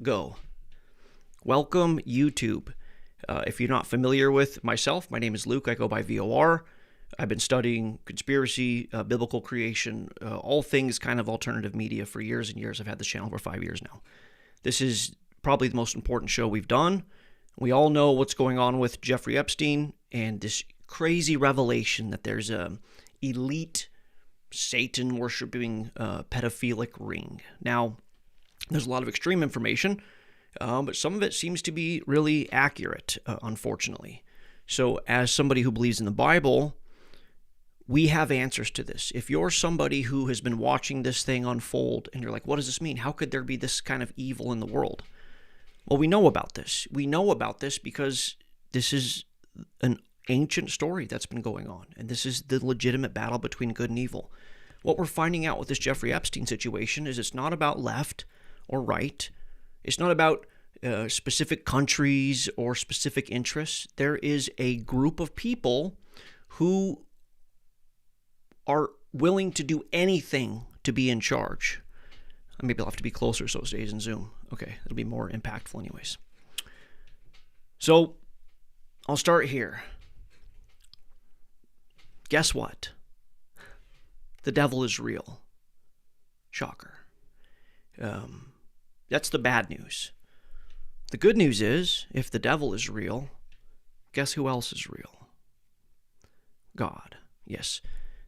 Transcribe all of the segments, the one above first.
go. Welcome, YouTube. If you're not familiar with myself, my name is Luke. I go by VOR. I've been studying conspiracy, biblical creation, all things kind of alternative media for years and years. I've had this channel for 5 years now. This is probably the most important show we've done. We all know what's going on with Jeffrey Epstein and this crazy revelation that there's a elite Satan-worshipping pedophilic ring. Now, there's a lot of extreme information, but some of it seems to be really accurate, unfortunately. So as somebody who believes in the Bible, we have answers to this. If you're somebody who has been watching this thing unfold and you're like, what does this mean? How could there be this kind of evil in the world? Well, we know about this. We know about this because this is an ancient story that's been going on, and this is the legitimate battle between good and evil. What we're finding out with this Jeffrey Epstein situation is it's not about left or right. It's not about specific countries or specific interests. There is a group of people who are willing to do anything to be in charge. Maybe I'll have to be closer so it stays in Zoom. Okay, it'll be more impactful anyways. So, I'll start here. Guess what? The devil is real. Shocker. That's the bad news. The good news is, if the devil is real, guess who else is real? God. Yes.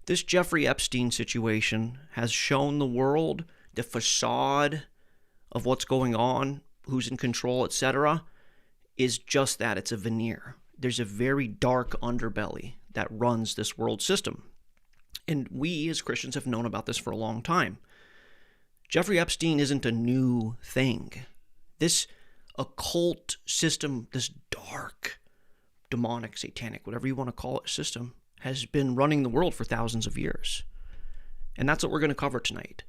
This Jeffrey Epstein situation has shown the world the facade of what's going on, who's in control, etc., is just that. It's a veneer. There's a very dark underbelly that runs this world system. And we as Christians have known about this for a long time. Jeffrey Epstein isn't a new thing. This occult system, this dark, demonic, satanic, whatever you want to call it, system, has been running the world for thousands of years. And that's what we're going to cover tonight.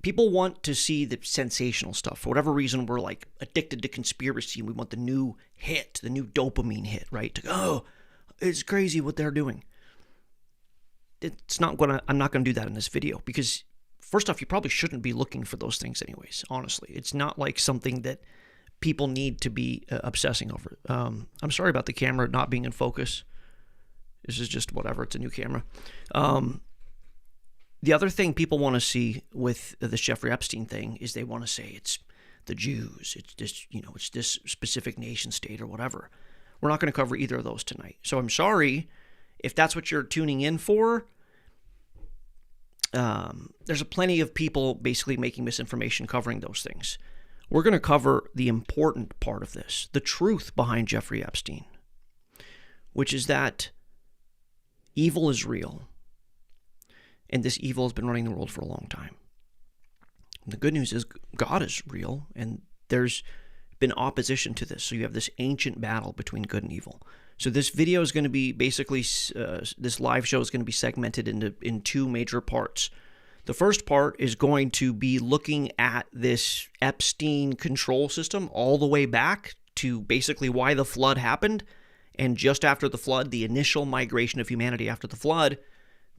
People want to see the sensational stuff. For whatever reason, we're like addicted to conspiracy, and we want the new hit, the new dopamine hit, right? Oh, it's crazy what they're doing. I'm not going to do that in this video because, first off, you probably shouldn't be looking for those things anyways, honestly. It's not like something that people need to be obsessing over. I'm sorry about the camera not being in focus. This is just whatever. It's a new camera. The other thing people want to see with this Jeffrey Epstein thing is they want to say it's the Jews. It's this, it's this specific nation state or whatever. We're not going to cover either of those tonight. So I'm sorry if that's what you're tuning in for. There's plenty of people basically making misinformation covering those things. We're going to cover the important part of this, the truth behind Jeffrey Epstein, which is that evil is real, and this evil has been running the world for a long time. And the good news is God is real, and there's been opposition to this. So you have this ancient battle between good and evil. So this video is going to be basically, this live show is going to be segmented in two major parts. The first part is going to be looking at this Epstein control system all the way back to basically why the flood happened. And just after the flood, the initial migration of humanity after the flood,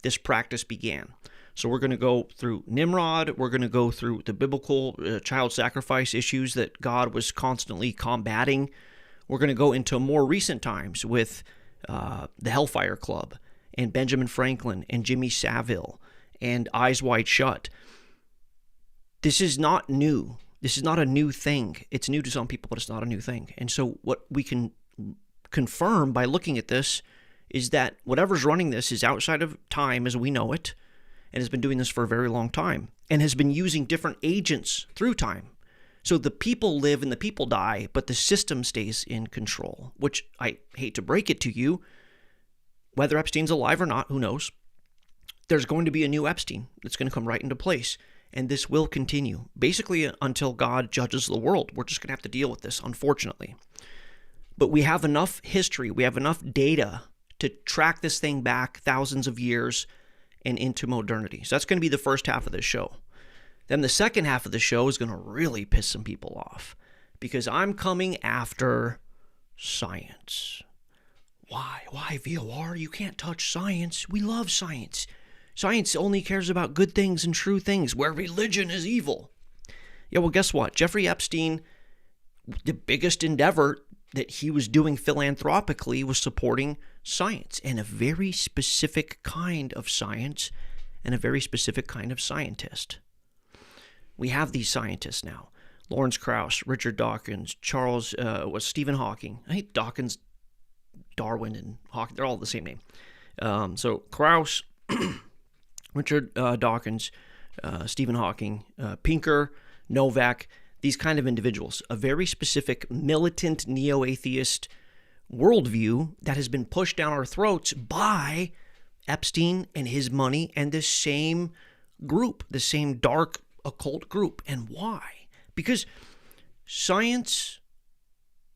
this practice began. So we're going to go through Nimrod. We're going to go through the biblical child sacrifice issues that God was constantly combating. We're going to go into more recent times with the Hellfire Club and Benjamin Franklin and Jimmy Savile and Eyes Wide Shut. This is not new. This is not a new thing. It's new to some people, but it's not a new thing. And so what we can confirm by looking at this is that whatever's running this is outside of time as we know it, and has been doing this for a very long time, and has been using different agents through time. So the people live and the people die, but the system stays in control, which I hate to break it to you. Whether Epstein's alive or not, who knows? There's going to be a new Epstein that's going to come right into place, and this will continue, basically until God judges the world. We're just going to have to deal with this, unfortunately. But we have enough history, we have enough data to track this thing back thousands of years and into modernity. So that's going to be the first half of this show. Then the second half of the show is going to really piss some people off because I'm coming after science. Why? Why, VOR? You can't touch science. We love science. Science only cares about good things and true things, where religion is evil. Yeah, well, guess what? Jeffrey Epstein, the biggest endeavor that he was doing philanthropically was supporting science, and a very specific kind of science and a very specific kind of scientist. We have these scientists now. Lawrence Krauss, Richard Dawkins, Stephen Hawking. I think Dawkins, Darwin, and Hawking, they're all the same name. So Krauss, Richard Dawkins, Stephen Hawking, Pinker, Novak, these kind of individuals, a very specific militant neo-atheist worldview that has been pushed down our throats by Epstein and his money and this same group, the same dark occult group. And why? Because science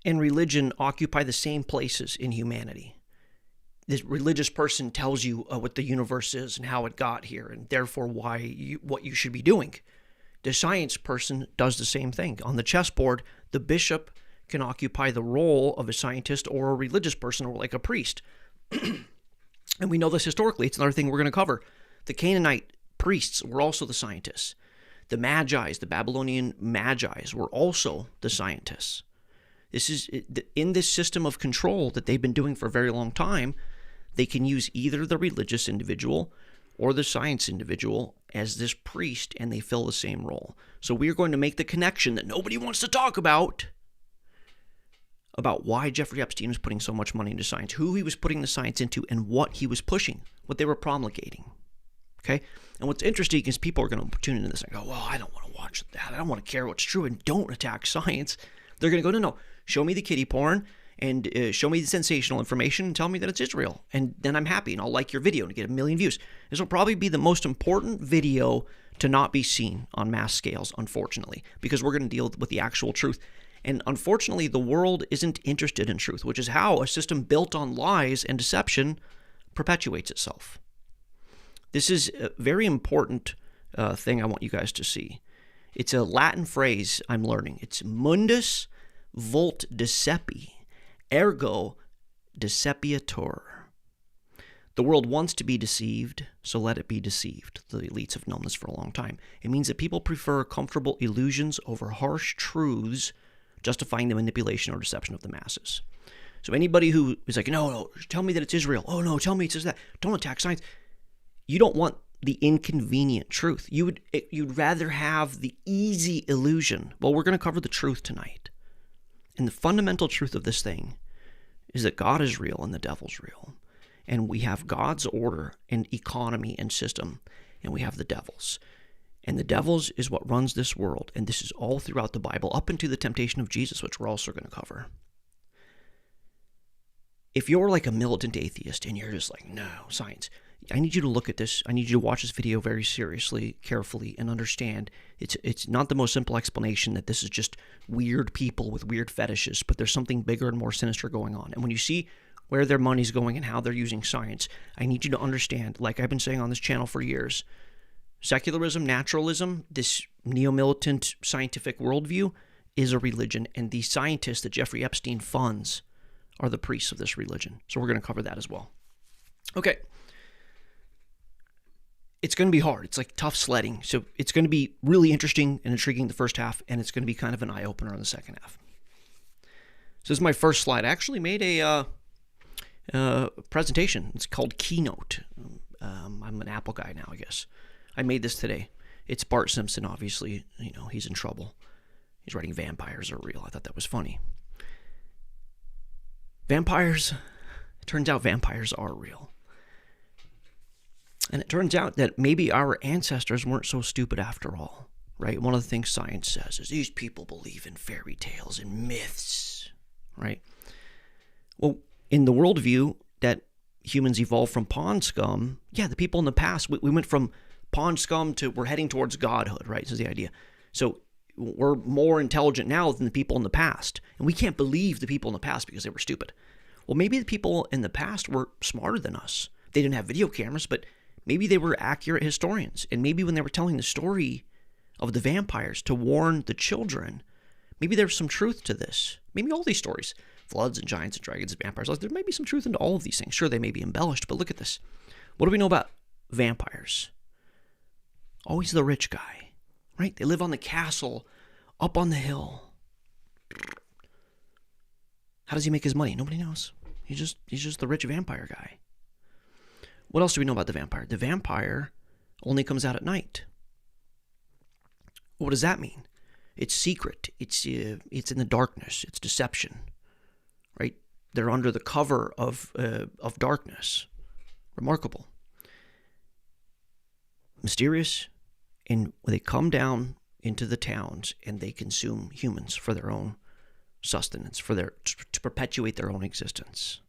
and religion occupy the same places in humanity. This religious person tells you what the universe is and how it got here, and therefore what you should be doing. The science person does the same thing. On the chessboard, the bishop can occupy the role of a scientist or a religious person or like a priest. And we know this historically. It's another thing we're going to cover. The Canaanite priests were also the scientists. The Magi's, the Babylonian Magi's, were also the scientists. This is in this system of control that they've been doing for a very long time. They can use either the religious individual or the science individual as this priest, and they fill the same role. So we are going to make the connection that nobody wants to talk about why Jeffrey Epstein was putting so much money into science, who he was putting the science into, and what he was pushing, what they were promulgating. Okay? And what's interesting is people are going to tune into this and go, well, I don't want to watch that. I don't want to care what's true, and don't attack science. They're going to go, no, show me the kiddie porn, and show me the sensational information and tell me that it's Israel. And then I'm happy, and I'll like your video and get 1 million views. This will probably be the most important video to not be seen on mass scales, unfortunately, because we're going to deal with the actual truth. And unfortunately, the world isn't interested in truth, which is how a system built on lies and deception perpetuates itself. This is a very important thing I want you guys to see. It's a Latin phrase I'm learning. It's mundus vult decepi. Ergo decepiatur. The world wants to be deceived, so let it be deceived. The elites have known this for a long time. It means that people prefer comfortable illusions over harsh truths, justifying the manipulation or deception of the masses. So anybody who is like, no, tell me that it's Israel. Oh, no, tell me it's that. Don't attack science. You don't want the inconvenient truth. You'd rather have the easy illusion. Well, we're going to cover the truth tonight. And the fundamental truth of this thing is that God is real and the devil's real. And we have God's order and economy and system, and we have the devil's. And the devil's is what runs this world, and this is all throughout the Bible, up into the temptation of Jesus, which we're also going to cover. If you're like a militant atheist and you're just like, no, science, I need you to look at this. I need you to watch this video very seriously, carefully, and understand it's not the most simple explanation that this is just weird people with weird fetishes, but there's something bigger and more sinister going on. And when you see where their money's going and how they're using science, I need you to understand, like I've been saying on this channel for years, secularism, naturalism, this neo-militant scientific worldview is a religion, and the scientists that Jeffrey Epstein funds are the priests of this religion. So we're going to cover that as well. Okay. It's going to be hard. It's like tough sledding. So it's going to be really interesting and intriguing the first half, and it's going to be kind of an eye-opener in the second half. So this is my first slide. I actually made a presentation. It's called Keynote. I'm an Apple guy now, I guess. I made this today. It's Bart Simpson, obviously. You know, he's in trouble. He's writing vampires are real. I thought that was funny. It turns out vampires are real. And it turns out that maybe our ancestors weren't so stupid after all, right? One of the things science says is these people believe in fairy tales and myths, right? Well, in the worldview that humans evolved from pond scum, yeah, the people in the past, we went from pond scum to we're heading towards godhood, right? This is the idea. So we're more intelligent now than the people in the past. And we can't believe the people in the past because they were stupid. Well, maybe the people in the past were smarter than us. They didn't have video cameras, but maybe they were accurate historians. And maybe when they were telling the story of the vampires to warn the children, maybe there's some truth to this. Maybe all these stories, floods and giants and dragons and vampires, there may be some truth into all of these things. Sure, they may be embellished, but look at this. What do we know about vampires? Always the rich guy, right? They live on the castle up on the hill. How does he make his money? Nobody knows. He's just the rich vampire guy. What else do we know about the vampire? The vampire only comes out at night. What does that mean? It's secret. It's in the darkness. It's deception, right? They're under the cover of darkness. Remarkable, mysterious, and they come down into the towns and they consume humans for their own sustenance, to perpetuate their own existence.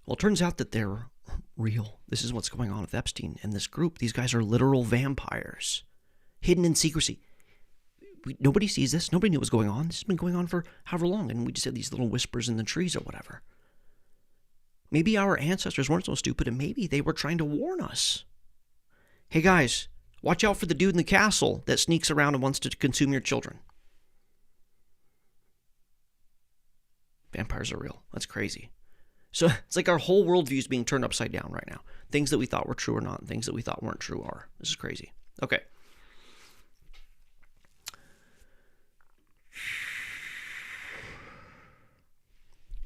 Well, it turns out that they're real. This is what's going on with Epstein and this group. These guys are literal vampires, hidden in secrecy. Nobody sees this. Nobody knew what was going on. This has been going on for however long, and we just had these little whispers in the trees or whatever. Maybe our ancestors weren't so stupid, and maybe they were trying to warn us. Hey guys, watch out for the dude in the castle that sneaks around and wants to consume your children. Vampires are real. That's crazy. So it's like our whole worldview is being turned upside down right now. Things that we thought were true are not, and things that we thought weren't true are. This is crazy. Okay.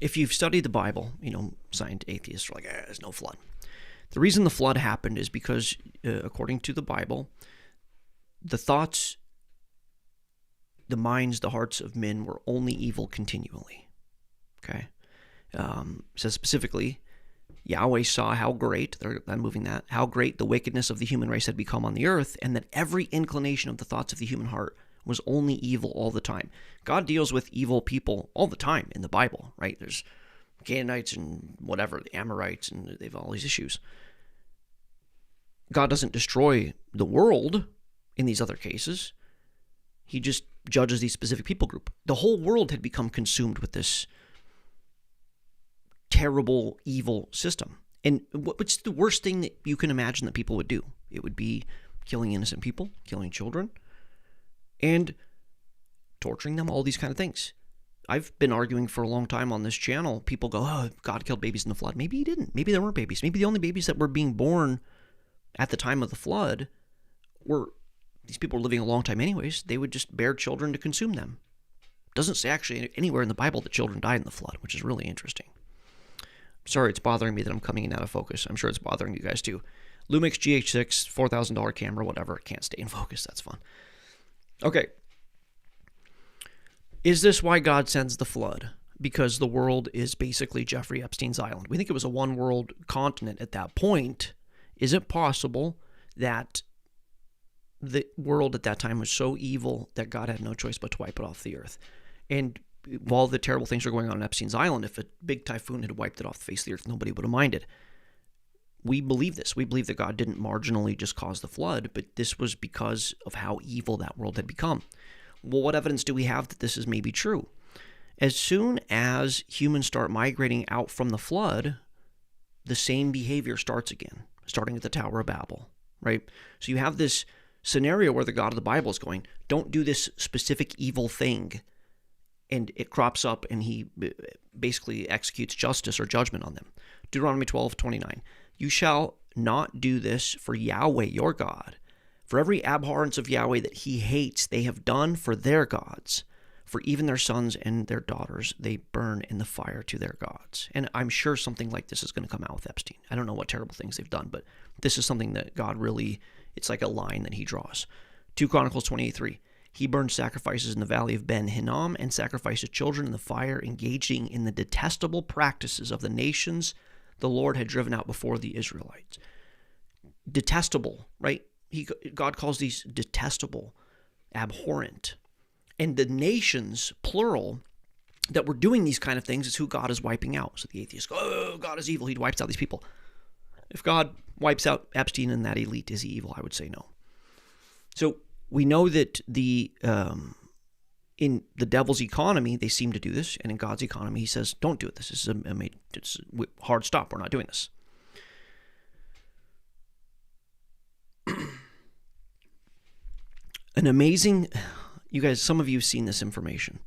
If you've studied the Bible, scientists, atheists are like, there's no flood. The reason the flood happened is because, according to the Bible, the thoughts, the minds, the hearts of men were only evil continually. Okay? Says specifically, Yahweh saw how great, I'm moving that, how great the wickedness of the human race had become on the earth, and that every inclination of the thoughts of the human heart was only evil all the time. God deals with evil people all the time in the Bible, right? There's Canaanites and whatever, the Amorites, and they have all these issues. God doesn't destroy the world in these other cases. He just judges these specific people group. The whole world had become consumed with this terrible, evil system. And what's the worst thing that you can imagine that people would do? It would be killing innocent people, killing children, and torturing them, all these kind of things. I've been arguing for a long time on this channel. People go, oh, God killed babies in the flood. Maybe he didn't. Maybe there weren't babies. Maybe the only babies that were being born at the time of the flood were, these people were living a long time anyways. They would just bear children to consume them. It doesn't say actually anywhere in the Bible that children died in the flood, which is really interesting. Sorry, it's bothering me that I'm coming in out of focus. I'm sure it's bothering you guys too. Lumix GH6, $4,000 camera, whatever. It can't stay in focus. That's fun. Okay. Is this why God sends the flood? Because the world is basically Jeffrey Epstein's island. We think it was a one-world continent at that point. Is it possible that the world at that time was so evil that God had no choice but to wipe it off the earth? And while the terrible things were going on in Epstein's island, if a big typhoon had wiped it off the face of the earth, nobody would have minded. We believe this. We believe that God didn't marginally just cause the flood, but this was because of how evil that world had become. Well, what evidence do we have that this is maybe true? As soon as humans start migrating out from the flood, the same behavior starts again, starting at the Tower of Babel, right? So you have this scenario where the God of the Bible is going, don't do this specific evil thing, and it crops up and he basically executes justice or judgment on them. Deuteronomy 12:29. You shall not do this for Yahweh your God. For every abhorrence of Yahweh that he hates, they have done for their gods. For even their sons and their daughters, they burn in the fire to their gods. And I'm sure something like this is going to come out with Epstein. I don't know what terrible things they've done, but this is something that God really, it's like a line that he draws. 2 Chronicles 28:3. He burned sacrifices in the valley of Ben Hinnom and sacrificed his children in the fire, engaging in the detestable practices of the nations the Lord had driven out before the Israelites. Detestable, right? God calls these detestable, abhorrent. And the nations, plural, that were doing these kind of things is who God is wiping out. So the atheists go, oh, God is evil. He wipes out these people. If God wipes out Epstein and that elite, is he evil? I would say no. So we know that in the devil's economy, they seem to do this. And in God's economy, he says, don't do it. This is it's a hard stop. We're not doing this. An amazing, you guys, some of you have seen this information.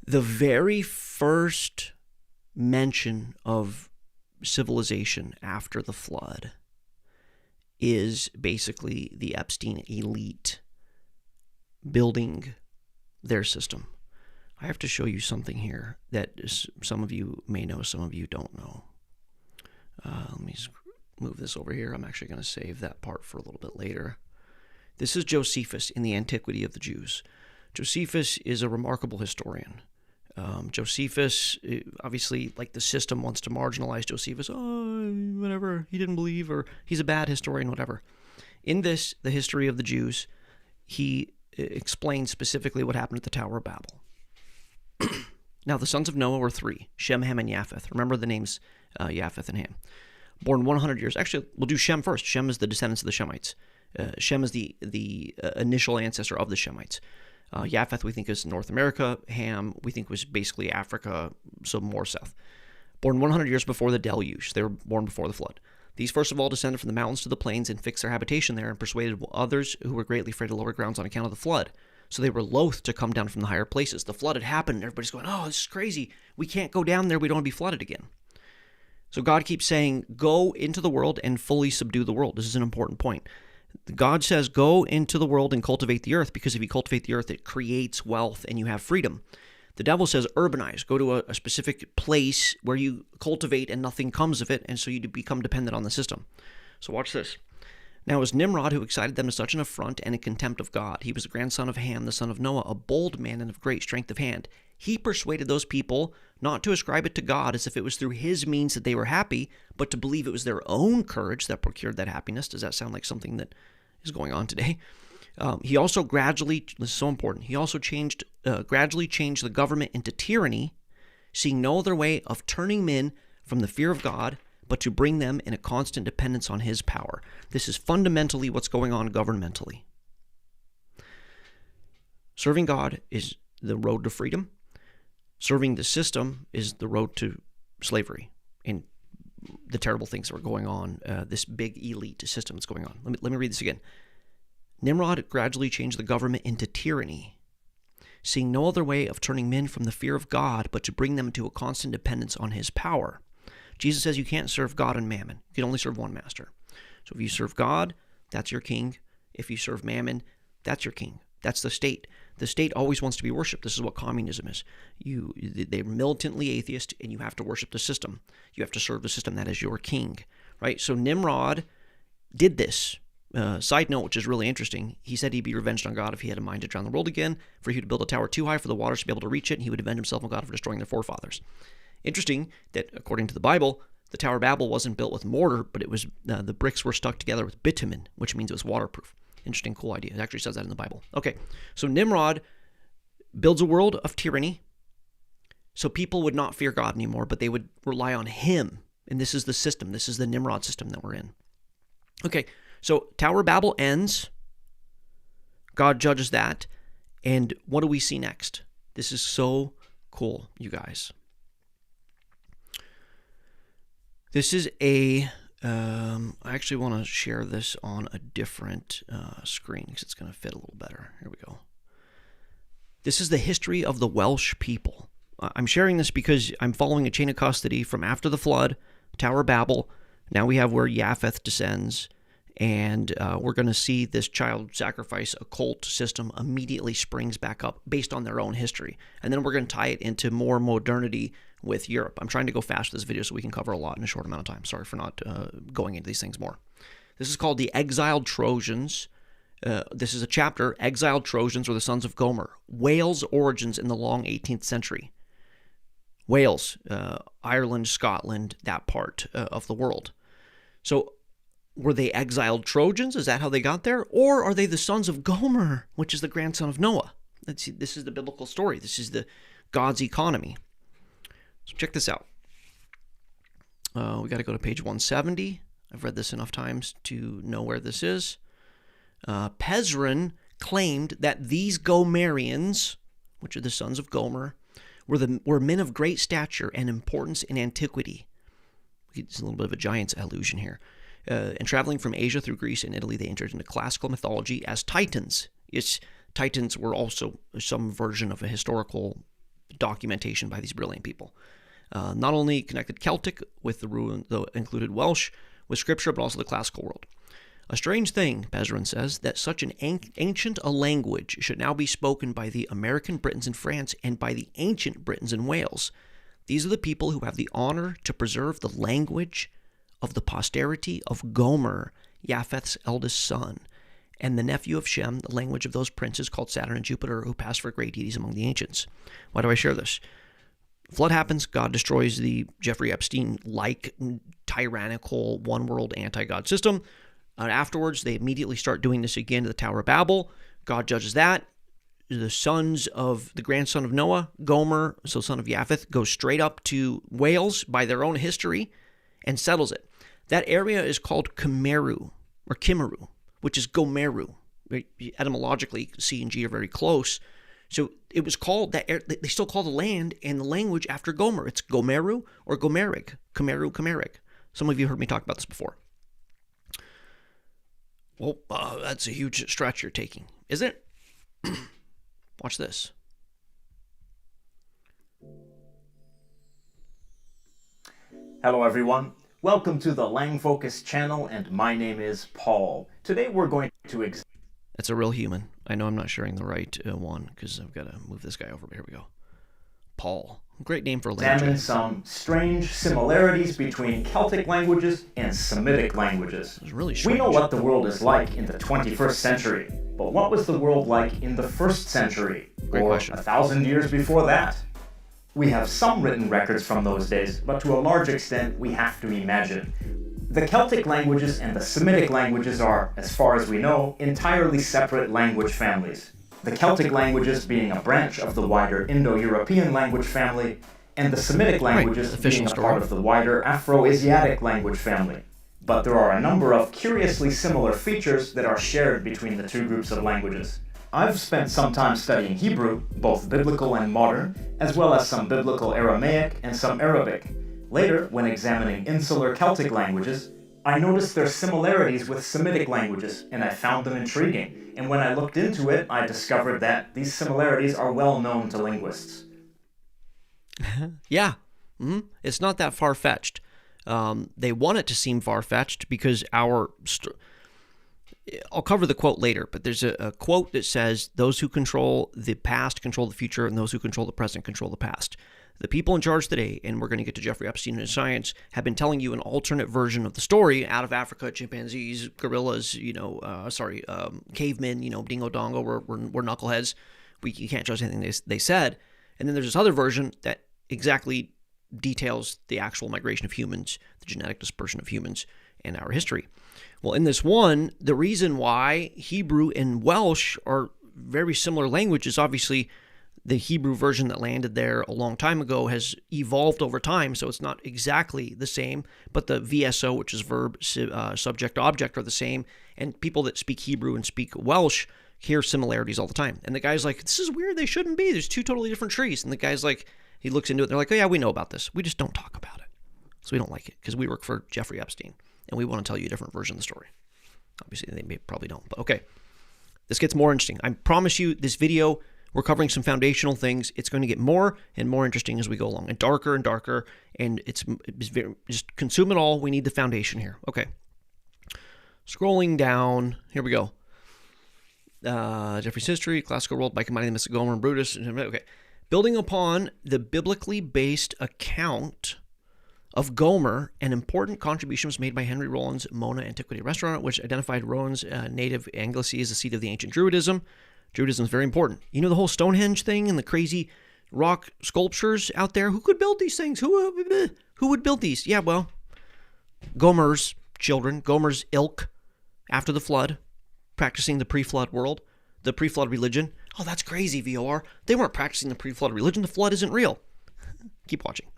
The very first mention of civilization after the flood is basically the Epstein Elite building their system. I have to show you something here that some of you may know, some of you don't know. Let me move this over here. I'm actually going to save that part for a little bit later. This is Josephus in the Antiquity of the Jews. Josephus is a remarkable historian. Josephus, obviously, like the system wants to marginalize Josephus. Oh, whatever, he didn't believe, or he's a bad historian, whatever. In this, the history of the Jews, he explains specifically what happened at the Tower of Babel. Now, the sons of Noah were three, Shem, Ham, and Japheth. Remember the names Japheth and Ham. Born 100 years. Actually, we'll do Shem first. Shem is the descendants of the Shemites. Shem is the initial ancestor of the Shemites. Japheth, we think, is North America. Ham, we think, was basically Africa, so more south. Born 100 years before the deluge. They were born before the flood. These first of all descended from the mountains to the plains and fixed their habitation there and persuaded others who were greatly afraid of lower grounds on account of the flood. So they were loath to come down from the higher places. The flood had happened, and everybody's going, oh, this is crazy. We can't go down there. We don't want to be flooded again. So God keeps saying, go into the world and fully subdue the world. This is an important point. God says, go into the world and cultivate the earth, because if you cultivate the earth, it creates wealth and you have freedom. The devil says, urbanize, go to a specific place where you cultivate and nothing comes of it, and so you become dependent on the system. So watch this. Now it was Nimrod who excited them to such an affront and a contempt of God. He was the grandson of Ham, the son of Noah, a bold man and of great strength of hand. He persuaded those people not to ascribe it to God as if it was through his means that they were happy, but to believe it was their own courage that procured that happiness. Does that sound like something that is going on today? He also gradually, this is so important, he also gradually changed the government into tyranny, seeing no other way of turning men from the fear of God, but to bring them in a constant dependence on his power. This is fundamentally what's going on governmentally. Serving God is the road to freedom. Serving the system is the road to slavery and the terrible things that were going on, this big elite system that's going on. Let me read this again. Nimrod gradually changed the government into tyranny, seeing no other way of turning men from the fear of God, but to bring them to a constant dependence on his power. Jesus says you can't serve God and mammon. You can only serve one master. So if you serve God, that's your king. If you serve mammon, that's your king. That's the state. The state always wants to be worshipped. This is what communism is. They're militantly atheist, and you have to worship the system. You have to serve the system. That is your king, right? So Nimrod did this. Side note, which is really interesting, he said he'd be revenged on God if he had a mind to drown the world again, for he would build a tower too high for the waters to be able to reach it, and he would avenge himself on God for destroying their forefathers. Interesting that, according to the Bible, the Tower of Babel wasn't built with mortar, but it was the bricks were stuck together with bitumen, which means it was waterproof. Interesting, cool idea. It actually says that in the Bible. Okay, so Nimrod builds a world of tyranny, so people would not fear God anymore, but they would rely on him. And this is the system. This is the Nimrod system that we're in. Okay, so Tower of Babel ends. God judges that. And what do we see next? This is so cool, you guys. This is I actually want to share this on a different screen because it's going to fit a little better. Here we go. This is the history of the Welsh people. I'm sharing this because I'm following a chain of custody from after the flood, Tower of Babel. Now we have where Japheth descends, and we're going to see this child sacrifice occult system immediately springs back up based on their own history. And then we're going to tie it into more modernity with Europe. I'm trying to go fast with this video so we can cover a lot in a short amount of time. Sorry for not going into these things more. This is called the Exiled Trojans. This is a chapter, Exiled Trojans were the sons of Gomer. Wales' origins in the long 18th century. Wales, Ireland, Scotland, that part of the world. So were they exiled Trojans? Is that how they got there? Or are they the sons of Gomer, which is the grandson of Noah? Let's see, this is the biblical story. This is the God's economy. So check this out. We got to go to page 170. I've read this enough times to know where this is. Pezron claimed that these Gomerians, which are the sons of Gomer, were men of great stature and importance in antiquity. It's a little bit of a giant's illusion here. And traveling from Asia through Greece and Italy, they entered into classical mythology as Titans. Titans were also some version of a historical documentation by these brilliant people. Not only connected Celtic with the included Welsh with scripture, but also the classical world. A strange thing, Pezerin says, that such an ancient a language should now be spoken by the American Britons in France and by the ancient Britons in Wales. These are the people who have the honor to preserve the language of the posterity of Gomer, Japheth's eldest son, and the nephew of Shem, the language of those princes called Saturn and Jupiter who passed for great deities among the ancients. Why do I share this? Flood happens, God destroys the Jeffrey Epstein-like tyrannical one-world anti-God system. Afterwards, they immediately start doing this again to the Tower of Babel. God judges that. The sons of the grandson of Noah, Gomer, so son of Japheth, goes straight up to Wales by their own history and settles it. That area is called Kimeru, or Kimeru, which is Gomeru. Etymologically, C and G are very close. So it was called that. They still call the land and the language after Gomer. It's Gomeru or Gomeric. Kimeru, Gomeric. Some of you heard me talk about this before. Well, that's a huge stretch you're taking, isn't it? Watch this. Hello everyone, welcome to the Lang Focus channel, and my name is Paul. Today we're going to That's a real human. I know I'm not sharing the right one because I've got to move this guy over, but here we go. Paul. Great name for a language. Examine some strange similarities between Celtic languages and Semitic languages. Really strange. We know what the world is like in the 21st century, but what was the world like in the 1st century? Great question. 1,000 years before that? We have some written records from those days, but to a large extent we have to imagine. The Celtic languages and the Semitic languages are, as far as we know, entirely separate language families. The Celtic languages being a branch of the wider Indo-European language family, and the Semitic languages being a part of the wider Afro-Asiatic language family. But there are a number of curiously similar features that are shared between the two groups of languages. I've spent some time studying Hebrew, both biblical and modern, as well as some biblical Aramaic and some Arabic. Later, when examining insular Celtic languages, I noticed their similarities with Semitic languages, and I found them intriguing. And when I looked into it, I discovered that these similarities are well known to linguists. Yeah, it's not that far-fetched. They want it to seem far-fetched because I'll cover the quote later, but there's a quote that says, those who control the past control the future, and those who control the present control the past. The people in charge today, and we're going to get to Jeffrey Epstein and his science, have been telling you an alternate version of the story out of Africa, chimpanzees, gorillas, cavemen, dingo dongo, we're knuckleheads. You can't trust anything they said. And then there's this other version that exactly details the actual migration of humans, the genetic dispersion of humans, and our history. Well, in this one, the reason why Hebrew and Welsh are very similar languages, obviously, the Hebrew version that landed there a long time ago has evolved over time, so it's not exactly the same, but the VSO, which is verb, subject, object, are the same, and people that speak Hebrew and speak Welsh hear similarities all the time. And the guy's like, this is weird, they shouldn't be, there's two totally different trees. And the guy's like, he looks into it, and they're like, oh yeah, we know about this, we just don't talk about it. So we don't like it, because we work for Jeffrey Epstein, and we want to tell you a different version of the story. Obviously, they probably don't, but okay. This gets more interesting. I promise you, this video, we're covering some foundational things. It's going to get more and more interesting as we go along, and darker, and it's very, just consume it all. We need the foundation here. Okay. Scrolling down, here we go. Jeffrey's history, classical world by combining the myths of Gomer and Brutus. Okay. Building upon the biblically based account of Gomer, an important contribution was made by Henry Rollins' Mona Antiquity Restaurant, which identified Rowan's native Anglesey as the seat of the ancient Druidism. Druidism is very important. You know the whole Stonehenge thing and the crazy rock sculptures out there? Who could build these things? Who would build these? Yeah, well, Gomer's children, Gomer's ilk, after the flood, practicing the pre-flood world, the pre-flood religion. Oh, that's crazy, VOR. They weren't practicing the pre-flood religion. The flood isn't real. Keep watching.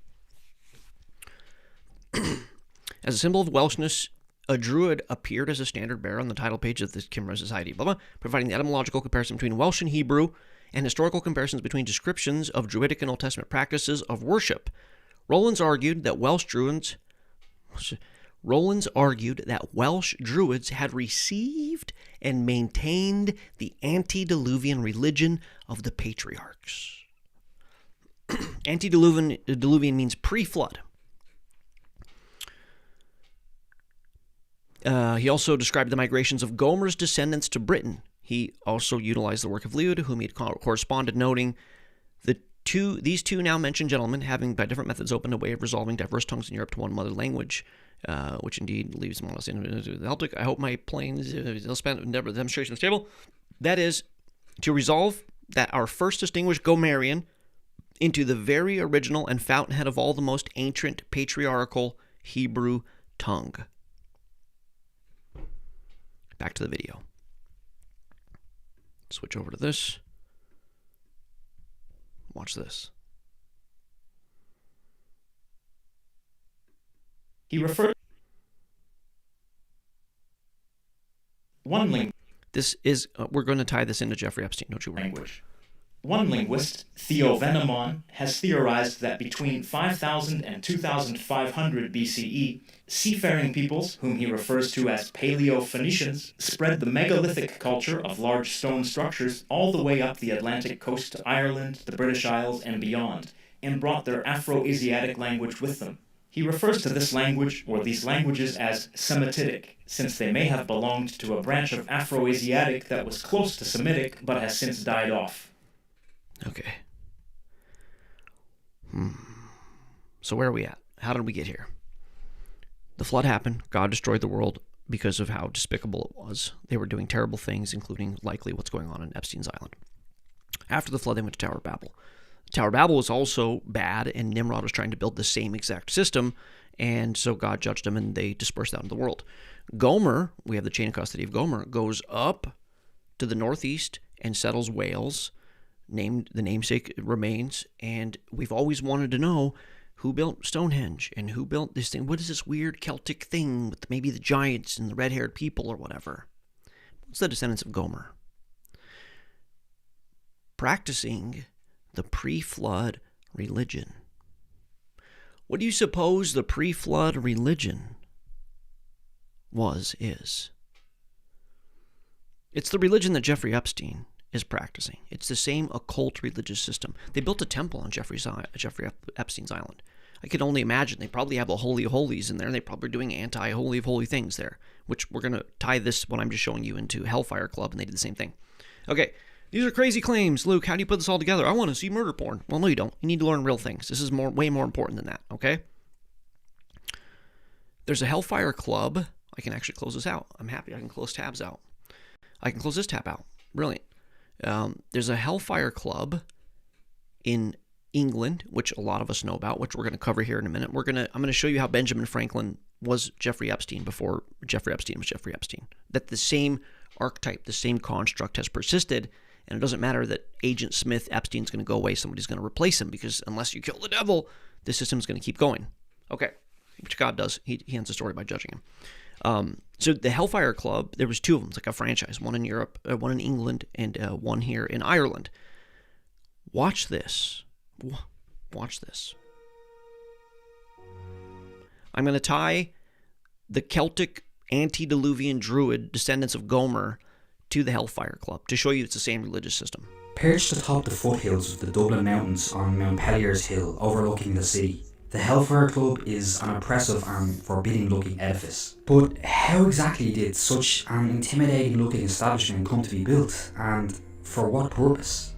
As a symbol of Welshness, a druid appeared as a standard bearer on the title page of the Kimmerer Society, providing the etymological comparison between Welsh and Hebrew and historical comparisons between descriptions of Druidic and Old Testament practices of worship. Rollins argued that Welsh Druids had received and maintained the antediluvian religion of the patriarchs. Antediluvian means pre-flood. He also described the migrations of Gomer's descendants to Britain. He also utilized the work of Liud, whom he had corresponded, noting these two now mentioned gentlemen, having by different methods opened a way of resolving diverse tongues in Europe to one mother language, which indeed leaves them almost into the Celtic. I hope my planes endeavor the demonstration is stable. That is, to resolve that our first distinguished Gomerian into the very original and fountainhead of all the most ancient patriarchal Hebrew tongue. Back to the video. Switch over to this. Watch this. He referred one link. This is we're going to tie this into Jeffrey Epstein, don't you worry. Language. One linguist, Theo Venemon, has theorized that between 5000 and 2500 BCE, seafaring peoples, whom he refers to as Paleo-Phoenicians, spread the megalithic culture of large stone structures all the way up the Atlantic coast to Ireland, the British Isles, and beyond, and brought their Afro-Asiatic language with them. He refers to this language, or these languages, as Semitic, since they may have belonged to a branch of Afro-Asiatic that was close to Semitic, but has since died off. Okay. So where are we at? How did we get here? The flood happened. God destroyed the world because of how despicable it was. They were doing terrible things, including likely what's going on in Epstein's Island. After the flood, they went to Tower of Babel. Tower of Babel was also bad, and Nimrod was trying to build the same exact system, and so God judged them, and they dispersed out into the world. Gomer, we have the chain of custody of Gomer, goes up to the northeast and settles Wales. The namesake remains, and we've always wanted to know who built Stonehenge and who built this thing. What is this weird Celtic thing with maybe the giants and the red-haired people or whatever? What's the descendants of Gomer? Practicing the pre-flood religion. What do you suppose the pre-flood religion is? It's the religion that Jeffrey Epstein is practicing. It's the same occult religious system. They built a temple on Jeffrey Epstein's Island. I can only imagine they probably have the Holy of Holies in there, and they probably are doing anti-Holy of Holy things there, which we're going to tie this, what I'm just showing you, into Hellfire Club, and they did the same thing. Okay, these are crazy claims. Luke, how do you put this all together? I want to see murder porn. Well, no, you don't. You need to learn real things. This is way more important than that, okay? There's a Hellfire Club. I can actually close this out. I'm happy I can close tabs out. I can close this tab out. Brilliant. There's a Hellfire Club in England, which a lot of us know about, which we're going to cover here in a minute. I'm going to show you how Benjamin Franklin was Jeffrey Epstein before Jeffrey Epstein was Jeffrey Epstein. That the same archetype, the same construct has persisted, and it doesn't matter that Agent Smith Epstein's going to go away. Somebody's going to replace him, because unless you kill the devil, the system's going to keep going. Okay, which God does. He ends the story by judging him. So the Hellfire Club, there was two of them. It's like a franchise, one in Europe, one in England, and one here in Ireland. Watch this. Watch this. I'm going to tie the Celtic antediluvian druid descendants of Gomer to the Hellfire Club to show you it's the same religious system. Perched atop the foothills of the Dublin Mountains on Mount Pellier's Hill overlooking the city, the Hellfire Club is an impressive and forbidding-looking edifice. But how exactly did such an intimidating-looking establishment come to be built, and for what purpose?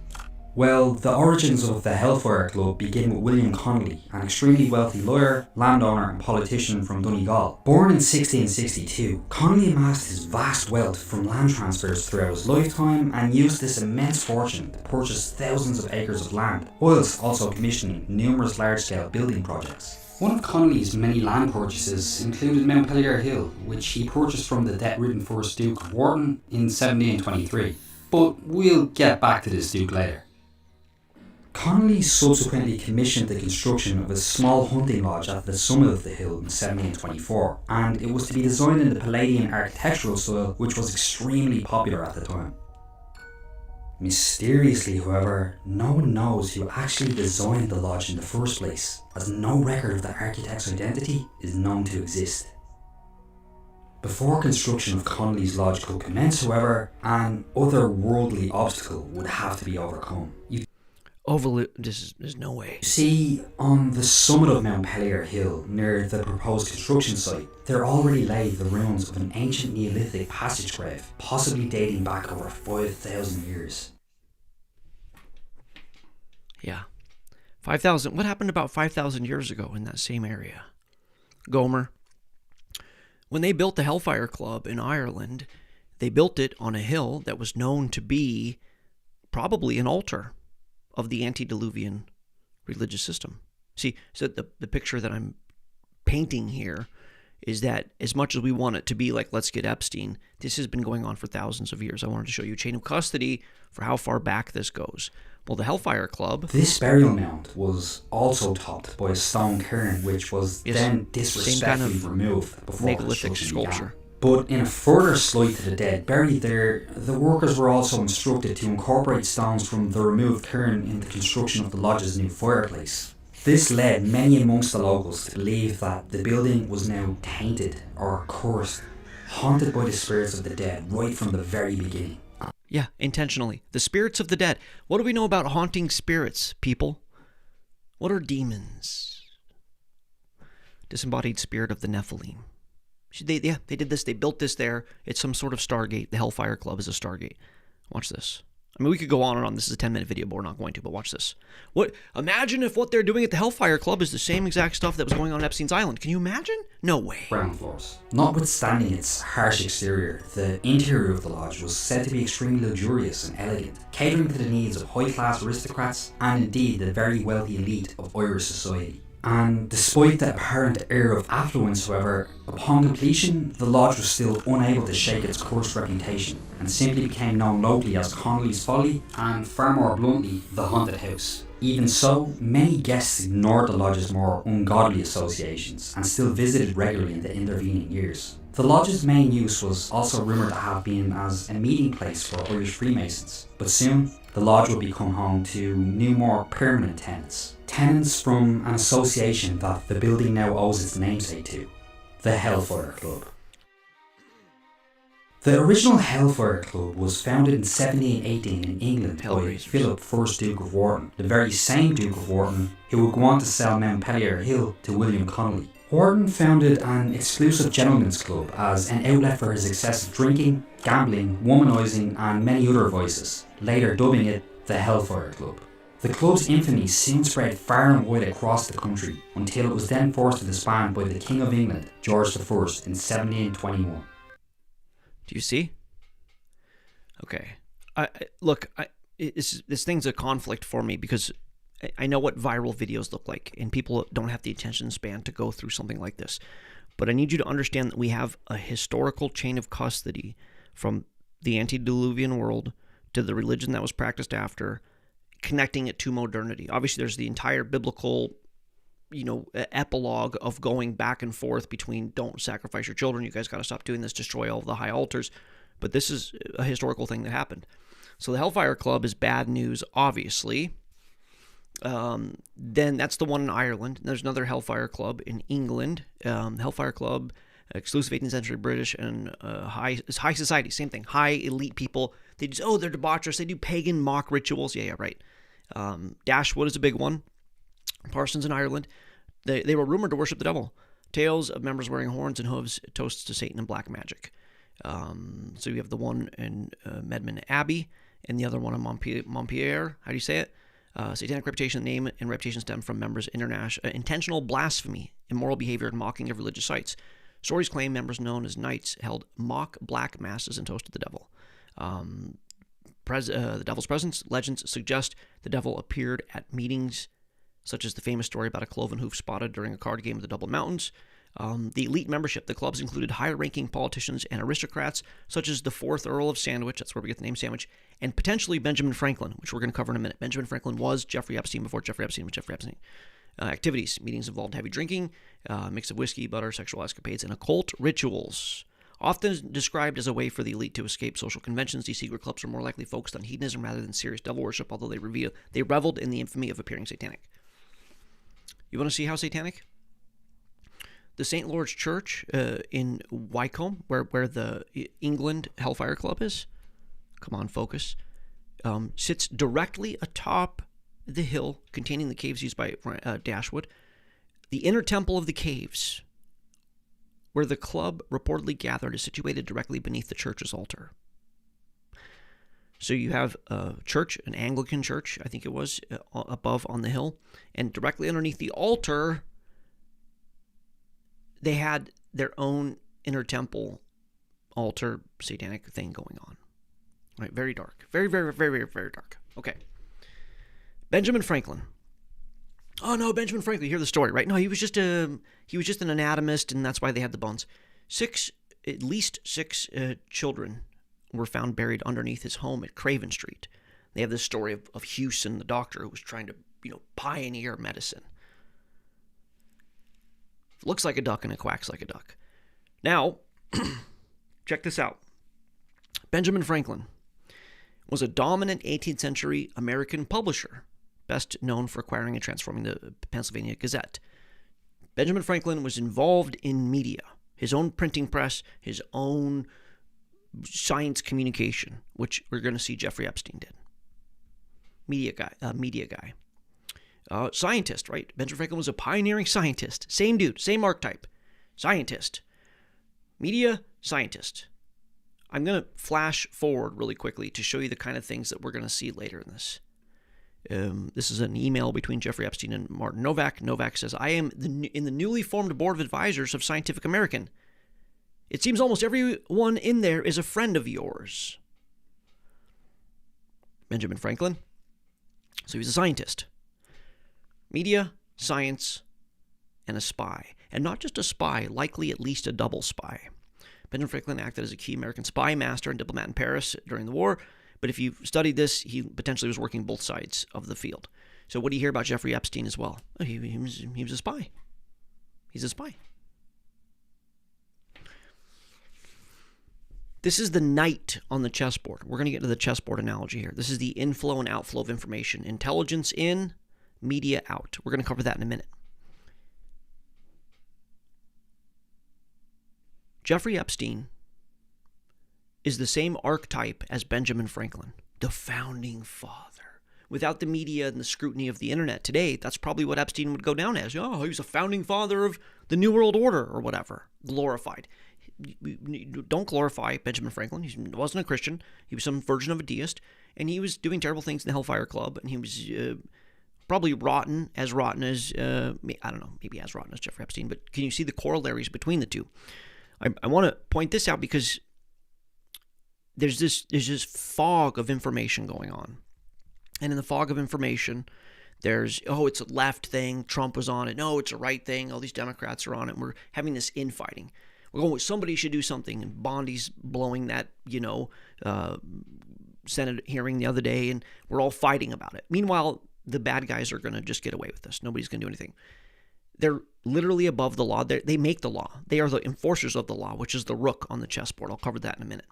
Well, the origins of the Hellfire Club begin with William Connolly, an extremely wealthy lawyer, landowner and politician from Donegal. Born in 1662, Connolly amassed his vast wealth from land transfers throughout his lifetime and used this immense fortune to purchase thousands of acres of land, whilst also commissioning numerous large-scale building projects. One of Connolly's many land purchases included Mount Pellier Hill, which he purchased from the debt-ridden first Duke of Wharton in 1723. But we'll get back to this Duke later. Connolly subsequently commissioned the construction of a small hunting lodge at the summit of the hill in 1724, and it was to be designed in the Palladian architectural style, which was extremely popular at the time. Mysteriously, however, no one knows who actually designed the lodge in the first place, as no record of the architect's identity is known to exist. Before construction of Connolly's lodge could commence, however, an otherworldly obstacle would have to be overcome. There's no way. See, on the summit of Mount Pellier Hill, near the proposed construction site, there already lay the ruins of an ancient Neolithic passage grave, possibly dating back over 5,000 years. Yeah. 5,000. What happened about 5,000 years ago in that same area? Gomer. When they built the Hellfire Club in Ireland, they built it on a hill that was known to be probably an altar of the antediluvian religious system. See, so the picture that I'm painting here is that as much as we want it to be like, let's get Epstein, this has been going on for thousands of years. I wanted to show you a chain of custody for how far back this goes. Well, the Hellfire Club... This burial mound was also topped by a stone cairn, which was then disrespectfully removed before megalithic sculpture. But in a further slight to the dead, buried there, the workers were also instructed to incorporate stones from the removed cairn in the construction of the lodge's new fireplace. This led many amongst the locals to believe that the building was now tainted or cursed, haunted by the spirits of the dead right from the very beginning. Yeah, intentionally. The spirits of the dead. What do we know about haunting spirits, people? What are demons? Disembodied spirit of the Nephilim. They did this. They built this there. It's some sort of Stargate. The Hellfire Club is a Stargate. Watch this. I mean, we could go on and on. This is a 10-minute video, but we're not going to. But watch this. Imagine if what they're doing at the Hellfire Club is the same exact stuff that was going on Epstein's Island. Can you imagine? No way. Ground floors. Notwithstanding its harsh exterior, the interior of the lodge was said to be extremely luxurious and elegant, catering to the needs of high-class aristocrats and indeed the very wealthy elite of Irish society. And despite the apparent air of affluence, however, upon completion, the lodge was still unable to shake its cursed reputation and simply became known locally as Connolly's Folly and, far more bluntly, the Haunted House. Even so, many guests ignored the lodge's more ungodly associations and still visited regularly in the intervening years. The lodge's main use was also rumoured to have been as a meeting place for Irish Freemasons, but soon the lodge would become home to new, more permanent tenants. Tenants from an association that the building now owes its namesake to, the Hellfire Club. The original Hellfire Club was founded in 1718 in England by Philip, 1st Duke of Wharton, the very same Duke of Wharton who would go on to sell Mount Pellier Hill to William Connolly. Wharton founded an exclusive gentlemen's club as an outlet for his excessive drinking, gambling, womanising and many other vices, later dubbing it the Hellfire Club. The club's infamy soon spread far and wide across the country until it was then forced to disband by the King of England, George I, in 1721. Do you see? Okay. This thing's a conflict for me because I know what viral videos look like, and people don't have the attention span to go through something like this. But I need you to understand that we have a historical chain of custody from the antediluvian world to the religion that was practiced after, connecting it to modernity. Obviously, there's the entire biblical, epilogue of going back and forth between don't sacrifice your children, you guys got to stop doing this, destroy all the high altars. But this is a historical thing that happened. So the Hellfire Club is bad news, obviously. Then that's the one in Ireland. There's another Hellfire Club in England. Hellfire Club, exclusive 18th century British and high society, same thing. High elite people. They just, they're debaucherous. They do pagan mock rituals. Yeah, right. Dashwood is a big one. Parsons in Ireland. They were rumored to worship the devil. Tales of members wearing horns and hooves, toasts to Satan and black magic. So you have the one in Medman Abbey and the other one in Montpellier. How do you say it? Satanic reputation, name and reputation stem from members' intentional blasphemy, immoral behavior, and mocking of religious sites. Stories claim members known as knights held mock black masses and toasted the devil. The devil's presence. Legends suggest the devil appeared at meetings, such as the famous story about a cloven hoof spotted during a card game of the Dublin Mountains. The elite membership. The clubs included higher-ranking politicians and aristocrats, such as the 4th Earl of Sandwich, that's where we get the name Sandwich, and potentially Benjamin Franklin, which we're going to cover in a minute. Benjamin Franklin was Jeffrey Epstein before Jeffrey Epstein was Jeffrey Epstein. Activities. Meetings involved heavy drinking, mix of whiskey, butter, sexual escapades, and occult rituals. Often described as a way for the elite to escape social conventions, these secret clubs are more likely focused on hedonism rather than serious devil worship, although they reveled in the infamy of appearing satanic. You want to see how satanic? The St. Lord's Church in Wycombe, where the England Hellfire Club is, come on, focus, sits directly atop the hill containing the caves used by Dashwood, the inner temple of the caves, where the club reportedly gathered, is situated directly beneath the church's altar. So you have a church, an Anglican church, I think it was, above on the hill, and directly underneath the altar, they had their own inner temple altar satanic thing going on. Right, very dark. Very, very, very, very, very dark. Okay. Benjamin Franklin. Oh no, Benjamin Franklin, you hear the story, right? No, he was just an anatomist, and that's why they had the bones. At least six children were found buried underneath his home at Craven Street. They have this story of Hewson, the doctor, who was trying to, pioneer medicine. Looks like a duck and it quacks like a duck. Now, check this out. Benjamin Franklin was a dominant 18th century American publisher, best known for acquiring and transforming the Pennsylvania Gazette. Benjamin Franklin was involved in media, his own printing press, his own science communication, which we're going to see Jeffrey Epstein did. Media guy. Scientist, right? Benjamin Franklin was a pioneering scientist. Same dude, same archetype. Scientist. Media, scientist. I'm going to flash forward really quickly to show you the kind of things that we're going to see later in this. This is an email between Jeffrey Epstein and Martin Novak. Novak says, I am in the newly formed board of advisors of Scientific American. It seems almost everyone in there is a friend of yours. Benjamin Franklin. So he's a scientist. Media, science, and a spy. And not just a spy, likely at least a double spy. Benjamin Franklin acted as a key American spy master and diplomat in Paris during the war. But if you've studied this, he potentially was working both sides of the field. So what do you hear about Jeffrey Epstein as well? Oh, he was a spy. He's a spy. This is the knight on the chessboard. We're going to get to the chessboard analogy here. This is the inflow and outflow of information. Intelligence in, media out. We're going to cover that in a minute. Jeffrey Epstein is the same archetype as Benjamin Franklin, the founding father. Without the media and the scrutiny of the internet today, that's probably what Epstein would go down as. Oh, he was a founding father of the New World Order or whatever. Glorified. Don't glorify Benjamin Franklin. He wasn't a Christian. He was some version of a deist, and he was doing terrible things in the Hellfire Club, and he was probably rotten as, I don't know, maybe as rotten as Jeffrey Epstein, but can you see the corollaries between the two? I want to point this out because there's this fog of information going on. And in the fog of information, there's, it's a left thing, Trump was on it. No, it's a right thing, all these Democrats are on it. And we're having this infighting. We're going, somebody should do something. And Bondi's blowing that, Senate hearing the other day, and we're all fighting about it. Meanwhile, the bad guys are going to just get away with this. Nobody's going to do anything. They're literally above the law. They make the law. They are the enforcers of the law, which is the rook on the chessboard. I'll cover that in a minute.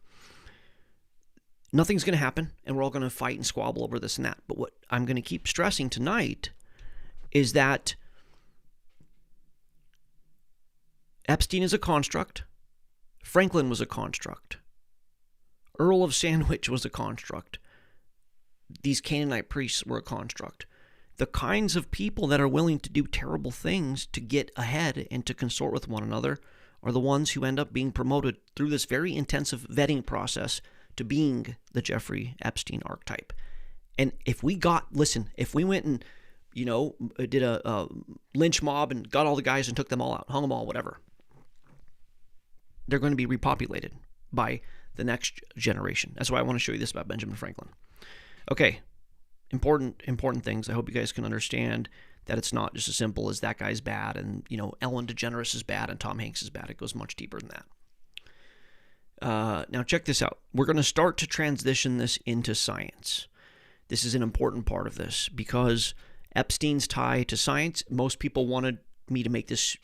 Nothing's going to happen, and we're all going to fight and squabble over this and that. But what I'm going to keep stressing tonight is that Epstein is a construct. Franklin was a construct. Earl of Sandwich was a construct. These Canaanite priests were a construct. The kinds of people that are willing to do terrible things to get ahead and to consort with one another are the ones who end up being promoted through this very intensive vetting process to being the Jeffrey Epstein archetype. And if we went and, did a lynch mob and got all the guys and took them all out, hung them all, whatever, they're going to be repopulated by the next generation. That's why I want to show you this about Benjamin Franklin. Okay, important things. I hope you guys can understand that it's not just as simple as that guy's bad and, Ellen DeGeneres is bad and Tom Hanks is bad. It goes much deeper than that. Now check this out. We're going to start to transition this into science. This is an important part of this because Epstein's tie to science, most people wanted me to make this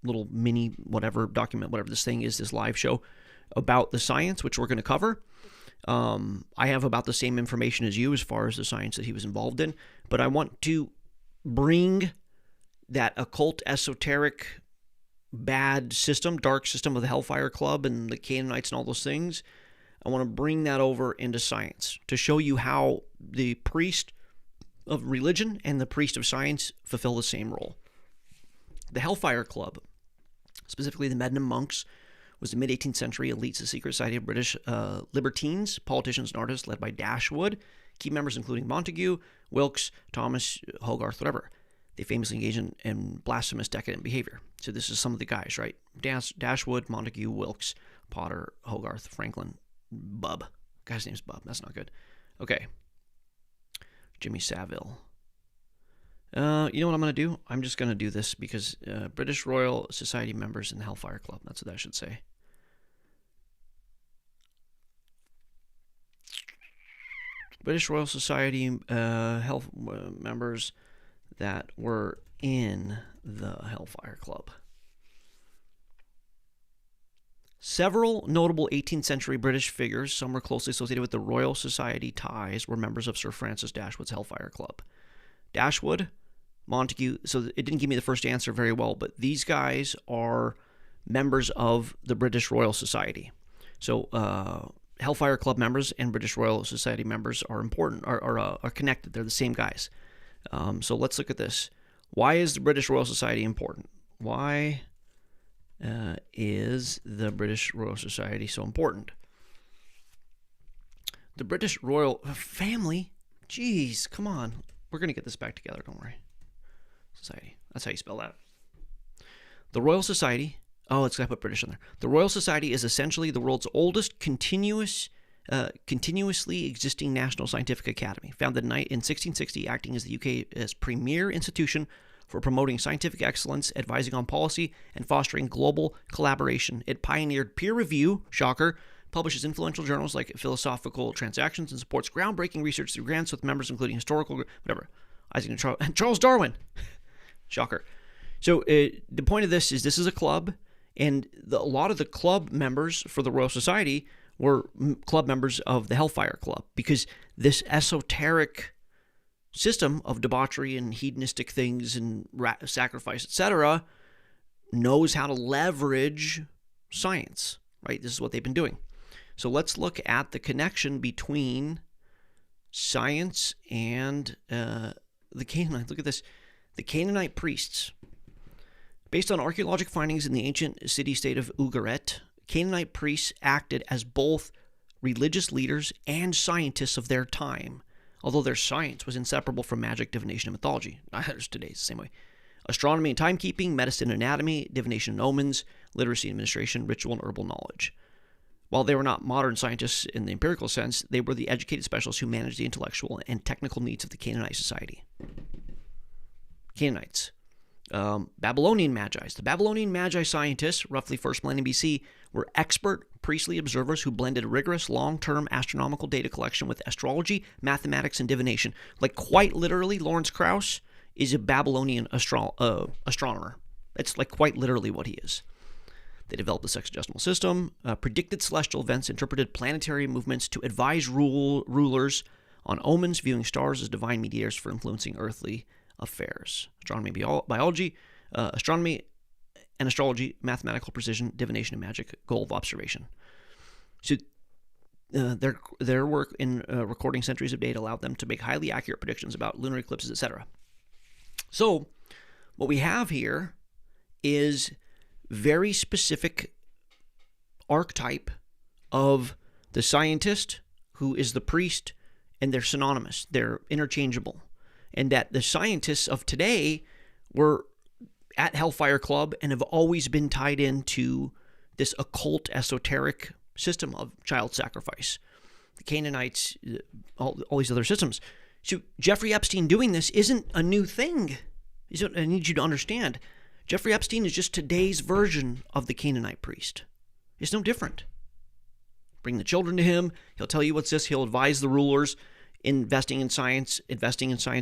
little mini document, whatever this thing is, this live show about the science, which we're going to cover. I have about the same information as you as far as the science that he was involved in, but I want to bring that occult, esoteric, bad system, dark system of the Hellfire Club and the Canaanites and all those things. I want to bring that over into science to show you how the priest of religion and the priest of science fulfill the same role. The Hellfire Club, specifically the Medmenham monks, was the mid-18th century elite secret society of British libertines, politicians, and artists led by Dashwood. Key members including Montague, Wilkes, Thomas, Hogarth, whatever. They famously engaged in blasphemous, decadent behavior. So this is some of the guys, right? Dashwood, Montague, Wilkes, Potter, Hogarth, Franklin, Bub. Guy's name's Bub. That's not good. Okay. Jimmy Savile. You know what I'm going to do? I'm just going to do this because British Royal Society members in the Hellfire Club. That's what that should say. British Royal Society members that were in the Hellfire Club. Several notable 18th century British figures, some were closely associated with the Royal Society ties, were members of Sir Francis Dashwood's Hellfire Club. Dashwood, Montague, so it didn't give me the first answer very well, but these guys are members of the British Royal Society. So Hellfire Club members and British Royal Society members are important, are connected. They're the same guys. So let's look at this. Why is the British Royal Society important? Why is the British Royal Society so important? The British Royal Family? Jeez, come on. We're going to get this back together, don't worry. Society. That's how you spell that. The Royal Society. Oh, it's got to put British in there. The Royal Society is essentially the world's oldest continuously existing national scientific academy. Founded in 1660, acting as the UK's premier institution for promoting scientific excellence, advising on policy, and fostering global collaboration. It pioneered peer review, shocker, publishes influential journals like Philosophical Transactions, and supports groundbreaking research through grants with members including historical, whatever, Isaac and Charles Darwin. Shocker. So the point of this is a club, and a lot of the club members for the Royal Society were club members of the Hellfire Club, because this esoteric system of debauchery and hedonistic things and sacrifice, etc., knows how to leverage science, right? This is what they've been doing. So let's look at the connection between science and the Canaanites. Look at this. The Canaanite priests. Based on archaeological findings in the ancient city-state of Ugarit, Canaanite priests acted as both religious leaders and scientists of their time, although their science was inseparable from magic, divination, and mythology. There's today's the same way. Astronomy and timekeeping, medicine and anatomy, divination and omens, literacy and administration, ritual and herbal knowledge. While they were not modern scientists in the empirical sense, they were the educated specialists who managed the intellectual and technical needs of the Canaanite society. Canaanites. Babylonian Magi. The Babylonian Magi scientists, roughly 1st millennium BC, were expert priestly observers who blended rigorous long-term astronomical data collection with astrology, mathematics, and divination. Like, quite literally, Lawrence Krauss is a Babylonian astronomer. That's like quite literally what he is. They developed the sexagesimal system, predicted celestial events, interpreted planetary movements to advise rulers on omens, viewing stars as divine mediators for influencing earthly affairs. Astronomy, biology, astronomy and astrology, mathematical precision, divination, and magic, goal of observation. So their work in recording centuries of data allowed them to make highly accurate predictions about lunar eclipses, etc. So what we have here is very specific archetype of the scientist who is the priest, and they're synonymous. They're interchangeable. And that the scientists of today were at Hellfire Club and have always been tied into this occult, esoteric system of child sacrifice. The Canaanites, all these other systems. So Jeffrey Epstein doing this isn't a new thing. I need you to understand. Jeffrey Epstein is just today's version of the Canaanite priest. It's no different. Bring the children to him. He'll tell you what's this. He'll advise the rulers. Investing in science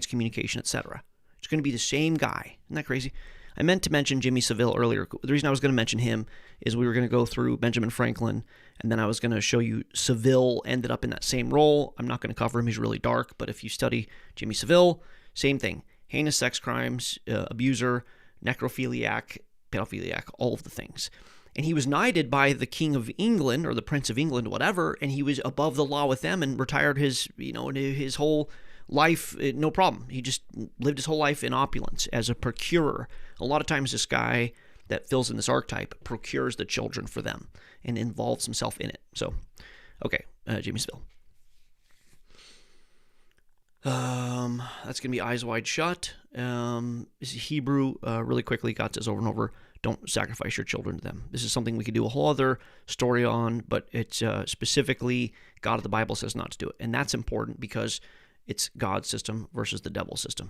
communication, etc. It's going to be the same guy. Isn't that crazy? I meant to mention Jimmy Savile earlier. The reason I was going to mention him is we were going to go through Benjamin Franklin, and then I was going to show you Savile ended up in that same role. I'm not going to cover him. He's really dark, but if you study Jimmy Savile, same thing. Heinous sex crimes, abuser, necrophiliac, pedophiliac, all of the things. And he was knighted by the King of England, or the Prince of England, whatever, and he was above the law with them and retired his whole life, no problem. He just lived his whole life in opulence as a procurer. A lot of times this guy that fills in this archetype procures the children for them and involves himself in it. So, okay, Jimmy Seville. That's going to be Eyes Wide Shut. Hebrew, really quickly, God says over and over, don't sacrifice your children to them. This is something we could do a whole other story on, but it's specifically God of the Bible says not to do it. And that's important because it's God's system versus the devil's system.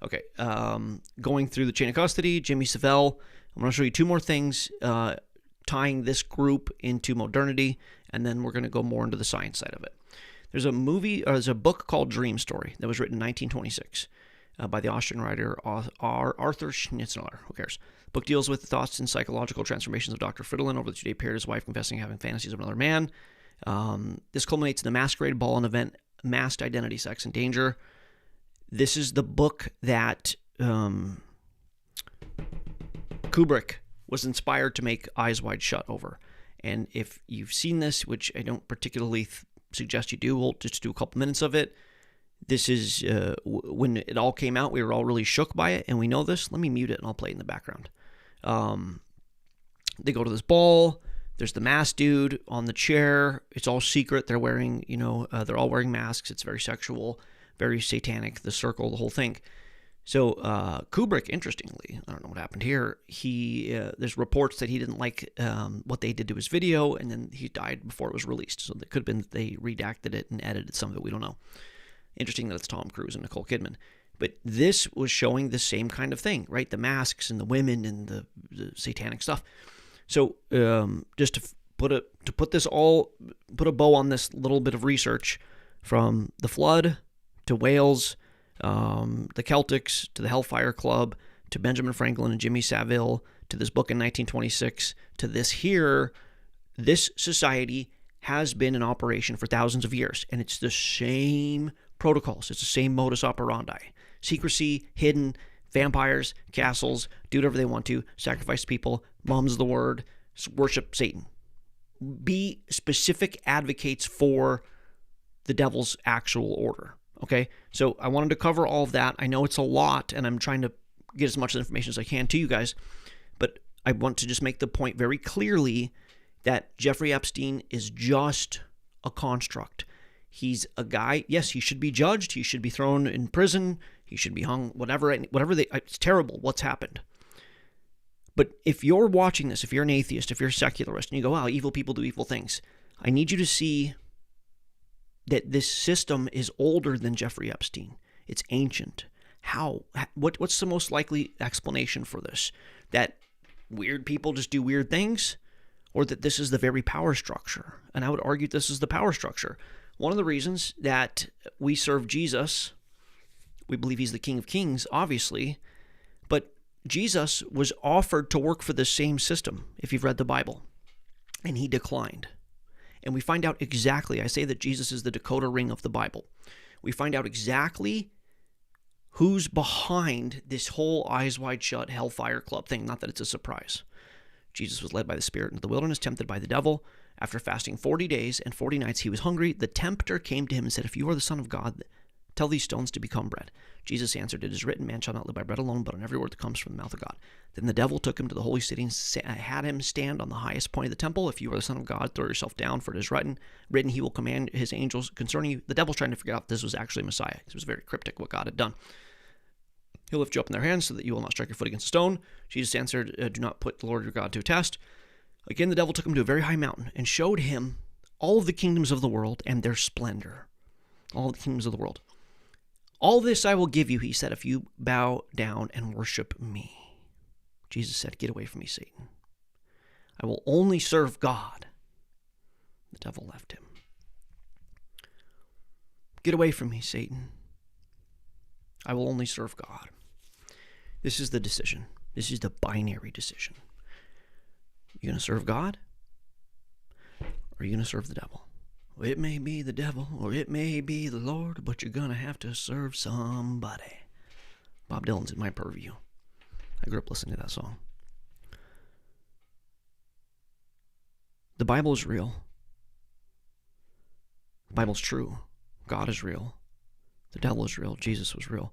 Okay, going through the chain of custody, Jimmy Savelle. I'm going to show you two more things tying this group into modernity, and then we're going to go more into the science side of it. There's a book called Dream Story that was written in 1926 by the Austrian writer Arthur Schnitzler. Who cares? The book deals with the thoughts and psychological transformations of Dr. Fridolin over the 2-day period, his wife confessing having fantasies of another man. This culminates in the masquerade ball and event, Masked Identity, Sex, and Danger. This is the book that Kubrick was inspired to make Eyes Wide Shut over. And if you've seen this, which I don't particularly suggest you do, we'll just do a couple minutes of it. This is, when it all came out, we were all really shook by it, and we know this. Let me mute it, and I'll play it in the background. They go to this ball. There's the masked dude on the chair. It's all secret. They're wearing, they're all wearing masks. It's very sexual, very satanic, the circle, the whole thing. So Kubrick, interestingly, I don't know what happened here. There's reports that he didn't like what they did to his video, and then he died before it was released. So it could have been that they redacted it and edited some of it. We don't know. Interesting that it's Tom Cruise and Nicole Kidman. But this was showing the same kind of thing, right? The masks and the women and the satanic stuff. So just to put a bow on this little bit of research, from the Flood to Wales, the Celtics, to the Hellfire Club, to Benjamin Franklin and Jimmy Savile, to this book in 1926, to this here, this society has been in operation for thousands of years, and it's the same protocols. It's the same modus operandi. Secrecy, hidden, vampires, castles, do whatever they want to, sacrifice people, mum's the word, worship Satan. Be specific advocates for the devil's actual order. Okay, so I wanted to cover all of that. I know it's a lot, and I'm trying to get as much information as I can to you guys, but I want to just make the point very clearly that Jeffrey Epstein is just a construct. He's a guy, yes, he should be judged, he should be thrown in prison, he should be hung, whatever it's terrible what's happened. But if you're watching this, if you're an atheist, if you're a secularist, and you go, wow, evil people do evil things, I need you to see that this system is older than Jeffrey Epstein. It's ancient. How? What's the most likely explanation for this? That weird people just do weird things? Or that this is the very power structure? And I would argue this is the power structure. One of the reasons that we serve Jesus, we believe he's the King of Kings, obviously, but Jesus was offered to work for the same system, if you've read the Bible, and he declined. And we find out exactly, I say that Jesus is the decoder ring of the Bible. We find out exactly who's behind this whole Eyes Wide Shut Hellfire Club thing. Not that it's a surprise. Jesus was led by the Spirit into the wilderness, tempted by the devil. After fasting 40 days and 40 nights, he was hungry. The tempter came to him and said, if you are the Son of God, tell these stones to become bread. Jesus answered, it is written, man shall not live by bread alone, but on every word that comes from the mouth of God. Then the devil took him to the holy city and had him stand on the highest point of the temple. If you are the Son of God, throw yourself down, for it is written, he will command his angels concerning you. The devil's trying to figure out if this was actually Messiah. It was very cryptic what God had done. He'll lift you up in their hands so that you will not strike your foot against a stone. Jesus answered, do not put the Lord your God to a test. Again, the devil took him to a very high mountain and showed him all of the kingdoms of the world and their splendor. All the kingdoms of the world. All this I will give you, he said, if you bow down and worship me. Jesus said, get away from me, Satan. I will only serve God. The devil left him. Get away from me, Satan. I will only serve God. This is the decision. This is the binary decision. You going to serve God? Or are you going to serve the devil? Well, it may be the devil or it may be the Lord, but you're going to have to serve somebody. Bob Dylan's in my purview. I grew up listening to that song. The Bible is real. The Bible's true. God is real. The devil is real. Jesus was real.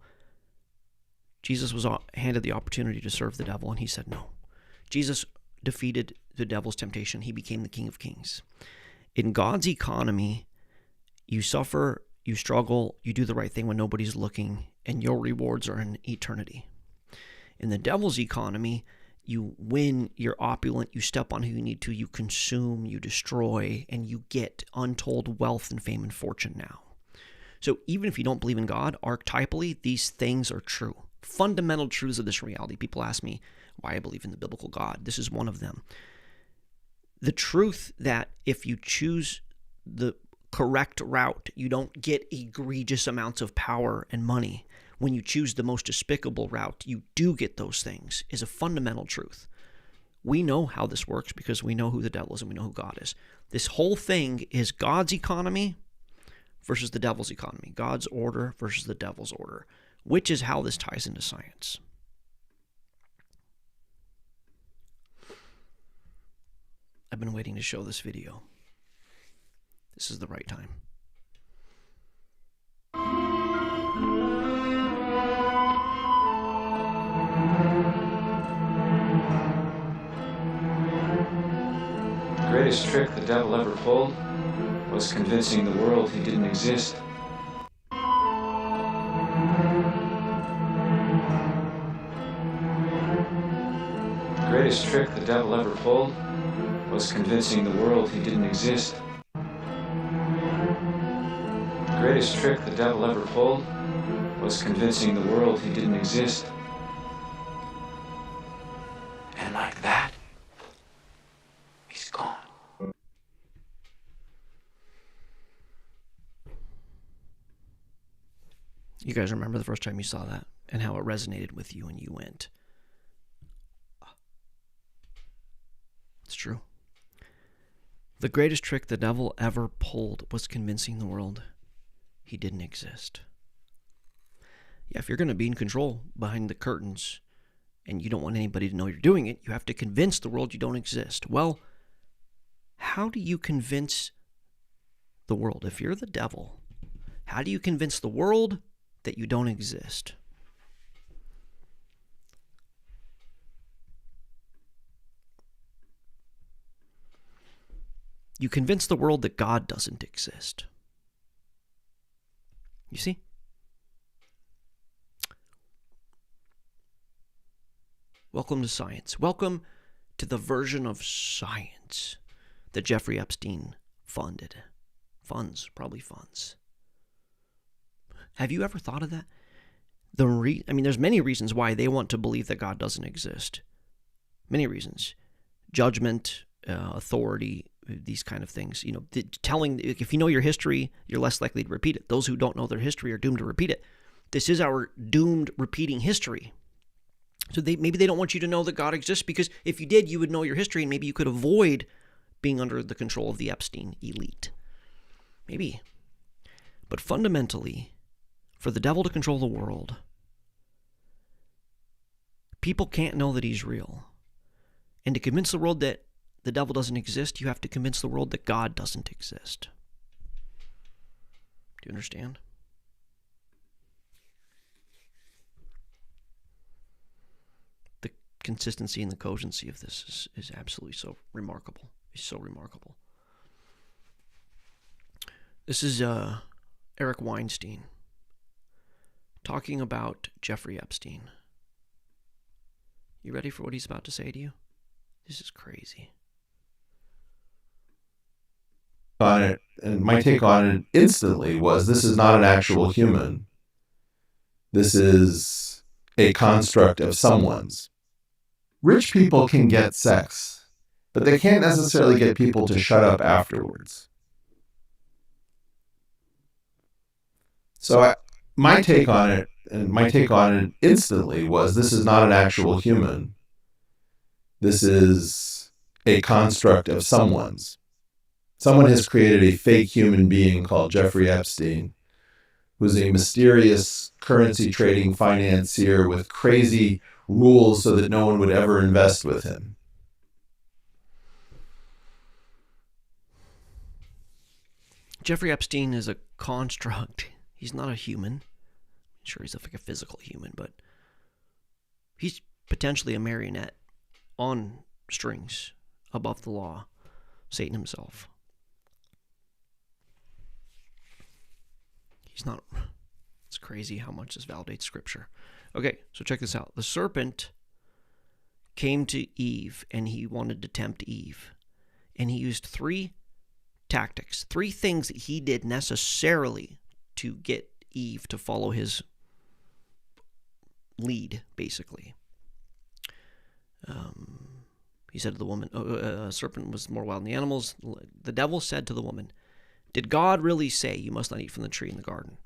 Jesus was handed the opportunity to serve the devil, and he said no. Jesus defeated the devil's temptation. He became the King of Kings. In God's economy, you suffer, you struggle, you do the right thing when nobody's looking, and your rewards are in eternity. In the devil's economy, you win, you're opulent, you step on who you need to, you consume, you destroy, and you get untold wealth and fame and fortune now. So even if you don't believe in God, archetypally, these things are true. Fundamental truths of this reality. People ask me why I believe in the biblical God. This is one of them. The truth that if you choose the correct route, you don't get egregious amounts of power and money. When you choose the most despicable route, you do get those things, is a fundamental truth. We know how this works because we know who the devil is and we know who God is. This whole thing is God's economy versus the devil's economy. God's order versus the devil's order, which is how this ties into science. I've been waiting to show this video. This is the right time. The greatest trick the devil ever pulled was convincing the world he didn't exist. The greatest trick the devil ever pulled was convincing the world he didn't exist. The greatest trick the devil ever pulled was convincing the world he didn't exist. And like that, he's gone. You guys remember the first time you saw that and how it resonated with you and you went, it's true. The greatest trick the devil ever pulled was convincing the world he didn't exist. Yeah, if you're going to be in control behind the curtains and you don't want anybody to know you're doing it, you have to convince the world you don't exist. Well, how do you convince the world? If you're the devil, how do you convince the world that you don't exist? You convince the world that God doesn't exist. You see? Welcome to science. Welcome to the version of science that Jeffrey Epstein funded. Probably funds. Have you ever thought of that? There's many reasons why they want to believe that God doesn't exist. Many reasons. Judgment, authority, these kind of things. You know, if you know your history, you're less likely to repeat it. Those who don't know their history are doomed to repeat it. This is our doomed repeating history. So maybe they don't want you to know that God exists, because if you did, you would know your history and maybe you could avoid being under the control of the Epstein elite. Maybe. But fundamentally, for the devil to control the world, people can't know that he's real. And to convince the world that the devil doesn't exist, you have to convince the world that God doesn't exist. Do you understand? The consistency and the cogency of this is absolutely so remarkable. It's so remarkable. This is Eric Weinstein talking about Jeffrey Epstein. You ready for what he's about to say to you? This is crazy. On it, and my take on it instantly was, this is not an actual human. This is a construct of someone's. Rich people can get sex, but they can't necessarily get people to shut up afterwards. So my take on it, and my take on it instantly was, this is not an actual human. This is a construct of someone's. Someone has created a fake human being called Jeffrey Epstein, who's a mysterious currency trading financier with crazy rules so that no one would ever invest with him. Jeffrey Epstein is a construct. He's not a human. Sure, he's like a physical human, but he's potentially a marionette on strings above the law, Satan himself. He's not. It's crazy how much this validates Scripture. Okay, so check this out. The serpent came to Eve, and he wanted to tempt Eve. And he used 3 tactics, 3 things that he did necessarily to get Eve to follow his lead, basically. He said to the woman, serpent was more wild than the animals. The devil said to the woman, did God really say you must not eat from the tree in the garden?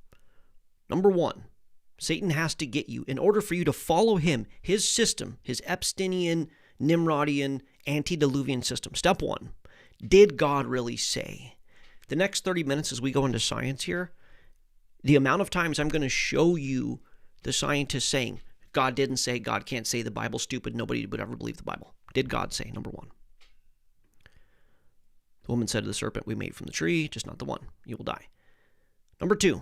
Number 1, Satan has to get you, in order for you to follow him, his system, his Epsteinian, Nimrodian, antediluvian system. Step 1, did God really say? The next 30 minutes as we go into science here, the amount of times I'm going to show you the scientists saying, God didn't say, God can't say, the Bible's stupid, nobody would ever believe the Bible. Did God say? Number 1. The woman said to the serpent, we made from the tree, just not the one. You will die. Number 2,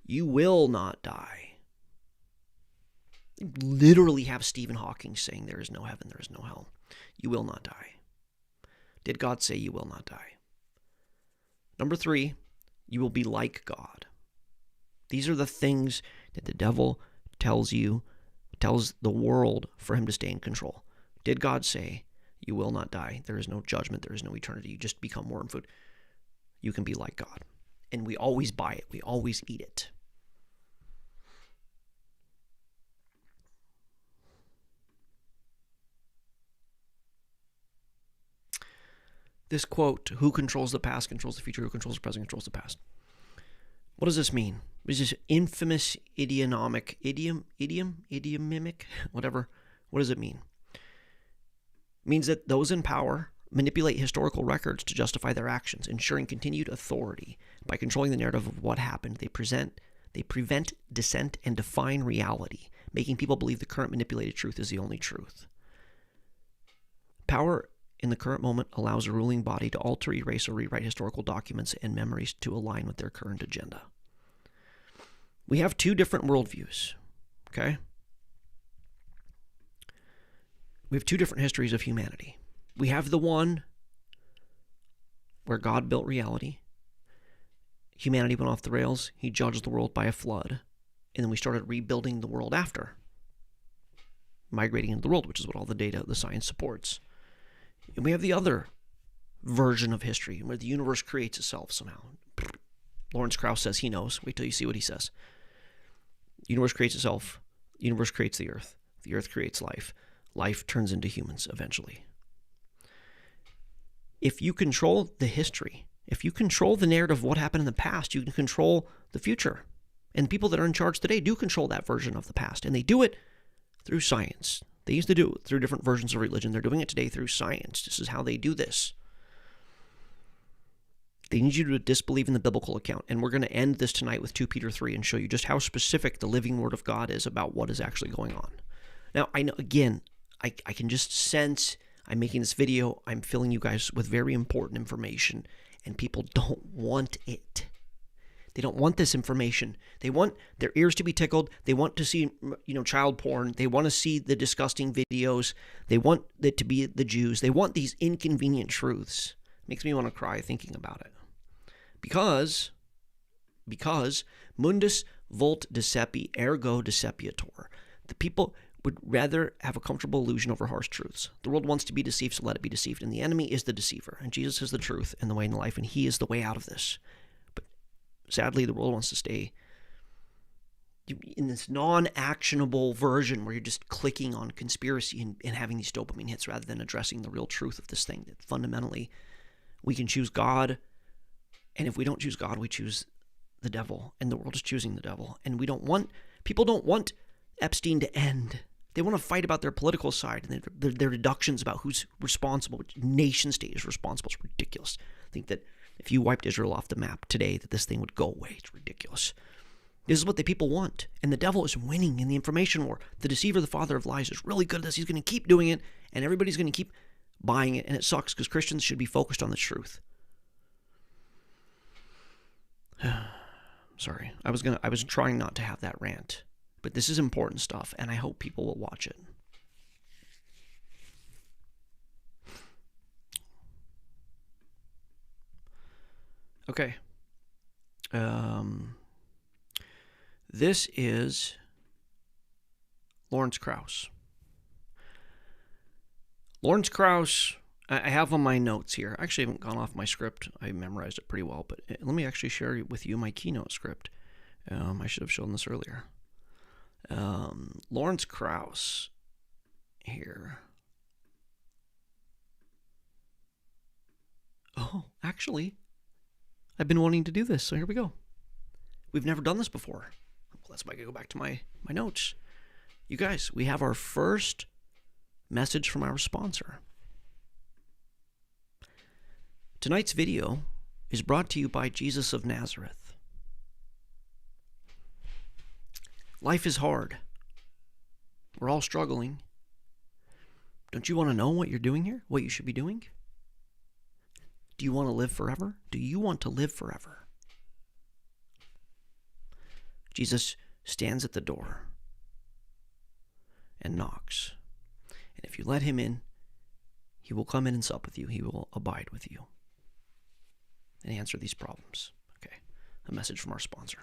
you will not die. They literally have Stephen Hawking saying there is no heaven, there is no hell. You will not die. Did God say you will not die? Number 3, you will be like God. These are the things that the devil tells the world for him to stay in control. Did God say, you will not die? There is no judgment. There is no eternity. You just become worm food. You can be like God. And we always buy it. We always eat it. This quote, who controls the past controls the future, who controls the present controls the past. What does this mean? Is this infamous idiomatic, whatever? What does it mean? It means that those in power manipulate historical records to justify their actions, ensuring continued authority. By controlling the narrative of what happened, they prevent dissent and define reality, making people believe the current manipulated truth is the only truth. Power in the current moment allows a ruling body to alter, erase, or rewrite historical documents and memories to align with their current agenda. We have 2 different worldviews, okay? We have 2 different histories of humanity. We have the one where God built reality. Humanity went off the rails. He judged the world by a flood. And then we started rebuilding the world after, migrating into the world, which is what all the data, the science supports. And we have the other version of history where the universe creates itself somehow. Lawrence Krauss says he knows. Wait till you see what he says. The universe creates itself. The universe creates the earth. The earth creates life. Life turns into humans eventually. If you control the history, if you control the narrative of what happened in the past, you can control the future. And people that are in charge today do control that version of the past. And they do it through science. They used to do it through different versions of religion. They're doing it today through science. This is how they do this. They need you to disbelieve in the biblical account. And we're going to end this tonight with 2 Peter 3 and show you just how specific the living word of God is about what is actually going on. Now, I know, again, I can just sense I'm making this video. I'm filling you guys with very important information, and people don't want it. They don't want this information. They want their ears to be tickled. They want to see, child porn. They want to see the disgusting videos. They want it to be the Jews. They want these inconvenient truths. It makes me want to cry thinking about it. Because mundus vult decepi ergo decepiator. The people would rather have a comfortable illusion over harsh truths. The world wants to be deceived, so let it be deceived. And the enemy is the deceiver. And Jesus is the truth and the way and the life, and he is the way out of this. But sadly, the world wants to stay in this non-actionable version where you're just clicking on conspiracy and having these dopamine hits rather than addressing the real truth of this thing. That fundamentally, we can choose God, and if we don't choose God, we choose the devil, and the world is choosing the devil. And people don't want Epstein to end. They want to fight about their political side and their deductions about who's responsible, which nation state is responsible. It's ridiculous. I think that if you wiped Israel off the map today, that this thing would go away. It's ridiculous. This is what the people want. And the devil is winning in the information war. The deceiver, the father of lies, is really good at this. He's going to keep doing it, and everybody's going to keep buying it. And it sucks because Christians should be focused on the truth. Sorry. I was trying not to have that rant. But this is important stuff, and I hope people will watch it. Okay. This is Lawrence Krauss. Lawrence Krauss, I have on my notes here. I actually haven't gone off my script. I memorized it pretty well, but let me actually share with you my keynote script. I should have shown this earlier. Lawrence Krauss here. Oh, actually, I've been wanting to do this, so here we go. We've never done this before. That's why I go back to my notes. You guys, we have our first message from our sponsor. Tonight's video is brought to you by Jesus of Nazareth. Life is hard. We're all struggling. Don't you want to know what you're doing here? What you should be doing? Do you want to live forever? Do you want to live forever? Jesus stands at the door and knocks. And if you let him in, he will come in and sup with you. He will abide with you and answer these problems. Okay, a message from our sponsor.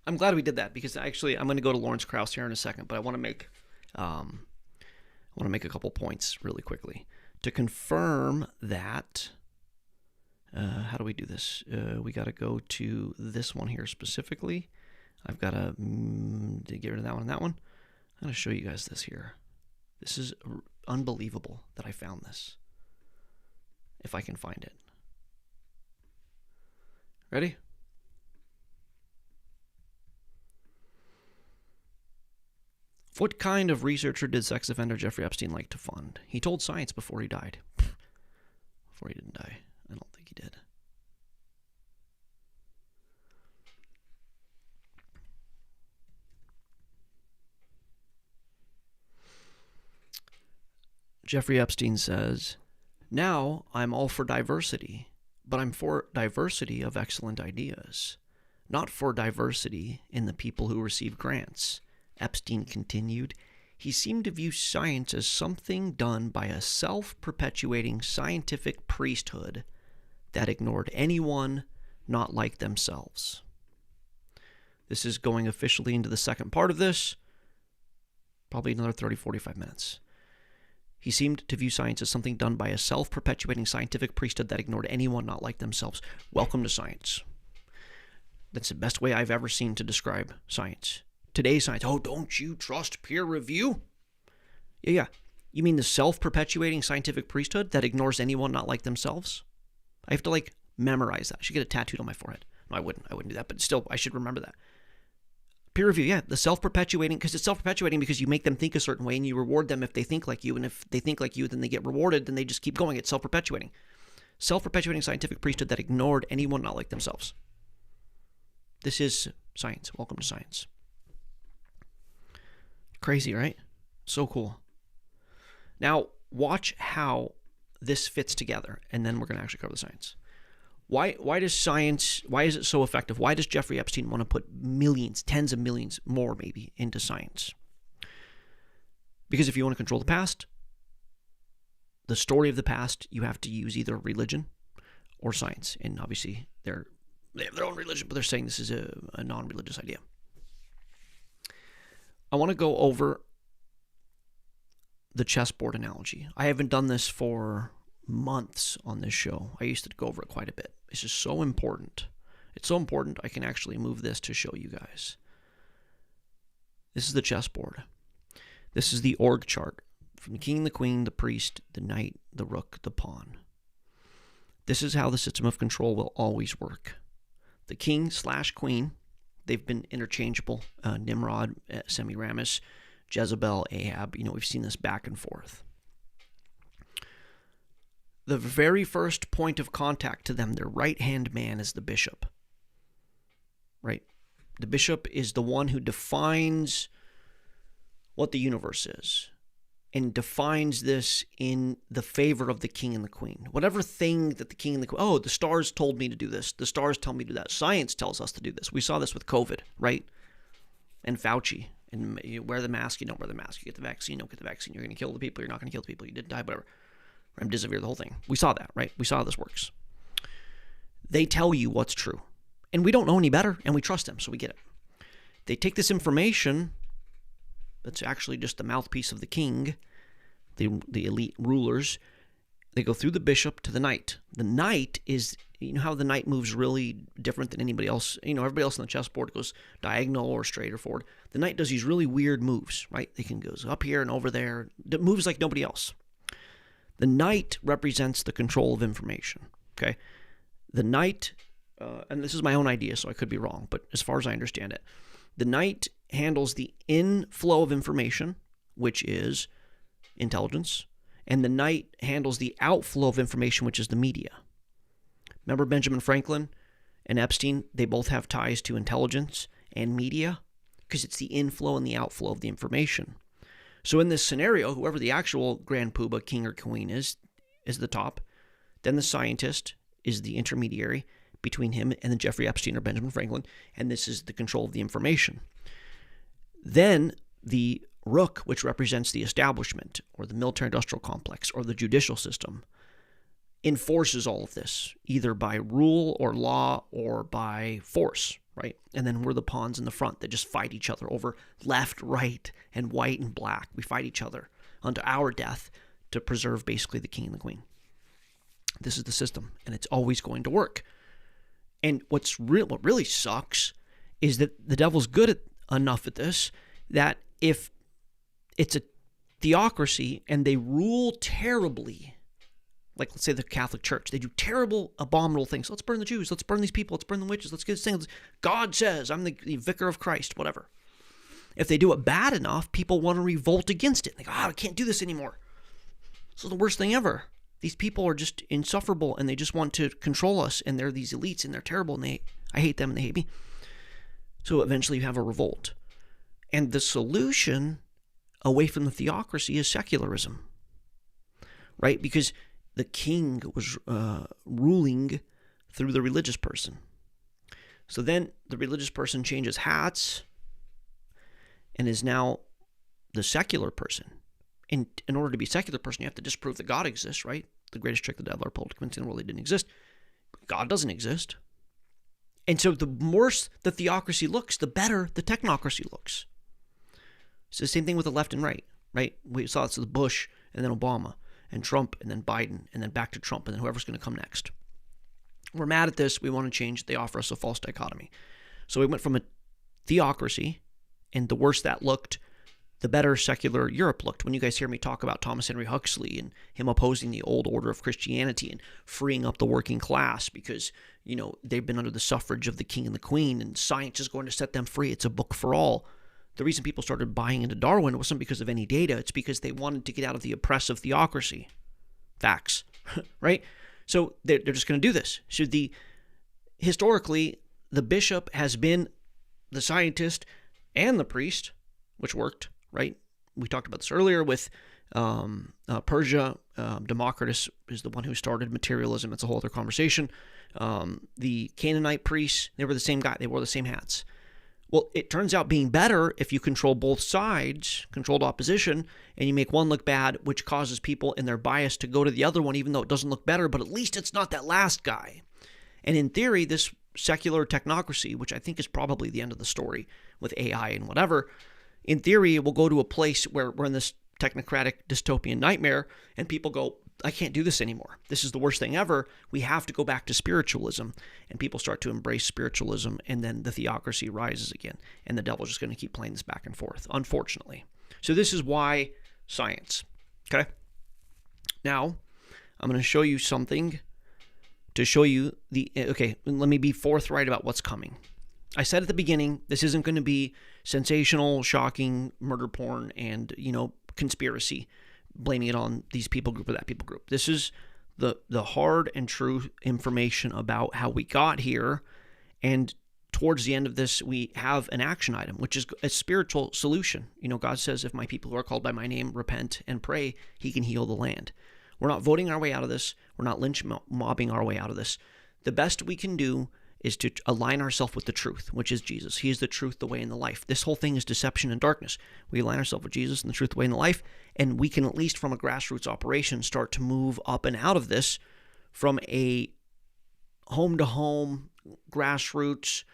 I'm glad we did that because actually I'm going to go to Lawrence Krauss here in a second, but I want to make a couple points really quickly to confirm that. How do we do this? We got to go to this one here specifically. I've got to get rid of that one and that one. I'm going to show you guys this here. This is unbelievable that I found this. If I can find it. Ready? What kind of researcher did sex offender Jeffrey Epstein like to fund? He told science before he died. Before he didn't die. I don't think he did. Jeffrey Epstein says, "Now I'm all for diversity, but I'm for diversity of excellent ideas, not for diversity in the people who receive grants." Epstein continued, "He seemed to view science as something done by a self-perpetuating scientific priesthood that ignored anyone not like themselves." This is going officially into the second part of this, probably another 30, 45 minutes. He seemed to view science as something done by a self-perpetuating scientific priesthood that ignored anyone not like themselves. Welcome to science. That's the best way I've ever seen to describe science. Today's science. Oh, don't you trust peer review? Yeah. You mean the self-perpetuating scientific priesthood that ignores anyone not like themselves? I have to memorize that. I should get it tattooed on my forehead. No, I wouldn't do that, but still, I should remember that. Peer review, yeah, the self-perpetuating, because it's self-perpetuating because you make them think a certain way and you reward them if they think like you, and if they think like you, then they get rewarded, then they just keep going. It's self-perpetuating. Self-perpetuating scientific priesthood that ignored anyone not like themselves. This is science. Welcome to science. Crazy, right? So cool. Now, watch how this fits together, and then we're going to actually cover the science. Why does science, why is it so effective? Why does Jeffrey Epstein want to put millions, tens of millions more maybe, into science? Because if you want to control the past, the story of the past, you have to use either religion or science. And obviously, they have their own religion, but they're saying this is a non-religious idea. I want to go over the chessboard analogy. I haven't done this for months on this show. I used to go over it quite a bit. This is so important. It's so important I can actually move this to show you guys. This is the chessboard. This is the org chart from the king, the queen, the priest, the knight, the rook, the pawn. This is how the system of control will always work. The king/queen, they've been interchangeable. Nimrod, Semiramis, Jezebel, Ahab. We've seen this back and forth. The very first point of contact to them, their right-hand man, is the bishop. Right? The bishop is the one who defines what the universe is. and defines this in the favor of the king and the queen. Whatever thing that the king and the queen, the stars told me to do this. The stars tell me to do that. Science tells us to do this. We saw this with COVID, right? And Fauci. And you wear the mask, you don't wear the mask. You get the vaccine, you don't get the vaccine. You're going to kill the people, you're not going to kill the people. You didn't die, whatever. Remdesivir, the whole thing. We saw that, right? We saw how this works. They tell you what's true. And we don't know any better, and we trust them, so we get it. They take this information that's actually just the mouthpiece of the king, the elite rulers. They go through the bishop to the knight. The knight is, you know how the knight moves really different than anybody else? You know, everybody else on the chessboard goes diagonal or straight or forward. The knight does these really weird moves, right? They can go up here and over there. It moves like nobody else. The knight represents the control of information, okay? The knight, and this is my own idea, so I could be wrong, but as far as I understand it, the knight handles the inflow of information, which is intelligence, and the knight handles the outflow of information, which is the media. Remember Benjamin Franklin and Epstein? They both have ties to intelligence and media because it's the inflow and the outflow of the information. So in this scenario, whoever the actual grand poobah, king or queen is the top. Then the scientist is the intermediary between him and then Jeffrey Epstein or Benjamin Franklin, and this is the control of the information. Then the rook, which represents the establishment or the military-industrial complex or the judicial system, enforces all of this, either by rule or law or by force, right? And then we're the pawns in the front that just fight each other over left, right, and white and black. We fight each other unto our death to preserve basically the king and the queen. This is the system, and it's always going to work. And what really sucks is that the devil's good enough at this that if it's a theocracy and they rule terribly, like let's say the Catholic Church, they do terrible, abominable things. Let's burn the Jews. Let's burn these people. Let's burn the witches. Let's get this thing. God says, I'm the vicar of Christ, whatever. If they do it bad enough, people want to revolt against it. They go, I can't do this anymore. This is the worst thing ever. These people are just insufferable and they just want to control us, and they're these elites and they're terrible and I hate them and they hate me. So eventually you have a revolt. And the solution away from the theocracy is secularism, right? Because the king was ruling through the religious person. So then the religious person changes hats and is now the secular person. In order to be a secular person, you have to disprove that God exists, right? The greatest trick the devil ever pulled, convincing the world he didn't exist. God doesn't exist. And so the worse the theocracy looks, the better the technocracy looks. It's the same thing with the left and right? We saw this with Bush and then Obama and Trump and then Biden and then back to Trump and then whoever's going to come next. We're mad at this. We want to change. They offer us a false dichotomy. So we went from a theocracy, and the worse that looked, the better secular Europe looked. When you guys hear me talk about Thomas Henry Huxley and him opposing the old order of Christianity and freeing up the working class because, they've been under the suffrage of the king and the queen and science is going to set them free. It's a book for all. The reason people started buying into Darwin wasn't because of any data. It's because they wanted to get out of the oppressive theocracy. Facts, right? So they're just going to do this. So historically, the bishop has been the scientist and the priest, which worked, right? We talked about this earlier with Persia. Democritus is the one who started materialism. It's a whole other conversation. The Canaanite priests, they were the same guy. They wore the same hats. Well, it turns out being better if you control both sides, controlled opposition, and you make one look bad, which causes people in their bias to go to the other one, even though it doesn't look better, but at least it's not that last guy. And in theory, this secular technocracy, which I think is probably the end of the story with AI and whatever, in theory, it will go to a place where we're in this technocratic dystopian nightmare, and people go, I can't do this anymore. This is the worst thing ever. We have to go back to spiritualism. And people start to embrace spiritualism, and then the theocracy rises again. And the devil's just going to keep playing this back and forth, unfortunately. So this is why science. Okay? Now, I'm going to show you something to show you let me be forthright about what's coming. I said at the beginning, this isn't going to be sensational, shocking, murder porn, and, conspiracy, blaming it on these people group or that people group. This is the hard and true information about how we got here and towards the end of this, we have an action item, which is a spiritual solution. God says, if my people who are called by my name repent and pray, he can heal the land. We're not voting our way out of this. We're not lynch mobbing our way out of this. The best we can do is to align ourselves with the truth, which is Jesus. He is the truth, the way, and the life. This whole thing is deception and darkness. We align ourselves with Jesus and the truth, the way, and the life, and we can, at least from a grassroots operation, start to move up and out of this from a home-to-home, grassroots,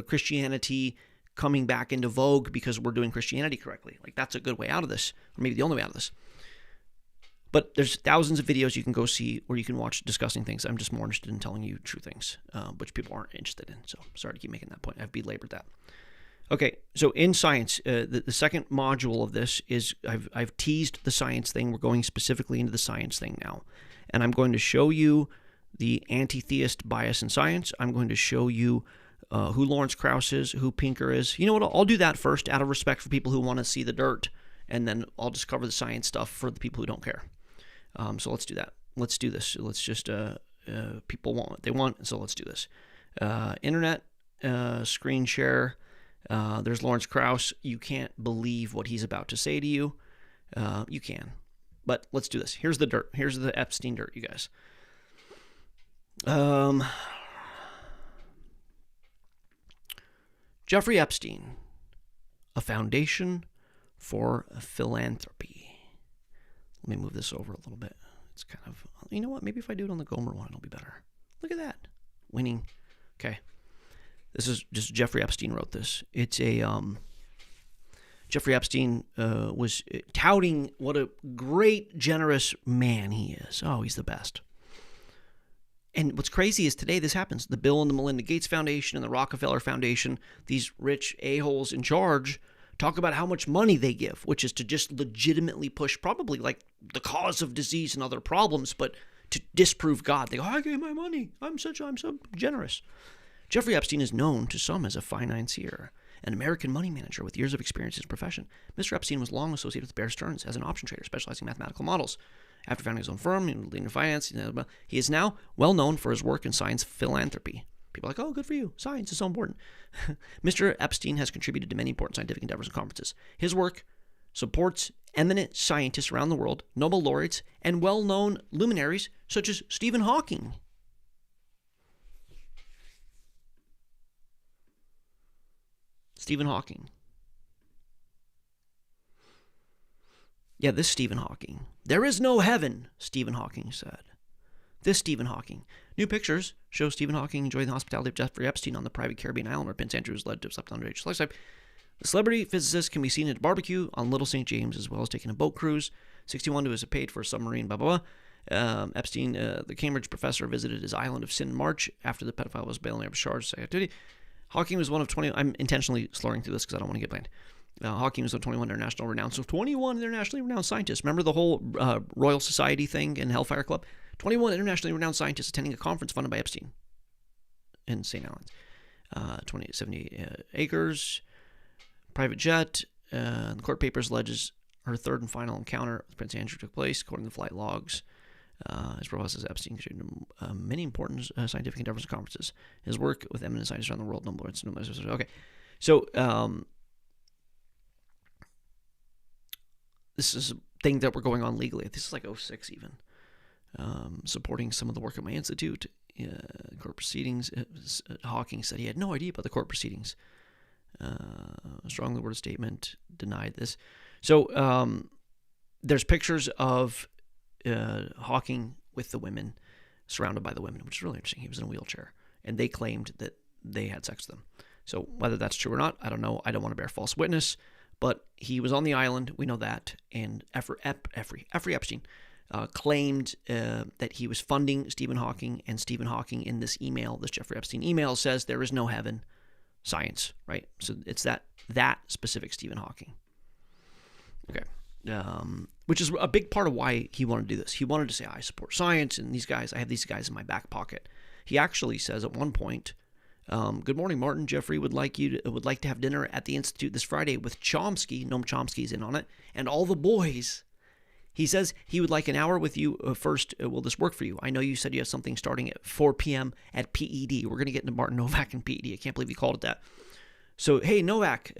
Christianity coming back into vogue because we're doing Christianity correctly. Like, that's a good way out of this, or maybe the only way out of this. But there's thousands of videos you can go see where you can watch discussing things. I'm just more interested in telling you true things, which people aren't interested in. So sorry to keep making that point. I've belabored that. Okay, so in science, the second module of this is I've teased the science thing. We're going specifically into the science thing now. And I'm going to show you the anti-theist bias in science. I'm going to show you who Lawrence Krauss is, who Pinker is. You know what? I'll do that first out of respect for people who want to see the dirt. And then I'll just cover the science stuff for the people who don't care. So let's do that. Let's do this. Let's just, people want what they want, so let's do this. Internet, screen share. There's Lawrence Krauss. You can't believe what he's about to say to you. You can. But let's do this. Here's the dirt. Here's the Epstein dirt, you guys. Jeffrey Epstein, a foundation for philanthropy. Let me move this over a little bit. It's kind of, you know what? Maybe if I do it on the Gomer one, it'll be better. Look at that. Winning. Okay. This is just Jeffrey Epstein wrote this. It's a, Jeffrey Epstein was touting what a great, generous man he is. Oh, he's the best. And what's crazy is today this happens. The Bill and the Melinda Gates Foundation and the Rockefeller Foundation, these rich a-holes in charge, talk about how much money they give, which is to just legitimately push probably like the cause of disease and other problems, but to disprove God. They go, I gave my money. I'm so generous. Jeffrey Epstein is known to some as a financier, an American money manager with years of experience in his profession. Mr. Epstein was long associated with Bear Stearns as an option trader, specializing in mathematical models. After founding his own firm, leading finance, he is now well known for his work in science philanthropy. People are like, oh, good for you. Science is so important. Mr. Epstein has contributed to many important scientific endeavors and conferences. His work supports eminent scientists around the world, Nobel laureates, and well-known luminaries such as Stephen Hawking. Stephen Hawking. Yeah, this Stephen Hawking. There is no heaven, Stephen Hawking said. This Stephen Hawking. New pictures show Stephen Hawking enjoying the hospitality of Jeffrey Epstein on the private Caribbean island where Prince Andrew was led to slept underage lifestyle. The celebrity physicist can be seen at a barbecue on Little St. James, as well as taking a boat cruise. 61 was paid for a submarine, blah, blah, blah. Epstein, the Cambridge professor, visited his island of sin in March after the pedophile was bailing out of charged sexual activity. Hawking was one of 20. I'm intentionally slurring through this because I don't want to get blamed. Hawking was one of 21 international renowned. So 21 internationally renowned scientists. Remember the whole Royal Society thing in Hellfire Club? 21 internationally renowned scientists attending a conference funded by Epstein in St. Helens. 70 acres, private jet. The court papers alleges her third and final encounter with Prince Andrew took place, according to the flight logs. His profile says Epstein contributed to many important scientific endeavors and conferences. His work with eminent scientists around the world. Okay, so this is a thing that we're going on legally. This is like 06 even. Supporting some of the work at my institute. Court proceedings. Hawking said he had no idea about the court proceedings. Strongly worded statement denied this. So there's pictures of Hawking with the women, surrounded by the women, which is really interesting. He was in a wheelchair, and they claimed that they had sex with him. So whether that's true or not, I don't know. I don't want to bear false witness, but he was on the island. We know that, and Jeffrey Epstein claimed that he was funding Stephen Hawking, and Stephen Hawking in this email, this Jeffrey Epstein email, says there is no heaven, science, right? So it's that specific Stephen Hawking. Okay. Which is a big part of why he wanted to do this. He wanted to say, I support science, and I have these guys in my back pocket. He actually says at one point, good morning, Martin. Jeffrey would like to have dinner at the Institute this Friday with Chomsky. Noam Chomsky's in on it, and all the boys. He says he would like an hour with you first. Will this work for you? I know you said you have something starting at 4 p.m. at PED. We're going to get into Martin Novak and PED. I can't believe he called it that. So, hey, Novak,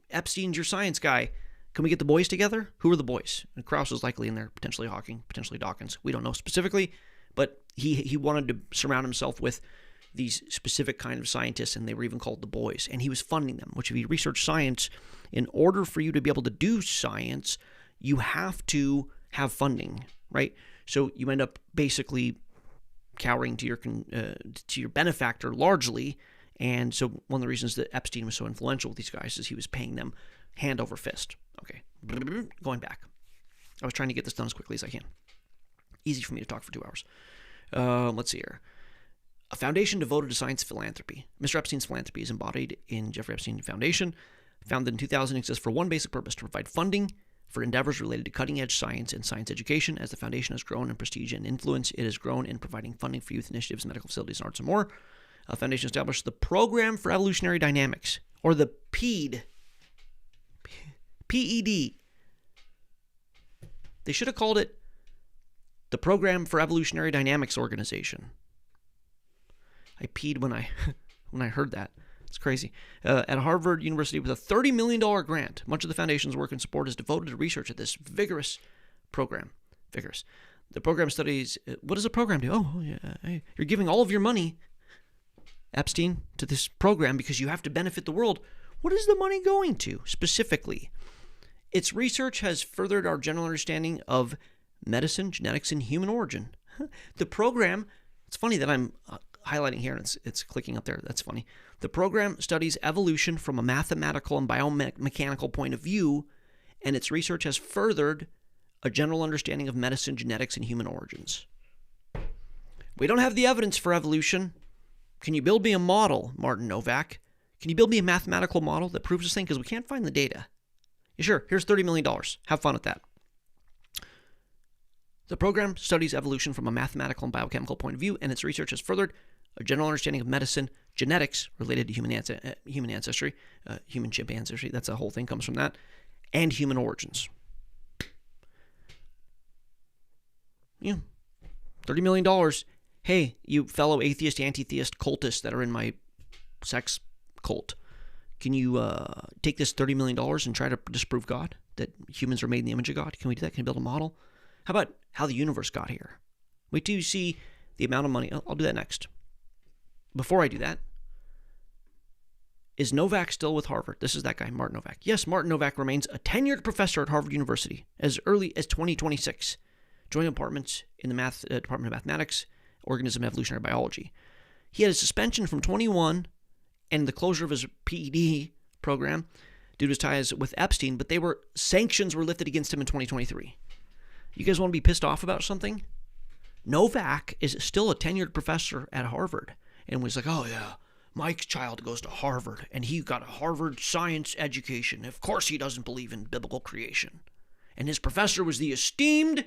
Epstein's your science guy. Can we get the boys together? Who are the boys? And Krauss is likely in there, potentially Hawking, potentially Dawkins. We don't know specifically, but he wanted to surround himself with these specific kind of scientists, and they were even called the boys. And he was funding them, which if you research science, in order for you to be able to do science, you have to have funding, right? So you end up basically cowering to your benefactor largely. And so one of the reasons that Epstein was so influential with these guys is he was paying them hand over fist. Okay, going back. I was trying to get this done as quickly as I can. Easy for me to talk for 2 hours. Let's see here. A foundation devoted to science philanthropy. Mr. Epstein's philanthropy is embodied in Jeffrey Epstein Foundation. Founded in 2000, exists for one basic purpose: to provide funding for endeavors related to cutting-edge science and science education. As the foundation has grown in prestige and influence, it has grown in providing funding for youth initiatives, medical facilities, and arts and more. A foundation established the Program for Evolutionary Dynamics, or the PED. PED. They should have called it the Program for Evolutionary Dynamics Organization. I peed when I heard that. It's crazy. At Harvard University with a $30 million grant. Much of the foundation's work and support is devoted to research at this vigorous program. Vigorous. The program studies... what does a program do? Oh, yeah. You're giving all of your money, Epstein, to this program because you have to benefit the world. What is the money going to, specifically? Its research has furthered our general understanding of medicine, genetics, and human origin. The program... It's funny that I'm highlighting here and it's clicking up there. That's funny. The program studies evolution from a mathematical and biomechanical point of view, and its research has furthered a general understanding of medicine, genetics, and human origins. We don't have the evidence for evolution. Can you build me a model, Martin Novak? Can you build me a mathematical model that proves this thing? Because we can't find the data. Yeah, sure, here's $30 million. Have fun with that. The program studies evolution from a mathematical and biochemical point of view, and its research has furthered a general understanding of medicine, genetics related to human ancestry, human chimp ancestry, that's a whole thing, comes from that, and human origins. Yeah, $30 million. Hey, you fellow atheist, anti-theist cultists that are in my sex cult, can you take this $30 million and try to disprove God, that humans are made in the image of God? Can we do that? Can we build a model? How about how the universe got here? Wait till you see the amount of money. I'll do that next. Before I do that, is Novak still with Harvard? This is that guy, Martin Novak. Yes, Martin Novak remains a tenured professor at Harvard University as early as 2026, joining departments in the Department of Mathematics, Organism and Evolutionary Biology. He had a suspension from 21 and the closure of his PED program due to his ties with Epstein, but sanctions were lifted against him in 2023. You guys want to be pissed off about something? Novak is still a tenured professor at Harvard and was like, oh yeah, Mike's child goes to Harvard and he got a Harvard science education. Of course he doesn't believe in biblical creation. And his professor was the esteemed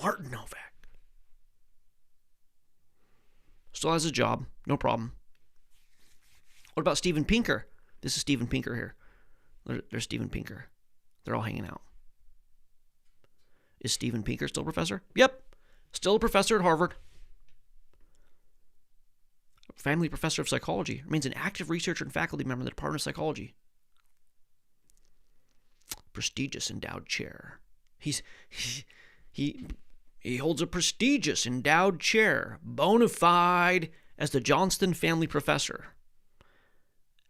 Martin Novak. Still has a job, no problem. What about Steven Pinker? This is Steven Pinker here. There's Steven Pinker. They're all hanging out. Is Steven Pinker still a professor? Yep. Still a professor at Harvard. Family professor of psychology. Remains an active researcher and faculty member of the Department of Psychology. Prestigious endowed chair. He holds a prestigious endowed chair, bona fide as the Johnston Family Professor.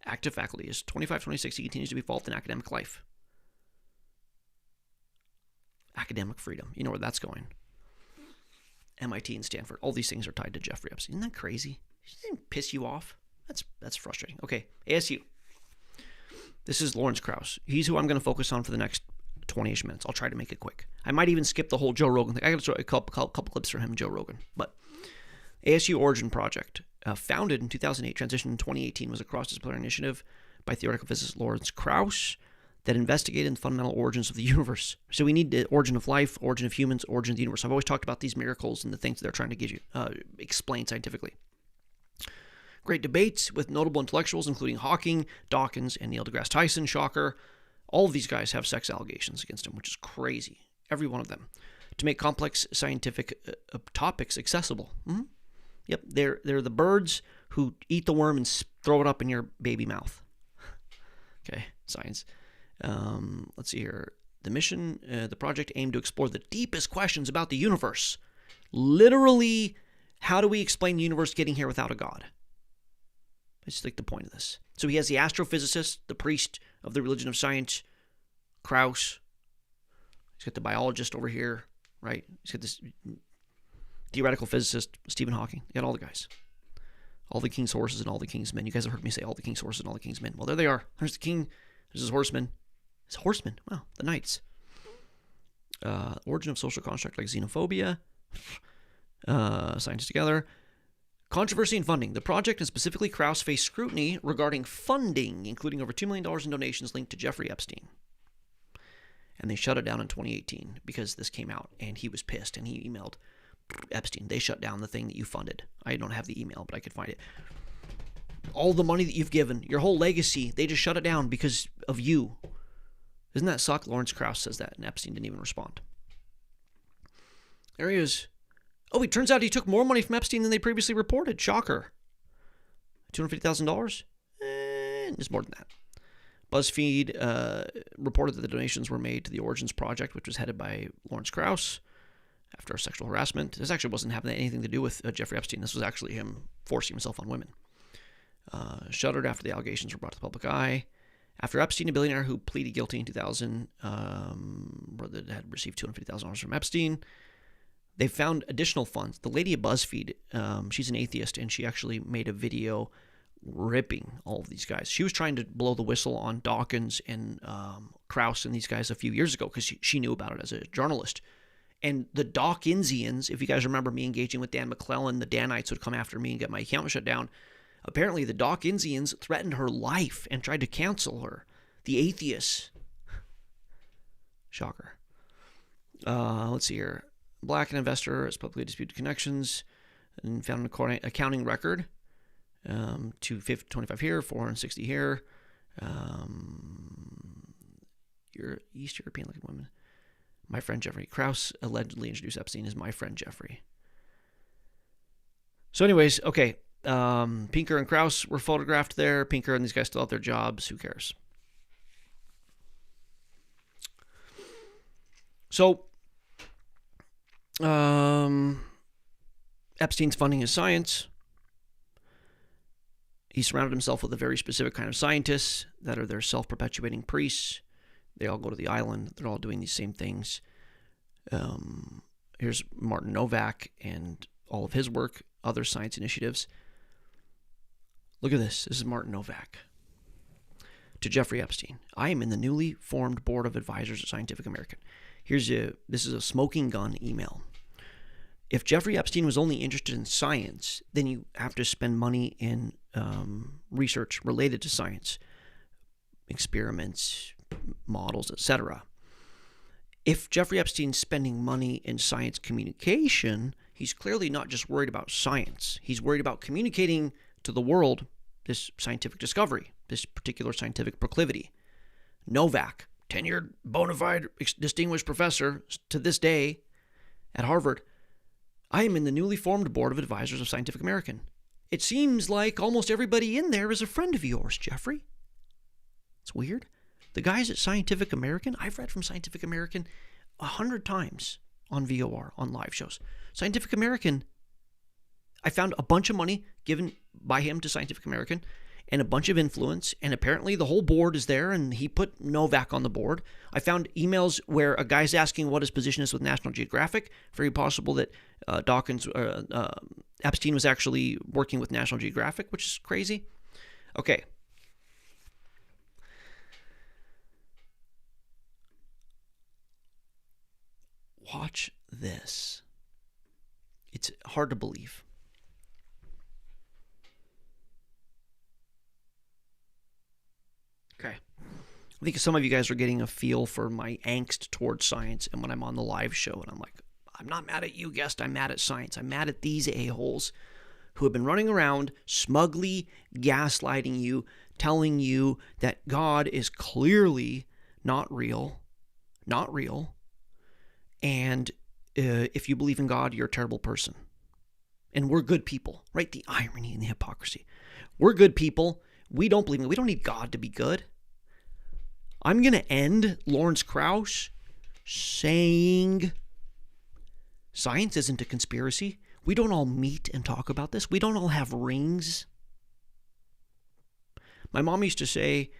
Active faculty is 25-26. He continues to be involved in academic life. Academic freedom. You know where that's going. MIT and Stanford. All these things are tied to Jeffrey Epstein. Isn't that crazy? Doesn't it piss you off? That's frustrating. Okay, ASU. This is Lawrence Krauss. He's who I'm going to focus on for the next 20-ish minutes. I'll try to make it quick. I might even skip the whole Joe Rogan thing. I got to show a couple clips from him and Joe Rogan. But ASU Origin Project, founded in 2008, transitioned in 2018, was a cross-disciplinary initiative by theoretical physicist Lawrence Krauss that investigated the fundamental origins of the universe. So we need the origin of life, origin of humans, origin of the universe. I've always talked about these miracles and the things they're trying to give you, explain scientifically. Great debates with notable intellectuals, including Hawking, Dawkins, and Neil deGrasse Tyson. Shocker. All of these guys have sex allegations against him, which is crazy. every one of them, to make complex scientific topics accessible. Yep, they're the birds who eat the worm and throw it up in your baby mouth. Okay, science. Let's see here. The project aimed to explore the deepest questions about the universe. Literally, how do we explain the universe getting here without a God? It's like the point of this. So he has the astrophysicist, the priest of the religion of science, Krauss. He's got the biologist over here, right? He's got this theoretical physicist, Stephen Hawking. You got all the guys. All the king's horses and all the king's men. You guys have heard me say all the king's horses and all the king's men. Well, there they are. There's the king. There's his horsemen. His horsemen. Wow, the knights. Origin of social construct like xenophobia. Scientists together. Controversy and funding. The project, and specifically Krauss, faced scrutiny regarding funding, including over $2 million in donations linked to Jeffrey Epstein. And they shut it down in 2018 because this came out, and he was pissed, and he emailed Epstein. They shut down the thing that you funded. I don't have the email, but I could find it. All the money that you've given, your whole legacy, they just shut it down because of you. Doesn't that suck? Lawrence Krauss says that, and Epstein didn't even respond. There he is. Oh, it turns out he took more money from Epstein than they previously reported. Shocker. $250,000? It's more than that. BuzzFeed reported that the donations were made to the Origins Project, which was headed by Lawrence Krauss after sexual harassment. This actually wasn't having anything to do with Jeffrey Epstein. This was actually him forcing himself on women. Shuttered after the allegations were brought to the public eye. After Epstein, a billionaire who pleaded guilty in 2000, had received $250,000 from Epstein. They found additional funds. The lady at BuzzFeed, she's an atheist, and she actually made a video ripping all of these guys. She was trying to blow the whistle on Dawkins and Krauss and these guys a few years ago because she knew about it as a journalist. And the Dawkinsians, if you guys remember me engaging with Dan McClellan, the Danites would come after me and get my account shut down. Apparently, the Dawkinsians threatened her life and tried to cancel her. The atheists. Shocker. Let's see here. Black, an investor, has publicly disputed connections and found an accounting record. 225 here, 460 here. You're East European looking women. My friend Jeffrey Krauss allegedly introduced Epstein as my friend Jeffrey. So anyways, okay. Pinker and Krauss were photographed there. Pinker and these guys still have their jobs. Who cares? So, Epstein's funding his science. He surrounded himself with a very specific kind of scientists that are their self-perpetuating priests. They all go to the island. They're all doing these same things. Here's Martin Novak and all of his work, other science initiatives. Look at this. This is Martin Novak. To Jeffrey Epstein. I am in the newly formed board of advisors of Scientific American. This is a smoking gun email. If Jeffrey Epstein was only interested in science, then you have to spend money in research related to science, experiments, models, etc. If Jeffrey Epstein's spending money in science communication, he's clearly not just worried about science. He's worried about communicating to the world this scientific discovery, this particular scientific proclivity. Novak, tenured, bona fide, distinguished professor to this day at Harvard. I am in the newly formed board of advisors of Scientific American. It seems like almost everybody in there is a friend of yours, Jeffrey. It's weird. The guys at Scientific American, I've read from Scientific American 100 times on VOR, on live shows. Scientific American, I found a bunch of money given by him to Scientific American and a bunch of influence, and apparently the whole board is there, and he put Novak on the board. I found emails where a guy's asking what his position is with National Geographic. Very possible that Epstein was actually working with National Geographic, which is crazy. Okay. Watch this. It's hard to believe. Okay. I think some of you guys are getting a feel for my angst towards science, and when I'm on the live show and I'm like, I'm not mad at you, guest, I'm mad at science. I'm mad at these a-holes who have been running around smugly gaslighting you, telling you that God is clearly not real, And if you believe in God, you're a terrible person. And we're good people, right? The irony and the hypocrisy. We're good people. We don't believe in, we don't need God to be good. I'm going to end Lawrence Krauss saying science isn't a conspiracy. We don't all meet and talk about this. We don't all have rings. My mom used to say,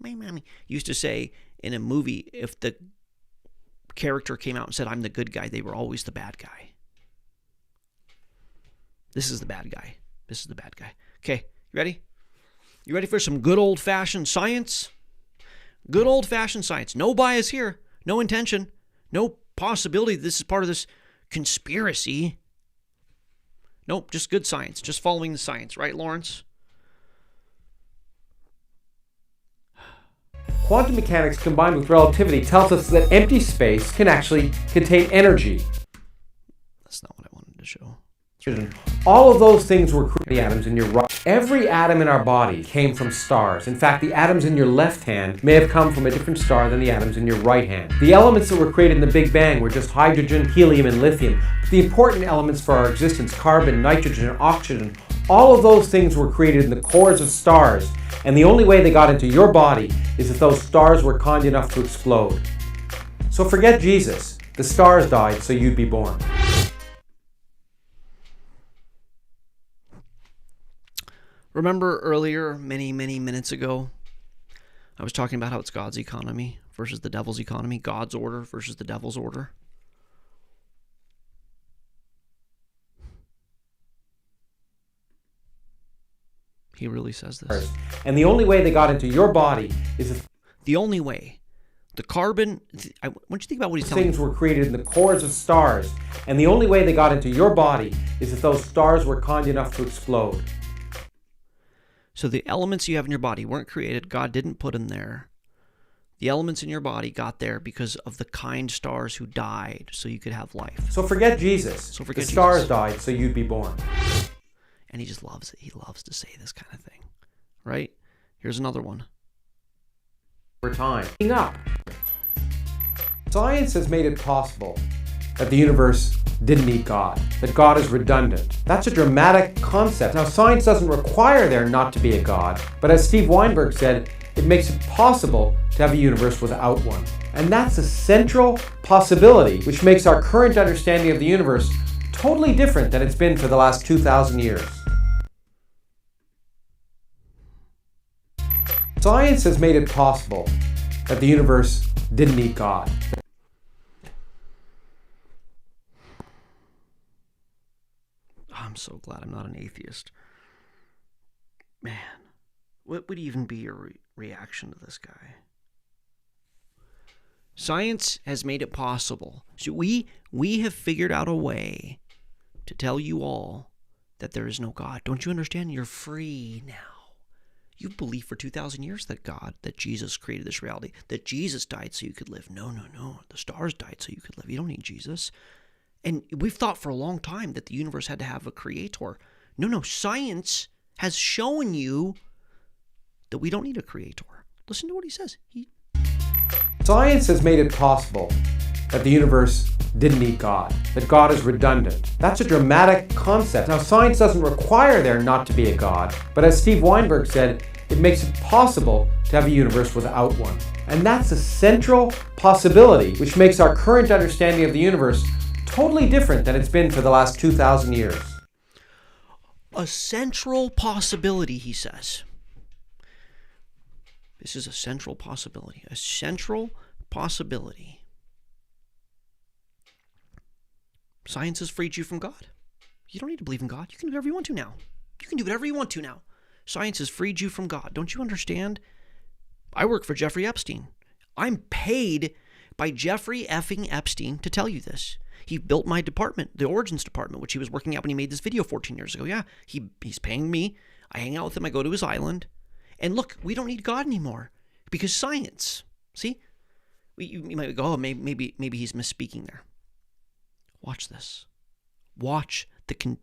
in a movie, if the character came out and said, I'm the good guy, they were always the bad guy. This is the bad guy. This is the bad guy. Okay, you ready? You ready for some good old-fashioned science? Good old-fashioned science. No bias here. No intention. No possibility this is part of this conspiracy. Nope, just good science. Just following the science. Right, Lawrence? Quantum mechanics combined with relativity tells us that empty space can actually contain energy. That's not what I wanted to show. All of those things were the atoms in your right. Every atom in our body came from stars. In fact, the atoms in your left hand may have come from a different star than the atoms in your right hand. The elements that were created in the Big Bang were just hydrogen, helium, and lithium. But the important elements for our existence, carbon, nitrogen, and oxygen, all of those things were created in the cores of stars. And the only way they got into your body is if those stars were kind enough to explode. So forget Jesus. The stars died so you'd be born. Remember earlier, many minutes ago, I was talking about how it's God's economy versus the devil's economy, God's order versus the devil's order. He really says this. And the only way they got into your body is if the only way. The carbon, I want you to think about what he's telling things were created in the cores of stars. And the only way they got into your body is if those stars were kind enough to explode. So the elements you have in your body weren't created. God didn't put them there. The elements in your body got there because of the kind stars who died so you could have life. So forget Jesus. The stars died so you'd be born. And he just loves it. He loves to say this kind of thing. Right? Here's another one. For time. Up. Science has made it possible that the universe didn't need God, that God is redundant. That's a dramatic concept. Now, science doesn't require there not to be a God, but as Steve Weinberg said, it makes it possible to have a universe without one. And that's a central possibility, which makes our current understanding of the universe totally different than it's been for the last 2,000 years. Science has made it possible that the universe didn't need God. I'm so glad I'm not an atheist. Man, what would even be your reaction to this guy? Science has made it possible. So we have figured out a way to tell you all that there is no God. Don't you understand? You're free now. You believed for 2,000 years that Jesus created this reality, that Jesus died so you could live. No. The stars died so you could live. You don't need Jesus. And we've thought for a long time that the universe had to have a creator. No. Science has shown you that we don't need a creator. Listen to what he says. Science has made it possible that the universe didn't need God, that God is redundant. That's a dramatic concept. Now, science doesn't require there not to be a God, but as Steve Weinberg said, it makes it possible to have a universe without one. And that's a central possibility, which makes our current understanding of the universe totally different than it's been for the last 2,000 years. A central possibility, he says. This is a central possibility. A central possibility. Science has freed you from God. You don't need to believe in God. You can do whatever you want to now. Science has freed you from God. Don't you understand? I work for Jeffrey Epstein. I'm paid by Jeffrey effing Epstein to tell you this. He built my department, the Origins department, which he was working at when he made this video 14 years ago. Yeah, he's paying me. I hang out with him. I go to his island. And look, we don't need God anymore because science. See? You might go, oh, maybe he's misspeaking there. Watch this. Watch the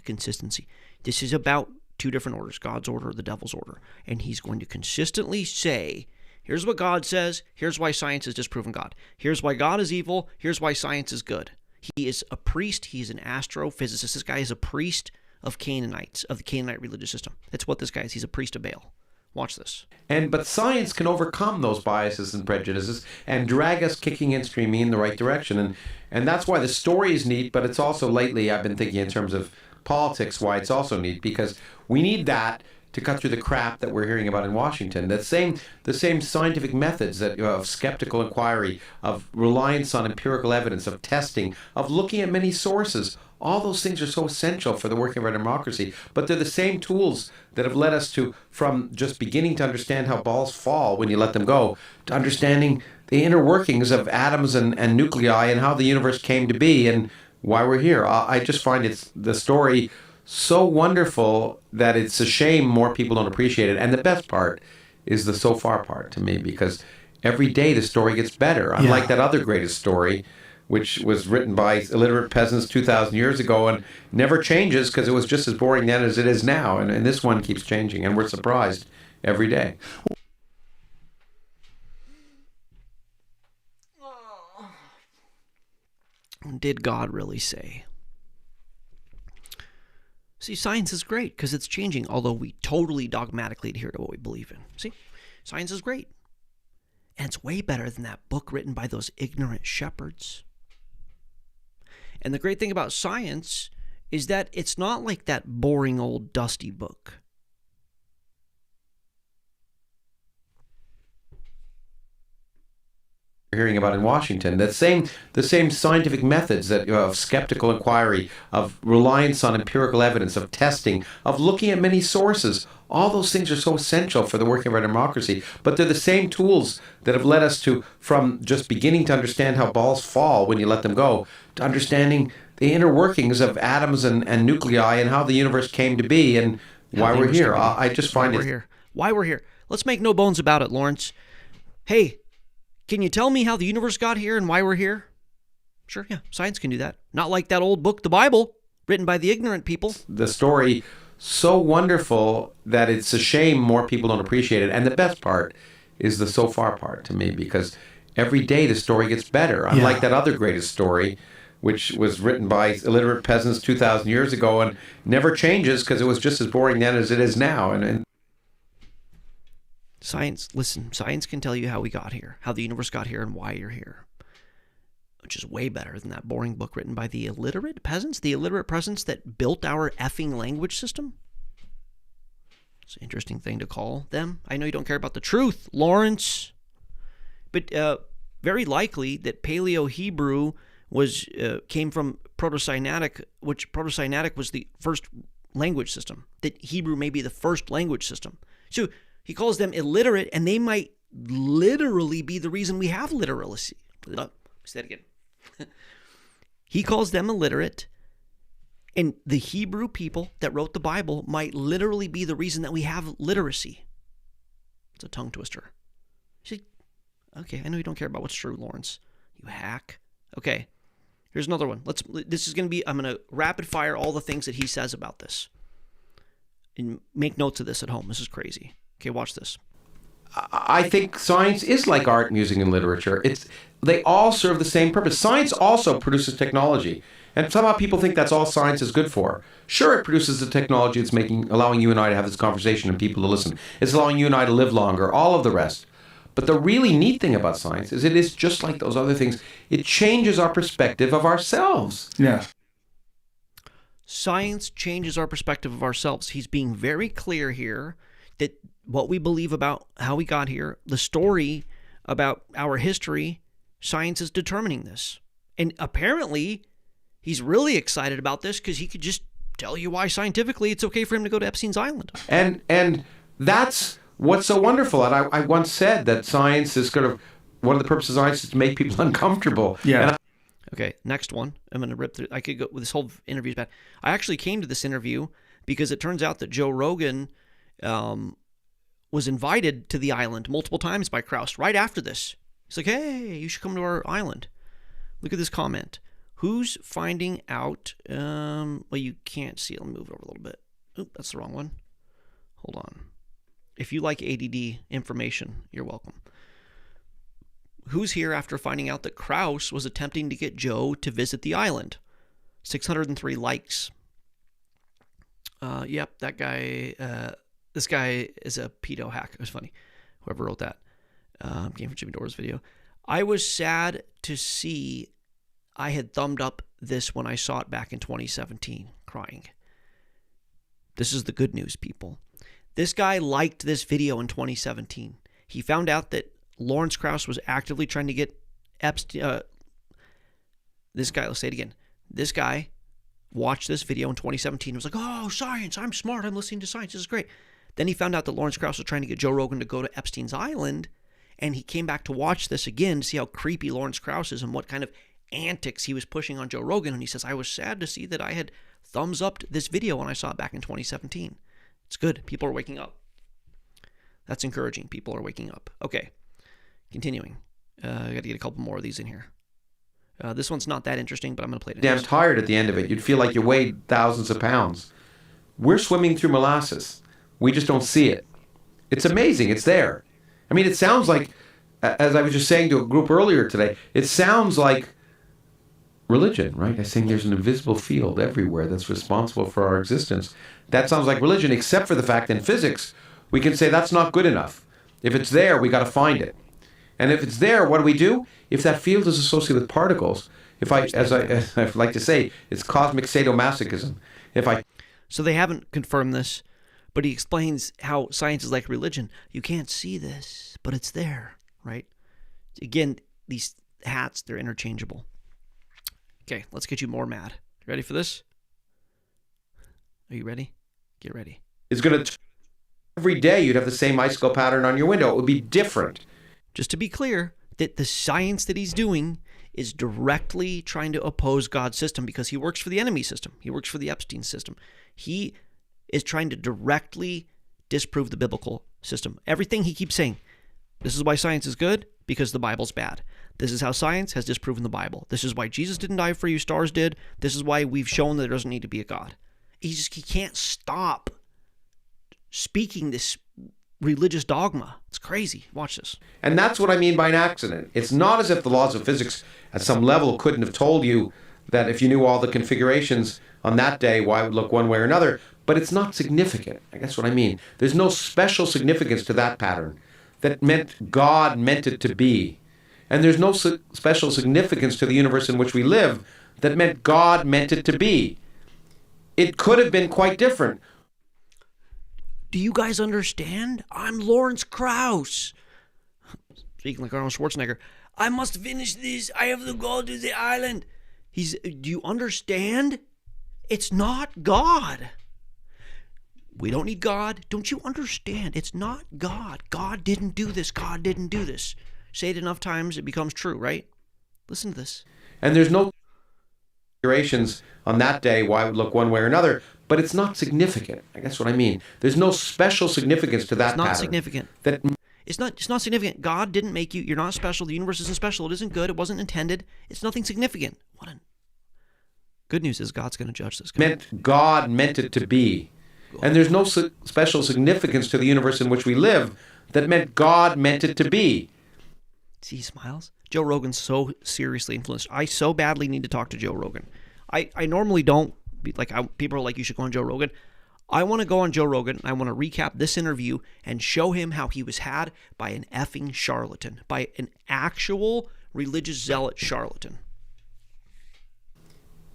consistency. This is about two different orders, God's order, the devil's order. And he's going to consistently say Here's what God says. Here's why science has disproven God. Here's why God is evil. Here's why science is good. He is a priest. He's an astrophysicist. This guy is a priest of Canaanites, of the Canaanite religious system. That's what this guy is. He's a priest of Baal. Watch this. But science can overcome those biases and prejudices and drag us kicking and screaming in the right direction. And that's why the story is neat, but it's also lately I've been thinking in terms of politics why it's also neat, because we need that to cut through the crap that we're hearing about in Washington. The same scientific methods that of skeptical inquiry, of reliance on empirical evidence, of testing, of looking at many sources. All those things are so essential for the working of our democracy, but they're the same tools that have led us to, from just beginning to understand how balls fall when you let them go, to understanding the inner workings of atoms and nuclei and how the universe came to be and why we're here. I just find the story so wonderful that it's a shame more people don't appreciate it. And the best part is the so far part to me, because every day the story gets better. Unlike that other greatest story, which was written by illiterate peasants 2,000 years ago and never changes because it was just as boring then as it is now. And this one keeps changing, and we're surprised every day. Did God really say? See, science is great because it's changing, although we totally dogmatically adhere to what we believe in. See, science is great. And it's way better than that book written by those ignorant shepherds. And the great thing about science is that it's not like that boring old dusty book. Hearing about in Washington, the same scientific methods that of skeptical inquiry, of reliance on empirical evidence, of testing, of looking at many sources. All those things are so essential for the working of our democracy, but they're the same tools that have led us to, from just beginning to understand how balls fall when you let them go, to understanding the inner workings of atoms and nuclei and how the universe came to be and why we're here. I just find Why we're here. Let's make no bones about it, Lawrence. Hey, can you tell me how the universe got here and why we're here? Sure, yeah, science can do that. Not like that old book, the Bible, written by the ignorant people. The story so wonderful that it's a shame more people don't appreciate it. And the best part is the so far part to me, because every day the story gets better. Unlike that other greatest story, which was written by illiterate peasants 2,000 years ago and never changes because it was just as boring then as it is now. And science can tell you how we got here, how the universe got here and why you're here, which is way better than that boring book written by the illiterate peasants that built our effing language system. It's an interesting thing to call them. I know you don't care about the truth, Lawrence, but very likely that Paleo-Hebrew came from Proto-Sinaitic, which Proto-Sinaitic was the first language system, that Hebrew may be the first language system. So he calls them illiterate, and they might literally be the reason we have literacy. Say that again. He calls them illiterate, and the Hebrew people that wrote the Bible might literally be the reason that we have literacy. It's a tongue twister. Okay, I know you don't care about what's true, Lawrence. You hack. Okay, here's another one. I'm going to rapid fire all the things that he says about this. And make notes of this at home. This is crazy. Okay, watch this. I think science is like art, music, and literature. They all serve the same purpose. Science also produces technology. And somehow people think that's all science is good for. Sure, it produces the technology that's allowing you and I to have this conversation and people to listen. It's allowing you and I to live longer, all of the rest. But the really neat thing about science is it is just like those other things. It changes our perspective of ourselves. Yeah. Science changes our perspective of ourselves. He's being very clear here that what we believe about how we got here, the story about our history, science is determining this. And apparently, he's really excited about this because he could just tell you why scientifically it's okay for him to go to Epstein's Island. And that's what's so wonderful. And I once said that science is one of the purposes of science is to make people uncomfortable. Yeah. Okay, next one. I'm going to rip through. I could go. This whole interview is bad. I actually came to this interview because it turns out that Joe Rogan was invited to the island multiple times by Krauss right after this. He's like, hey, you should come to our island. Look at this comment. Who's finding out? Well, you can't see it. Let me move it over a little bit. Oop, that's the wrong one. Hold on. If you like ADD information, you're welcome. Who's here after finding out that Krauss was attempting to get Joe to visit the island? 603 likes. Yep, that guy, this guy is a pedo hack. It was funny. Whoever wrote that. Came from Jimmy Dore's video. I was sad to see I had thumbed up this when I saw it back in 2017, crying. This is the good news, people. This guy liked this video in 2017. He found out that Lawrence Krauss was actively trying to get Epstein. This guy, let's say it again. This guy watched this video in 2017 and was like, oh, science, I'm smart, I'm listening to science, this is great. Then he found out that Lawrence Krauss was trying to get Joe Rogan to go to Epstein's Island, and he came back to watch this again to see how creepy Lawrence Krauss is and what kind of antics he was pushing on Joe Rogan. And he says, I was sad to see that I had thumbs upped this video when I saw it back in 2017. It's good. People are waking up. That's encouraging. People are waking up. Okay. Continuing. I got to get a couple more of these in here. This one's not that interesting, but I'm going to play it. Damn tired at the end of it. You'd feel like you weighed thousands of pounds. We're swimming through molasses. We just don't see it. It's amazing. It's there. I mean, it sounds like, as I was just saying to a group earlier today, it sounds like religion, right? I think there's an invisible field everywhere that's responsible for our existence. That sounds like religion, except for the fact in physics, we can say that's not good enough. If it's there, we got to find it. And if it's there, what do? If that field is associated with particles, as I like to say, it's cosmic sadomasochism. So they haven't confirmed this, but he explains how science is like religion. You can't see this, but it's there, right? Again, these hats, they're interchangeable. Okay, let's get you more mad. You ready for this? Are you ready? Get ready. It's going to... Every day you'd have the same icicle pattern on your window. It would be different. Just to be clear, that the science that he's doing is directly trying to oppose God's system because he works for the enemy system. He works for the Epstein system. He is trying to directly disprove the biblical system. Everything he keeps saying, this is why science is good, because the Bible's bad. This is how science has disproven the Bible. This is why Jesus didn't die for you, stars did. This is why we've shown that there doesn't need to be a God. He can't stop speaking this religious dogma. It's crazy. Watch this. And that's what I mean by an accident. It's not as if the laws of physics at some level couldn't have told you that if you knew all the configurations on that day, why it would look one way or another, but it's not significant. That's what I mean. There's no special significance to that pattern that meant God meant it to be. And there's no special significance to the universe in which we live that meant God meant it to be. It could have been quite different. Do you guys understand? I'm Lawrence Krauss. Speaking like Arnold Schwarzenegger. I must finish this. I have to go to the island. Do you understand? It's not God. We don't need God. Don't you understand? It's not God. God didn't do this. God didn't do this. Say it enough times, it becomes true, right? Listen to this. And there's no configurations on that day why it would look one way or another, but it's not significant. That's what I mean. There's no special significance to that pattern. It's not significant. It's not significant. God didn't make you. You're not special. The universe isn't special. It isn't good. It wasn't intended. It's nothing significant. Good news is God's going to judge this guy. God meant it to be. And there's no special significance to the universe in which we live that meant God meant it to be. See, he smiles. Joe Rogan's so seriously influenced. I so badly need to talk to Joe Rogan. I normally don't. People are like, you should go on Joe Rogan. I want to go on Joe Rogan. I want to recap this interview and show him how he was had by an effing charlatan, by an actual religious zealot charlatan.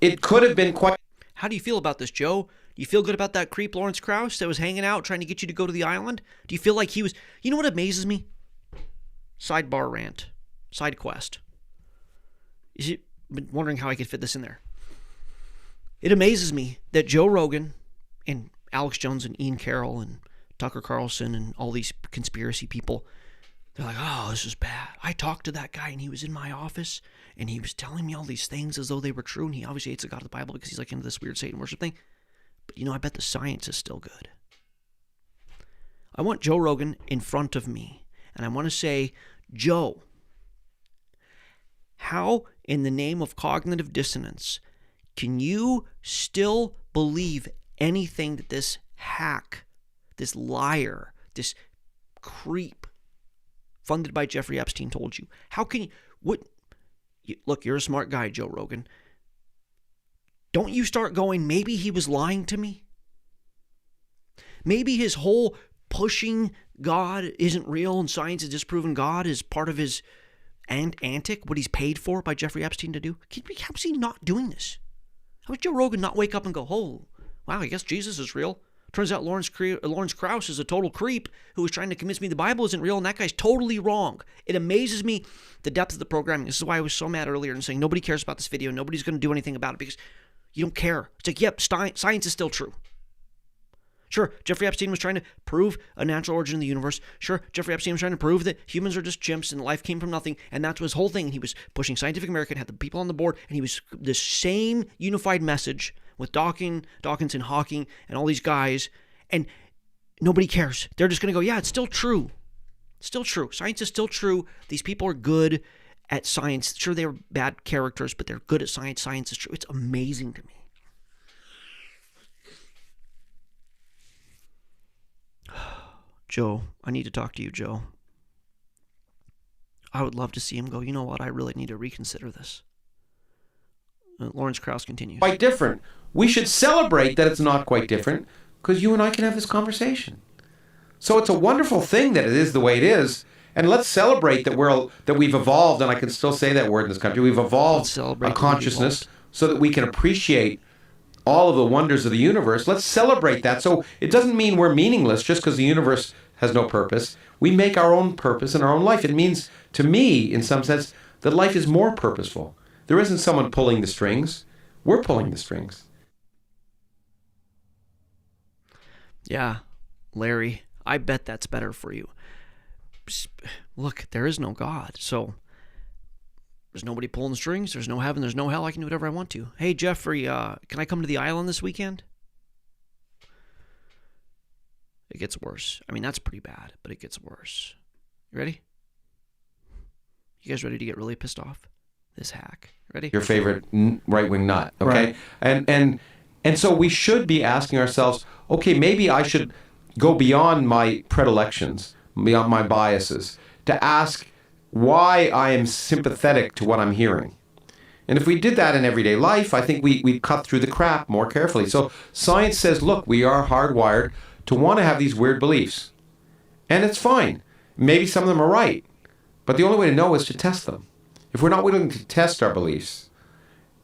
It could have been quite... How do you feel about this, Joe? Do you feel good about that creep Lawrence Krauss that was hanging out trying to get you to go to the island? Do you feel like he was... You know what amazes me? Sidebar rant. Side quest. I've been wondering how I could fit this in there. It amazes me that Joe Rogan and Alex Jones and Ian Carroll and Tucker Carlson and all these conspiracy people, they're like, oh, this is bad. I talked to that guy and he was in my office and he was telling me all these things as though they were true, and he obviously hates the God of the Bible because he's like into this weird Satan worship thing. But I bet the science is still good. I want Joe Rogan in front of me and I want to say, Joe, how in the name of cognitive dissonance can you still believe anything that this hack, this liar, this creep funded by Jeffrey Epstein told you? How can you, look, you're a smart guy, Joe Rogan. Don't you start going, maybe he was lying to me? Maybe his whole pushing God isn't real and science has disproven God is part of his antic, what he's paid for by Jeffrey Epstein to do. How is he not doing this? How would Joe Rogan not wake up and go, oh, wow, I guess Jesus is real. Turns out Lawrence Krauss is a total creep who was trying to convince me the Bible isn't real, and that guy's totally wrong. It amazes me the depth of the programming. This is why I was so mad earlier and saying nobody cares about this video. Nobody's going to do anything about it because you don't care. It's like, yep, science is still true. Sure, Jeffrey Epstein was trying to prove a natural origin of the universe. Sure, Jeffrey Epstein was trying to prove that humans are just chimps and life came from nothing, and that's his whole thing. He was pushing Scientific American, had the people on the board, and he was the same unified message with Dawkins and Hawking and all these guys, and nobody cares. They're just going to go, yeah, it's still true. Still true. Science is still true. These people are good at science. Sure, they were bad characters, but they're good at science. Science is true. It's amazing to me. Joe, I need to talk to you, Joe. I would love to see him go, you know what, I really need to reconsider this. Lawrence Krauss continues. Quite different. We should celebrate that it's not quite different because you and I can have this conversation. So it's a wonderful thing that it is the way it is. And let's celebrate that we've evolved, and I can still say that word in this country, we've evolved a consciousness so that we can appreciate all of the wonders of the universe. Let's celebrate that. So it doesn't mean we're meaningless just because the universe has no purpose. We make our own purpose in our own life. It means, to me, in some sense, that life is more purposeful. There isn't someone pulling the strings. We're pulling the strings. Yeah, Larry, I bet that's better for you. Look, there is no God, so there's nobody pulling the strings. There's no heaven. There's no hell. I can do whatever I want to. Hey, Jeffrey, can I come to the island this weekend? It gets worse. I mean, that's pretty bad, but it gets worse. You ready? You guys ready to get really pissed off? This hack. Ready? Your favorite right-wing nut, okay? Right. And so we should be asking ourselves, okay, maybe I should go beyond my predilections, beyond my biases, to ask why I am sympathetic to what I'm hearing. And if we did that in everyday life, I think we'd cut through the crap more carefully. So science says, look, we are hardwired to want to have these weird beliefs. And it's fine. Maybe some of them are right. But the only way to know is to test them. If we're not willing to test our beliefs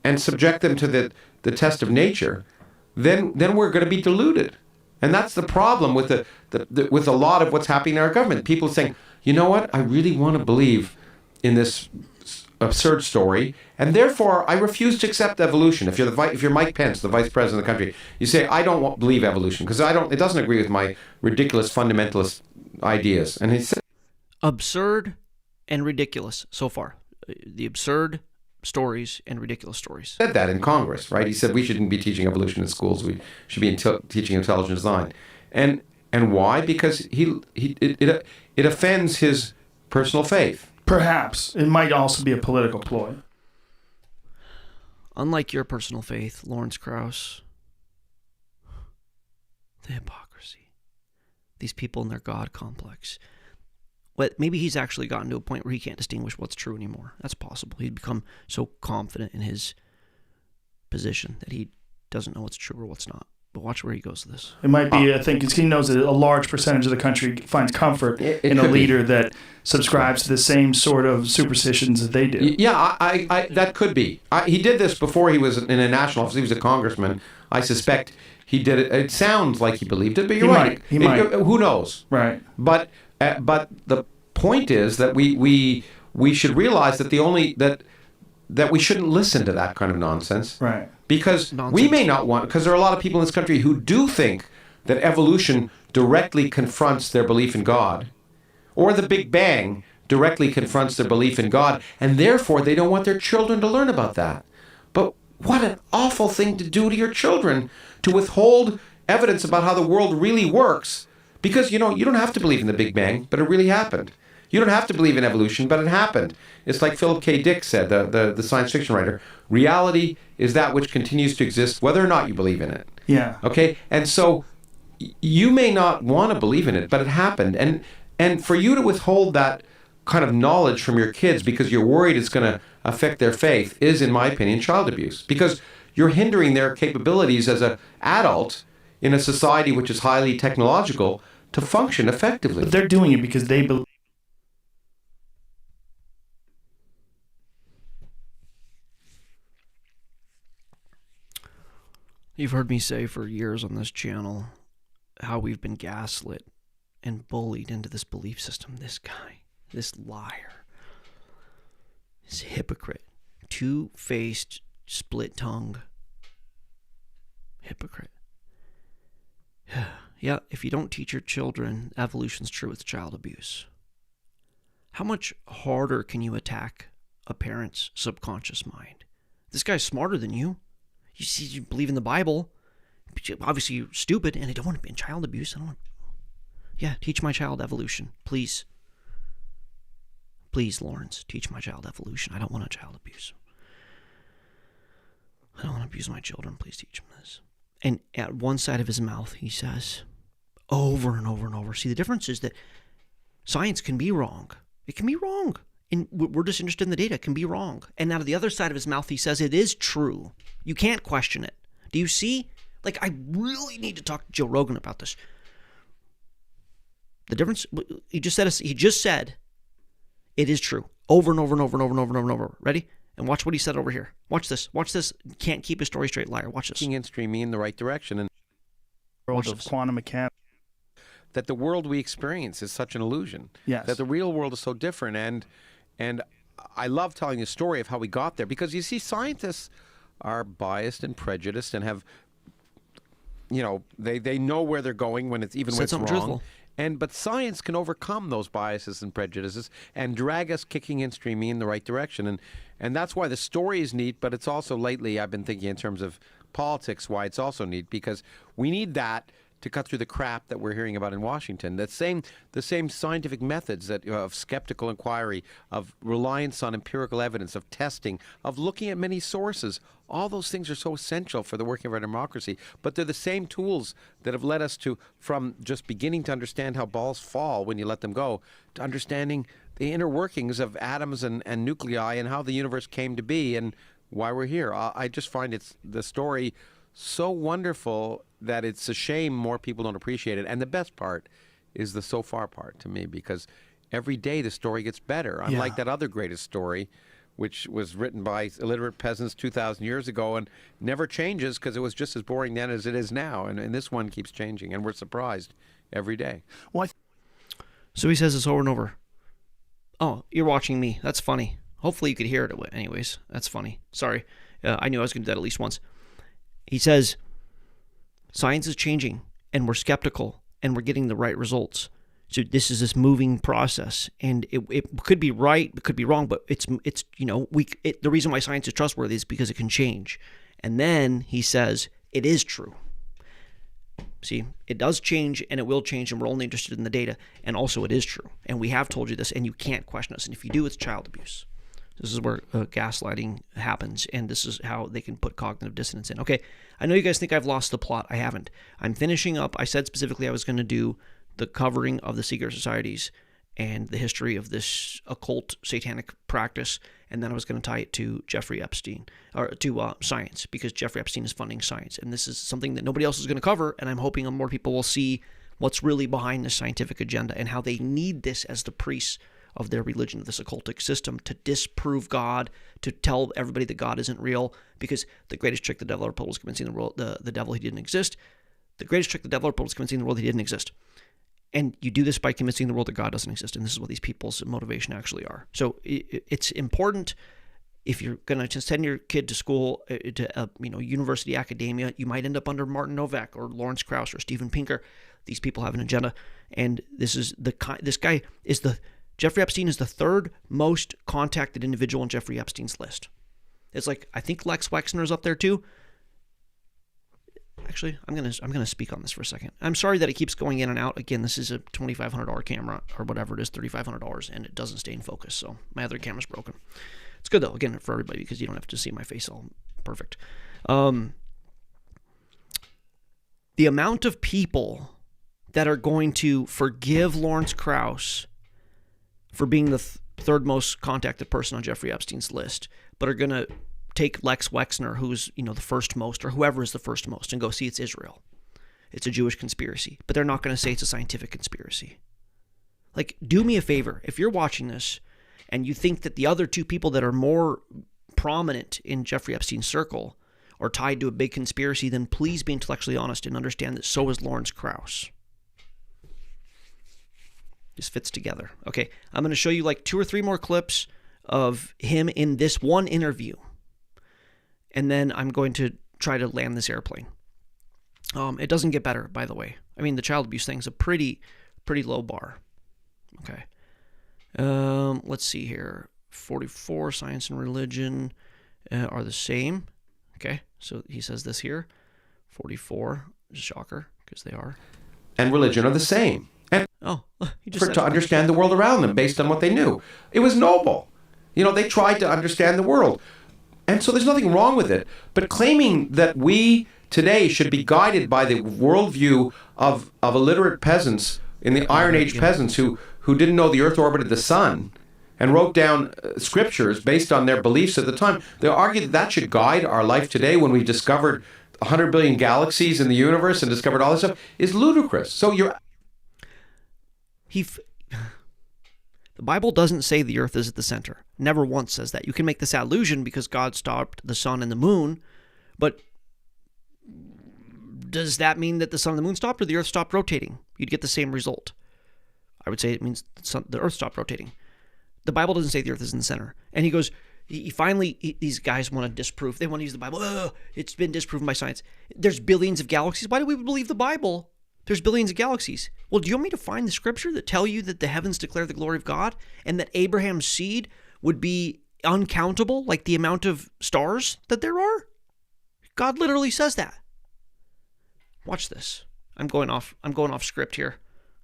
and subject them to the test of nature, then we're going to be deluded. And that's the problem with with a lot of what's happening in our government. People saying, you know what, I really want to believe in this absurd story, and therefore I refuse to accept evolution. If you're Mike Pence, the vice president of the country, you say, I don't believe evolution because it doesn't agree with my ridiculous fundamentalist ideas. And he said, absurd and ridiculous so far. The absurd stories and ridiculous stories. Said that in Congress, right? He said we shouldn't be teaching evolution in schools. We should be teaching intelligent design. And why? Because it offends his personal faith. Perhaps. It might also be a political ploy. Unlike your personal faith, Lawrence Krauss, the hypocrisy. These people in their God complex. But maybe he's actually gotten to a point where he can't distinguish what's true anymore. That's possible. He'd become so confident in his position that he doesn't know what's true or what's not. But watch where he goes with this. It might be, I think, because he knows that a large percentage of the country finds comfort in a leader that subscribes to the same sort of superstitions that they do. Yeah, I that could be. He did this before he was in a national office. He was a congressman. I suspect he did it. It sounds like he believed it, but you're right. He might. Who knows? Right. But the point is that we should realize that that we shouldn't listen to that kind of nonsense. Right. Because we may not want, because there are a lot of people in this country who do think that evolution directly confronts their belief in God, or the Big Bang directly confronts their belief in God, and therefore they don't want their children to learn about that. But what an awful thing to do to your children, to withhold evidence about how the world really works. Because, you don't have to believe in the Big Bang, but it really happened. You don't have to believe in evolution, but it happened. It's like Philip K. Dick said, the science fiction writer. Reality is that which continues to exist, whether or not you believe in it. Yeah. Okay? And so you may not want to believe in it, but it happened. And for you to withhold that kind of knowledge from your kids because you're worried it's going to affect their faith is, in my opinion, child abuse. Because you're hindering their capabilities as an adult in a society which is highly technological to function effectively. But they're doing it because they believe. You've heard me say for years on this channel how we've been gaslit and bullied into this belief system. This guy, this liar, this hypocrite, two-faced, split-tongue hypocrite. Yeah, if you don't teach your children evolution's true, it's child abuse. How much harder can you attack a parent's subconscious mind? This guy's smarter than you. You see, you believe in the Bible. Obviously, you're stupid, and I don't want to be in child abuse. Yeah, teach my child evolution, please. Please, Lawrence, teach my child evolution. I don't want a child abuse. I don't want to abuse my children. Please teach them this. And at one side of his mouth, he says, over and over and over. See, the difference is that science can be wrong. It can be wrong. And we're just interested in the data. It can be wrong. And out of the other side of his mouth, he says it is true. You can't question it. Do you see? Like, I really need to talk to Joe Rogan about this. The difference, he just said it is true. Over and over and over and over and over and over and over. Ready? And watch what he said over here. Watch this. Watch this. Can't keep a story straight, liar. Watch this. And streaming in the right direction. And World of quantum mechanics. That the world we experience is such an illusion. Yes. That the real world is so different. And I love telling the story of how we got there, because you see, scientists are biased and prejudiced and have, they know where they're going when it's even when it's wrong. Truthful. But science can overcome those biases and prejudices and drag us kicking and streaming in the right direction. And that's why the story is neat, but it's also, lately I've been thinking in terms of politics, why it's also neat, because we need that to cut through the crap that we're hearing about in Washington. The same scientific methods that of skeptical inquiry, of reliance on empirical evidence, of testing, of looking at many sources. All those things are so essential for the working of our democracy. But they're the same tools that have led us to, from just beginning to understand how balls fall when you let them go, to understanding the inner workings of atoms and nuclei and how the universe came to be and why we're here. I just find the story so wonderful that it's a shame more people don't appreciate it. And the best part is the so far part to me, because every day the story gets better. Unlike that other greatest story, which was written by illiterate peasants 2,000 years ago and never changes because it was just as boring then as it is now. And this one keeps changing, and we're surprised every day. So he says this over and over. Oh, you're watching me. That's funny. Hopefully you could hear it anyways. That's funny. Sorry. I knew I was going to do that at least once. He says, science is changing, and we're skeptical, and we're getting the right results. So this is this moving process, and it could be right, it could be wrong, but it's the reason why science is trustworthy is because it can change. And then he says, it is true. See, it does change, and it will change, and we're only interested in the data, and also it is true. And we have told you this, and you can't question us. And if you do, it's child abuse. This is where gaslighting happens, and this is how they can put cognitive dissonance in. Okay, I know you guys think I've lost the plot. I haven't. I'm finishing up. I said specifically I was going to do the covering of the secret societies and the history of this occult satanic practice, and then I was going to tie it to Jeffrey Epstein, or to science, because Jeffrey Epstein is funding science, and this is something that nobody else is going to cover, and I'm hoping more people will see what's really behind this scientific agenda and how they need this as the priests of their religion, of this occultic system, to disprove God, to tell everybody that God isn't real, because the greatest trick the devil ever pulled was convincing the world, the devil he didn't exist. The greatest trick the devil ever pulled was convincing the world he didn't exist. And you do this by convincing the world that God doesn't exist, and this is what these people's motivation actually are. So it's important, if you're going to send your kid to school, to university, academia, you might end up under Martin Novak or Lawrence Krauss or Steven Pinker. These people have an agenda, and Jeffrey Epstein is the third most contacted individual on Jeffrey Epstein's list. It's like, I think Lex Wexner's up there too. Actually, I'm gonna speak on this for a second. I'm sorry that it keeps going in and out. Again, this is a $2,500 camera, or whatever it is, $3,500, and it doesn't stay in focus. So my other camera's broken. It's good though, again, for everybody, because you don't have to see my face all perfect. The amount of people that are going to forgive Lawrence Krauss for being the third most contacted person on Jeffrey Epstein's list, but are going to take Lex Wexner, who's, the first most, or whoever is the first most, and go see it's Israel. It's a Jewish conspiracy. But they're not going to say it's a scientific conspiracy. Like, do me a favor. If you're watching this and you think that the other two people that are more prominent in Jeffrey Epstein's circle are tied to a big conspiracy, then please be intellectually honest and understand that so is Lawrence Krauss. This fits together. Okay, I'm going to show you like 2 or 3 more clips of him in this one interview. And then I'm going to try to land this airplane. It doesn't get better, by the way. I mean, the child abuse thing's a pretty low bar. Okay. Let's see here. 44, science and religion are the same. Okay, so he says this here. 44, shocker, because they are. And religion are the same. And he just to understand the world around them based on what they knew. It was noble. They tried to understand the world. And so there's nothing wrong with it. But claiming that we today should be guided by the worldview of illiterate peasants in the Iron Age peasants who didn't know the earth orbited the sun and wrote down scriptures based on their beliefs at the time, they argue that should guide our life today when we discovered 100 billion galaxies in the universe and discovered all this stuff, is ludicrous. So the Bible doesn't say the earth is at the center. Never once says that. You can make this allusion because God stopped the sun and the moon, but does that mean that the sun and the moon stopped or the earth stopped rotating? You'd get the same result. I would say it means the earth stopped rotating. The Bible doesn't say the earth is in the center. And he goes, these guys want to disprove. They want to use the Bible. Oh, it's been disproven by science. There's billions of galaxies. Why do we believe the Bible? There's billions of galaxies. Well, do you want me to find the scripture that tell you that the heavens declare the glory of God and that Abraham's seed would be uncountable, like the amount of stars that there are? God literally says that. Watch this. I'm going off script here.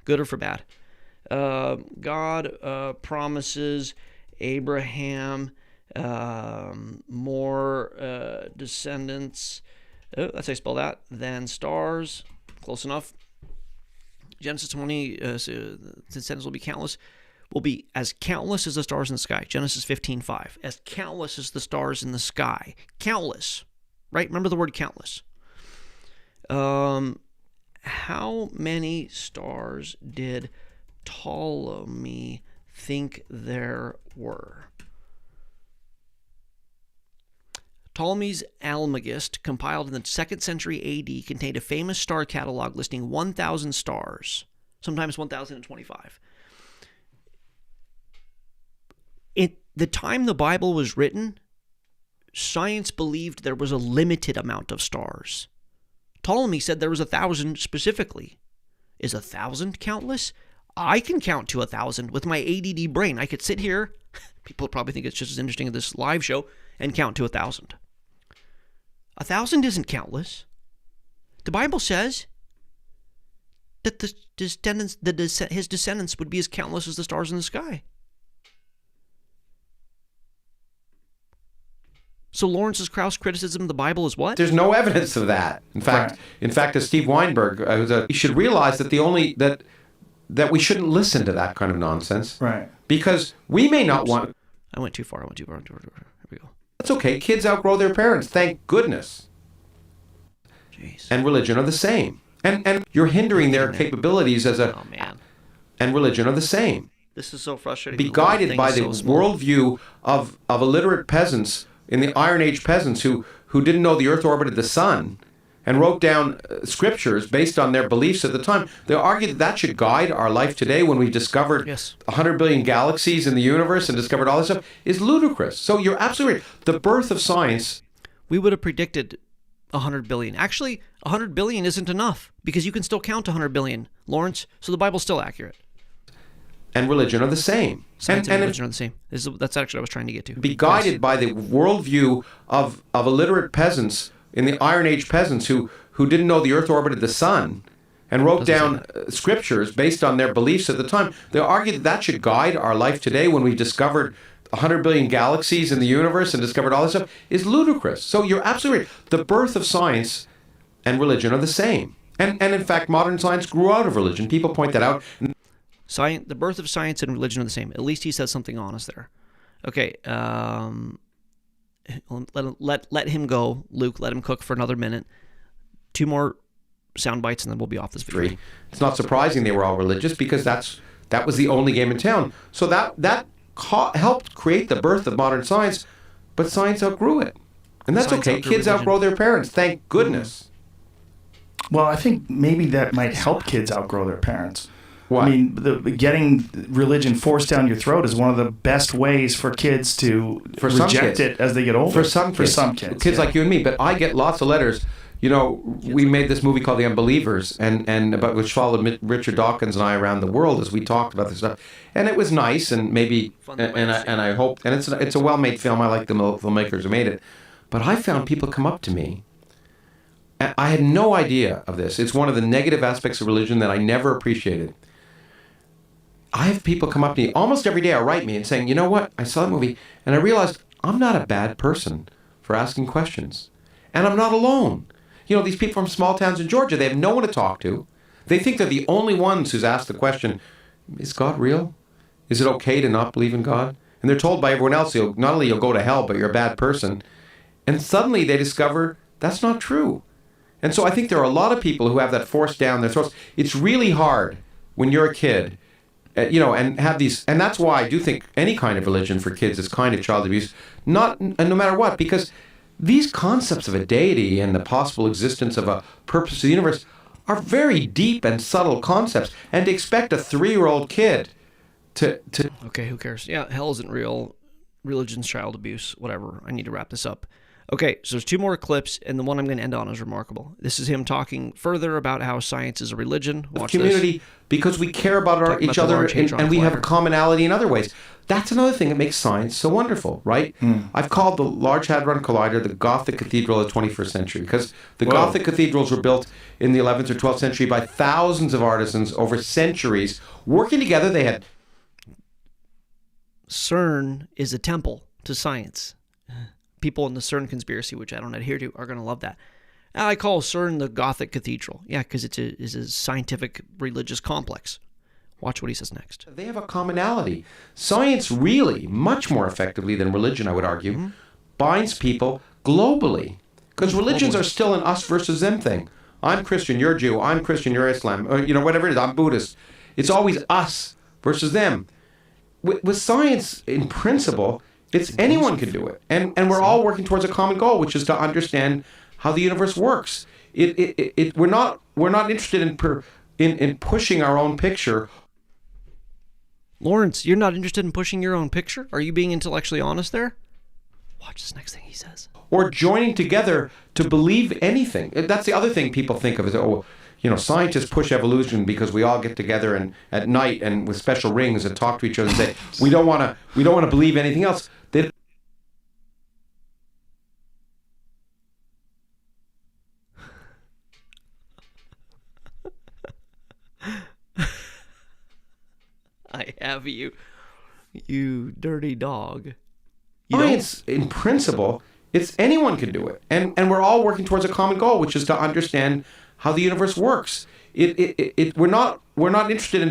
Good or for bad. God promises Abraham more descendants. That's how you spell that. Than stars. Close enough. Genesis 20, descendants will be countless. Will be as countless as the stars in the sky. Genesis 15:5. As countless as the stars in the sky. Countless. Right? Remember the word countless. How many stars did Ptolemy think there were? Ptolemy's Almagest, compiled in the 2nd century AD, contained a famous star catalog listing 1,000 stars, sometimes 1,025. At the time the Bible was written, science believed there was a limited amount of stars. Ptolemy said there was 1,000 specifically. Is 1,000 countless? I can count to 1,000 with my ADD brain. I could sit here, people probably think it's just as interesting as this live show, and count to 1,000. 1,000 isn't countless. The Bible says that his descendants would be as countless as the stars in the sky. So Lawrence Krauss' criticism of the Bible is what? There's no evidence of that. In fact, as Steve Weinberg, you should realize that that we shouldn't listen to that kind of nonsense. Right. Because we may not want. I went too far. Here we go. That's okay. Kids outgrow their parents. Thank goodness. Jeez. And religion are the same. And you're hindering their capabilities as a. Oh man. And religion are the same. This is so frustrating. Be guided by the worldview of illiterate peasants in the Iron Age peasants who didn't know the earth orbited the sun and wrote down scriptures based on their beliefs at the time. They argue that should guide our life today when we discovered 100 billion galaxies in the universe and discovered all this stuff, is ludicrous. So you're absolutely right. The birth of science. We would have predicted 100 billion. Actually, 100 billion isn't enough because you can still count 100 billion, Lawrence. So the Bible's still accurate. And religion are the same. Science and religion are the same. That's actually what I was trying to get to. Be guided by the worldview of illiterate peasants in the Iron Age peasants who didn't know the earth orbited the sun and wrote down scriptures based on their beliefs at the time. They argue that should guide our life today when we discovered 100 billion galaxies in the universe and discovered all this stuff, is ludicrous. So you're absolutely right. The birth of science and religion are the same. And in fact, modern science grew out of religion. People point that out. The birth of science and religion are the same. At least he says something honest there. Okay, let him go, Luke. Let him cook for another minute. 2 more sound bites, and then we'll be off this video. It's not surprising they were all religious, because that was the only game in town. So that helped create the birth of modern science, but science outgrew it. And that's Science okay. outgrew Kids religion. outgrow their parents, thank goodness. Well, I think maybe that might help kids outgrow their parents. Why? I mean, getting religion forced down your throat is one of the best ways for kids to reject it as they get older. For some kids. Kids like you and me. But I get lots of letters. You know, we made this movie called The Unbelievers, and about which followed Richard Dawkins and I around the world as we talked about this stuff. And it was nice, and maybe, and I hope, and it's a well-made film. I like the filmmakers who made it. But I found people come up to me. And I had no idea of this. It's one of the negative aspects of religion that I never appreciated. I have people come up to me almost every day or write me and saying, you know what, I saw the movie and I realized I'm not a bad person for asking questions. And I'm not alone. You know, these people from small towns in Georgia, they have no one to talk to. They think they're the only ones who's asked the question, is God real? Is it okay to not believe in God? And they're told by everyone else, not only you'll go to hell, but you're a bad person. And suddenly they discover that's not true. And so I think there are a lot of people who have that forced down their throats. It's really hard when you're a kid, and have these, and that's why I do think any kind of religion for kids is kind of child abuse, no matter what, because these concepts of a deity and the possible existence of a purpose of the universe are very deep and subtle concepts, and to expect a 3-year-old kid to Okay, who cares? Yeah, hell isn't real. Religion's child abuse. Whatever. I need to wrap this up. Okay, so there's 2 more clips, and the one I'm going to end on is remarkable. This is him talking further about how science is a religion. Watch community this. Because we care about each other, and we have a commonality in other ways. That's another thing that makes science so wonderful, right? I've called the Large Hadron Collider the Gothic Cathedral of the 21st century, because the Gothic cathedrals were built in the 11th or 12th century by thousands of artisans over centuries working together. They had CERN is a temple to science. People in the CERN conspiracy, which I don't adhere to, are going to love that. I call CERN the Gothic Cathedral. Yeah, because it's a scientific religious complex. Watch what he says next. They have a commonality. Science really, much more effectively than religion, I would argue, binds people globally. Because religions are still an us versus them thing. I'm Christian, you're Jew. I'm Christian, you're Islam. Or, whatever it is, I'm Buddhist. It's always us versus them. With science, in principle, it's anyone can do it. And we're all working towards a common goal, which is to understand how the universe works. We're not interested in pushing our own picture. Lawrence, you're not interested in pushing your own picture? Are you being intellectually honest there? Watch this next thing he says. Or joining together to believe anything. That's the other thing people think of is, scientists push evolution because we all get together and at night and with special rings and talk to each other and say, we don't want to believe anything else. I have you dirty dog. Science, in principle, it's anyone can do it. And we're all working towards a common goal, which is to understand how the universe works. We're not interested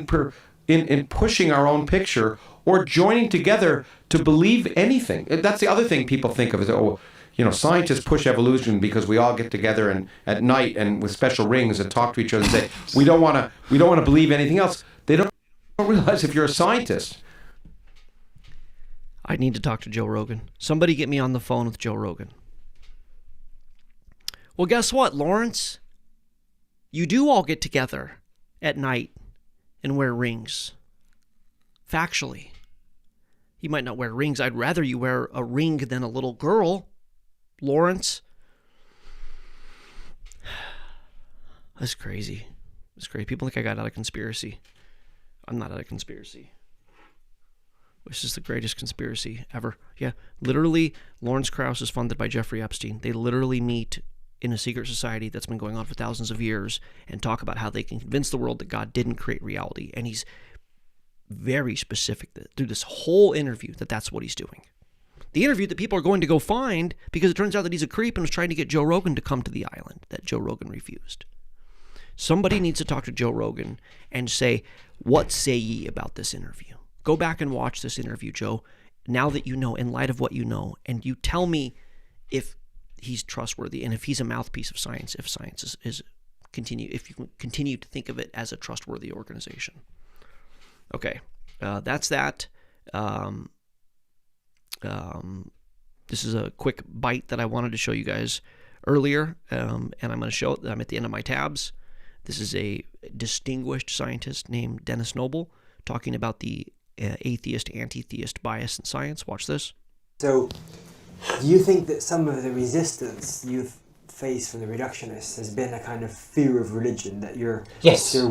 in pushing our own picture or joining together to believe anything. That's the other thing people think of is, scientists push evolution because we all get together and at night and with special rings and talk to each other and say, we don't want to believe anything else. They don't realize if you're a scientist. I need to talk to Joe Rogan. Somebody get me on the phone with Joe Rogan. Well, guess what, Lawrence? You do all get together at night and wear rings. Factually. You might not wear rings. I'd rather you wear a ring than a little girl, Lawrence. That's crazy. That's crazy. People think I got out of conspiracy. I'm not out of conspiracy. This is the greatest conspiracy ever. Yeah, literally, Lawrence Krauss is funded by Jeffrey Epstein. They literally meet in a secret society that's been going on for thousands of years and talk about how they can convince the world that God didn't create reality. And he's very specific through this whole interview that that's what he's doing. The interview that people are going to go find because it turns out that he's a creep and was trying to get Joe Rogan to come to the island that Joe Rogan refused. Somebody needs to talk to Joe Rogan and say, what say ye about this interview? Go back and watch this interview, Joe, now that you know, in light of what you know, and you tell me if he's trustworthy and if he's a mouthpiece of science, if science is if you continue to think of it as a trustworthy organization. Okay, that's that. This is a quick bite that I wanted to show you guys earlier, and I'm going to show it. I'm at the end of my tabs. This is a distinguished scientist named Dennis Noble talking about the atheist, anti-theist bias in science. Watch this. So, do you think that some of the resistance you've faced from the reductionists has been a kind of fear of religion, that you're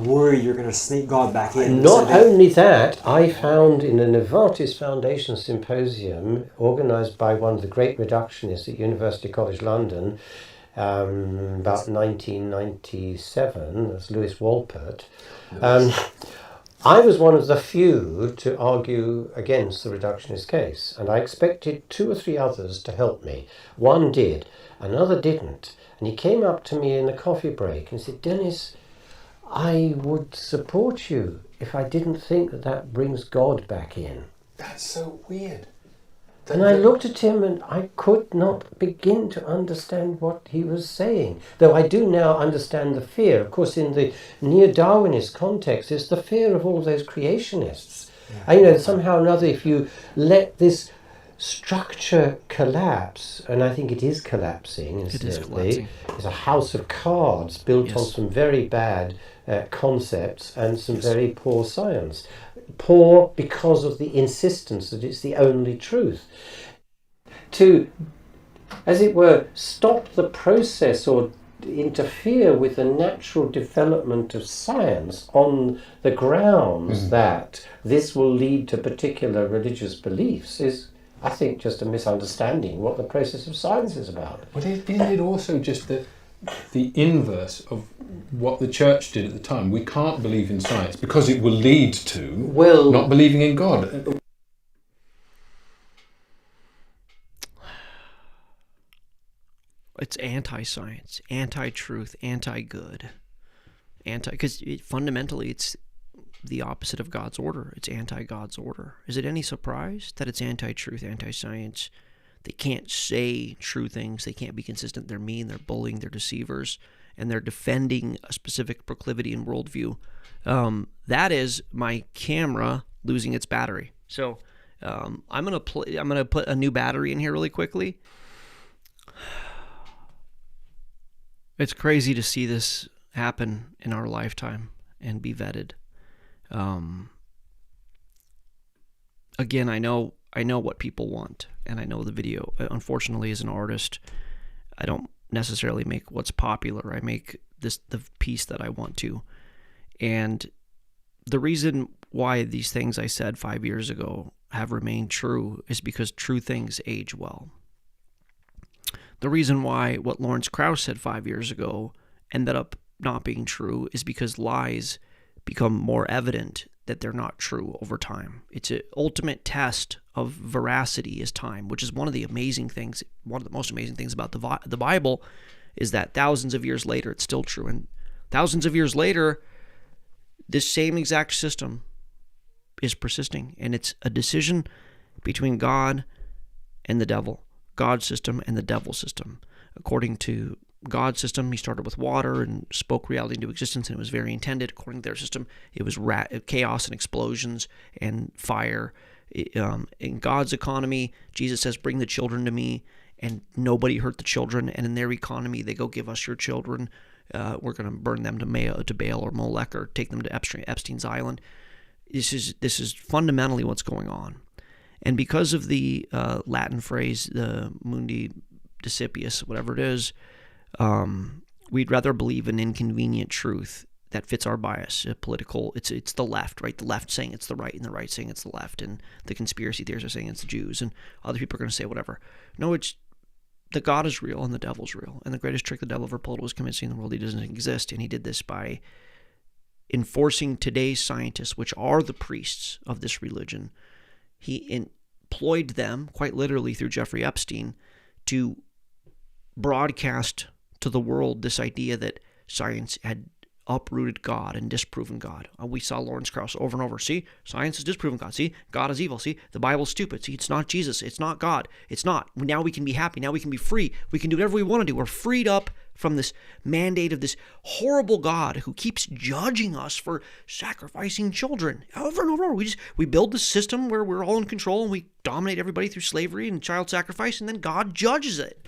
worried you're going to sneak God back in? Not only that, I found in a Novartis Foundation symposium organised by one of the great reductionists at University College London, about 1997, that's Lewis Wolpert. I was one of the few to argue against the reductionist case, and I expected 2 or 3 others to help me. One did, another didn't, and he came up to me in the coffee break and said, Dennis, I would support you if I didn't think that brings God back in. That's so weird. And I looked at him and I could not begin to understand what he was saying. Though I do now understand the fear. Of course, in the neo-Darwinist context, there's the fear of all those creationists. Yeah. Somehow or another, if you let this structure collapse, and I think it is collapsing, incidentally. It's a house of cards built on some very bad concepts and some very poor science. Poor because of the insistence that it's the only truth. To, as it were, stop the process or interfere with the natural development of science on the grounds that this will lead to particular religious beliefs is, I think, just a misunderstanding what the process of science is about. But isn't it also just the inverse of what the church did at the time? We can't believe in science because it will lead to not believing in God. It's anti-science, anti-truth, anti-good, because fundamentally it's the opposite of God's order. It's anti-God's order. Is it any surprise that it's anti-truth, anti-science? They can't say true things. They can't be consistent. They're mean. They're bullying. They're deceivers. And they're defending a specific proclivity and worldview. That is my camera losing its battery. So I'm gonna put a new battery in here really quickly. It's crazy to see this happen in our lifetime and be vetted. Again, I know what people want, and I know the video. Unfortunately, as an artist, I don't necessarily make what's popular. I make the piece that I want to. And the reason why these things I said 5 years ago have remained true is because true things age well. The reason why what Lawrence Krauss said 5 years ago ended up not being true is because lies become more evident that they're not true over time. It's an ultimate test of veracity is time, which is one of the most amazing things about the Bible is that thousands of years later, it's still true. And thousands of years later, this same exact system is persisting. And it's a decision between God and the devil, God's system and the devil's system. According to God's system, he started with water and spoke reality into existence, and it was very intended. According to their system, it was chaos and explosions and fire. In God's economy, Jesus says, bring the children to me, and nobody hurt the children. And in their economy, they go, give us your children. We're going to burn them to Babel or Molech or take them to Epstein's Island. This is fundamentally what's going on. And because of the Latin phrase, the mundi discipius, whatever it is, we'd rather believe an inconvenient truth that fits our bias. It's the left, right? The left saying it's the right, and the right saying it's the left, and the conspiracy theorists are saying it's the Jews, and other people are going to say whatever. No, it's the God is real and the devil's real, and the greatest trick the devil ever pulled was convincing the world he doesn't exist, and he did this by enforcing today's scientists, which are the priests of this religion. He employed them, quite literally through Jeffrey Epstein, to broadcast to the world this idea that science had uprooted God and disproven God. We saw Lawrence Krauss over and over. See, science has disproven God. See, God is evil. See, the Bible's stupid. See, it's not Jesus. It's not God. It's not. Now we can be happy. Now we can be free. We can do whatever we want to do. We're freed up from this mandate of this horrible God who keeps judging us for sacrificing children over and over and over. We build this system where we're all in control and we dominate everybody through slavery and child sacrifice, and then God judges it.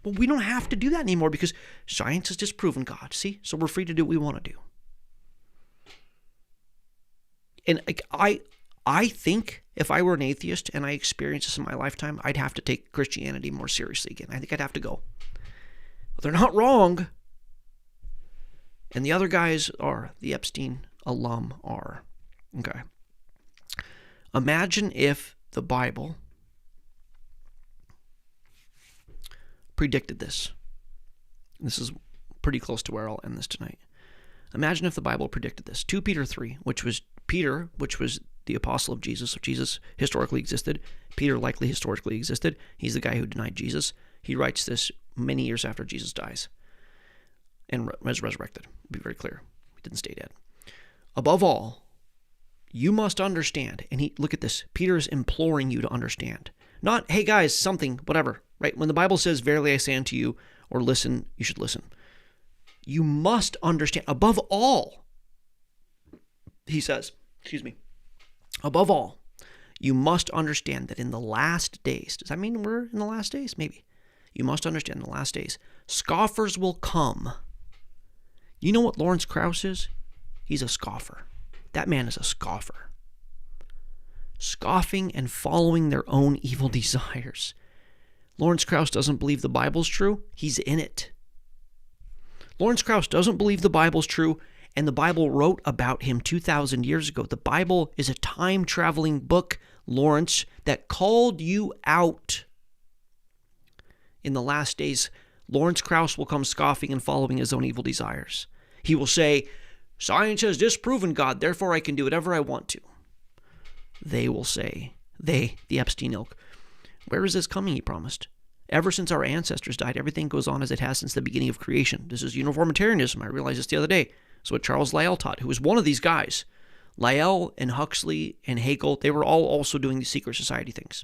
Well, we don't have to do that anymore because science has disproven God, see? So we're free to do what we want to do. And I think if I were an atheist and I experienced this in my lifetime, I'd have to take Christianity more seriously again. I think I'd have to go. But they're not wrong. And the other guys are. The Epstein alum are. Okay. Imagine if the Bible predicted this. This is pretty close to where I'll end this tonight. Imagine if the Bible predicted this. 2 Peter 3, which was Peter, which was the apostle of Jesus. So Jesus historically existed. Peter likely historically existed. He's the guy who denied Jesus. He writes this many years after Jesus dies and was resurrected. Be very clear. He didn't stay dead. Above all, you must understand. And look at this. Peter is imploring you to understand. Not, hey guys, something, whatever. Right? When the Bible says, verily I say unto you, or listen, you should listen. You must understand. Above all, he says, above all, you must understand that in the last days, does that mean we're in the last days? Maybe. You must understand in the last days, scoffers will come. You know what Lawrence Krauss is? He's a scoffer. That man is a scoffer. Scoffing and following their own evil desires. Lawrence Krauss doesn't believe the Bible's true. He's in it. Lawrence Krauss doesn't believe the Bible's true, and the Bible wrote about him 2,000 years ago. The Bible is a time-traveling book, Lawrence, that called you out. In the last days, Lawrence Krauss will come scoffing and following his own evil desires. He will say, science has disproven God, therefore I can do whatever I want to. They will say, the Epstein ilk, where is this coming, he promised? Ever since our ancestors died, everything goes on as it has since the beginning of creation. This is uniformitarianism. I realized this the other day. It's what Charles Lyell taught, who was one of these guys. Lyell and Huxley and Hegel, they were all also doing the secret society things.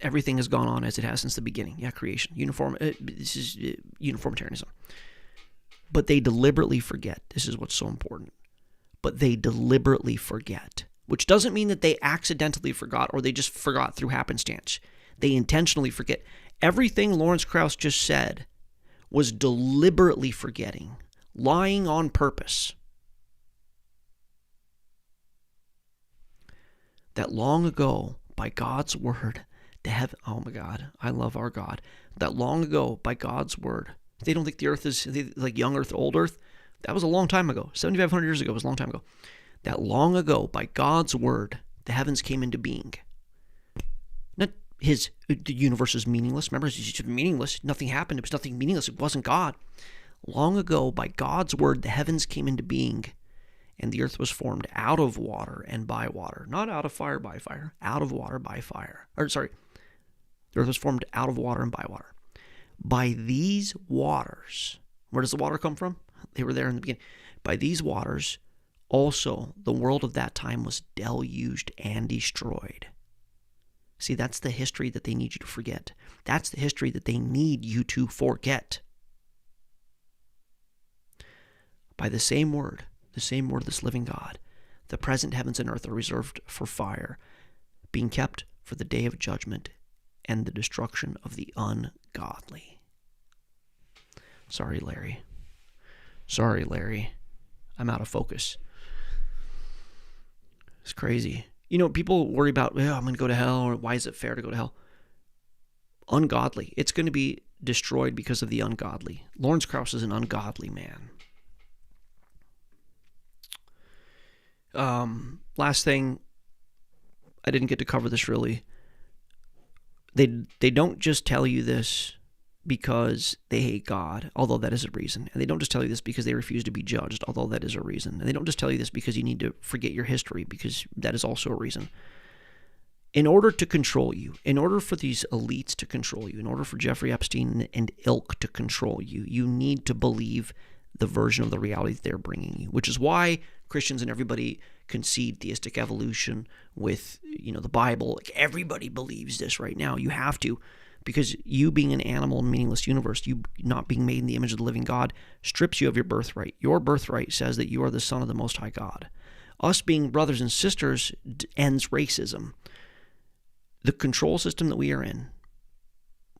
Everything has gone on as it has since the beginning. Yeah, creation. This is uniformitarianism. But they deliberately forget. This is what's so important. But they deliberately forget. Which doesn't mean that they accidentally forgot or they just forgot through happenstance. They intentionally forget. Everything Lawrence Krauss just said was deliberately forgetting, lying on purpose. That long ago, by God's word, oh my God, I love our God. That long ago, by God's word, they don't think the earth is like young earth, old earth. That was a long time ago. 7,500 years ago was a long time ago. That long ago, by God's word, the heavens came into being. Not the universe is meaningless. Remember, it's just meaningless. Nothing happened. It was nothing meaningless. It wasn't God. Long ago, by God's word, the heavens came into being, and the earth was formed out of water and by water. Not out of fire by fire. Out of water by fire. The earth was formed out of water and by water. By these waters, where does the water come from? They were there in the beginning. By these waters, also, the world of that time was deluged and destroyed. See, that's the history that they need you to forget. That's the history that they need you to forget. By the same word, this living God, the present heavens and earth are reserved for fire, being kept for the day of judgment and the destruction of the ungodly. Sorry, Larry. I'm out of focus. It's crazy. You know, people worry about, I'm going to go to hell, or why is it fair to go to hell? Ungodly. It's going to be destroyed because of the ungodly. Lawrence Krauss is an ungodly man. Last thing, I didn't get to cover this really. They don't just tell you this because they hate God, although that is a reason. And they don't just tell you this because they refuse to be judged, although that is a reason. And they don't just tell you this because you need to forget your history, because that is also a reason. in order to control you, in order for these elites to control you, in order for Jeffrey Epstein and ilk to control you, you need to believe the version of the reality that they're bringing you, which is why Christians and everybody concede theistic evolution with, the Bible. Like, everybody believes this right now. You have to, because you being an animal in a meaningless universe, you not being made in the image of the living God, strips you of your birthright. Your birthright says that you are the son of the Most High God. Us being brothers and sisters ends racism. The control system that we are in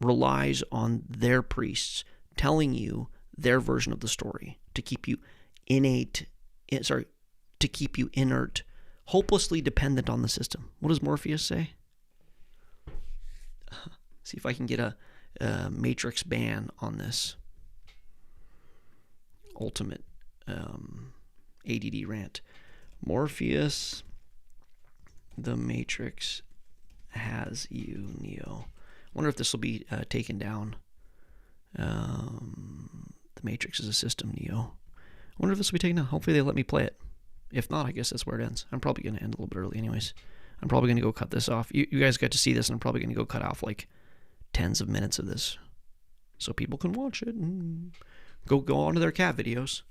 relies on their priests telling you their version of the story to keep you inert, hopelessly dependent on the system. What does Morpheus say? See if I can get a Matrix ban on this. Ultimate ADD rant. Morpheus, the Matrix has you, Neo. Wonder if this will be taken down. The Matrix is a system, Neo. Wonder if this will be taken down. Hopefully they let me play it. If not, I guess that's where it ends. I'm probably going to end a little bit early anyways. I'm probably going to go cut this off. You guys got to see this, and I'm probably going to go cut off like tens of minutes of this so people can watch it and go on to their cat videos.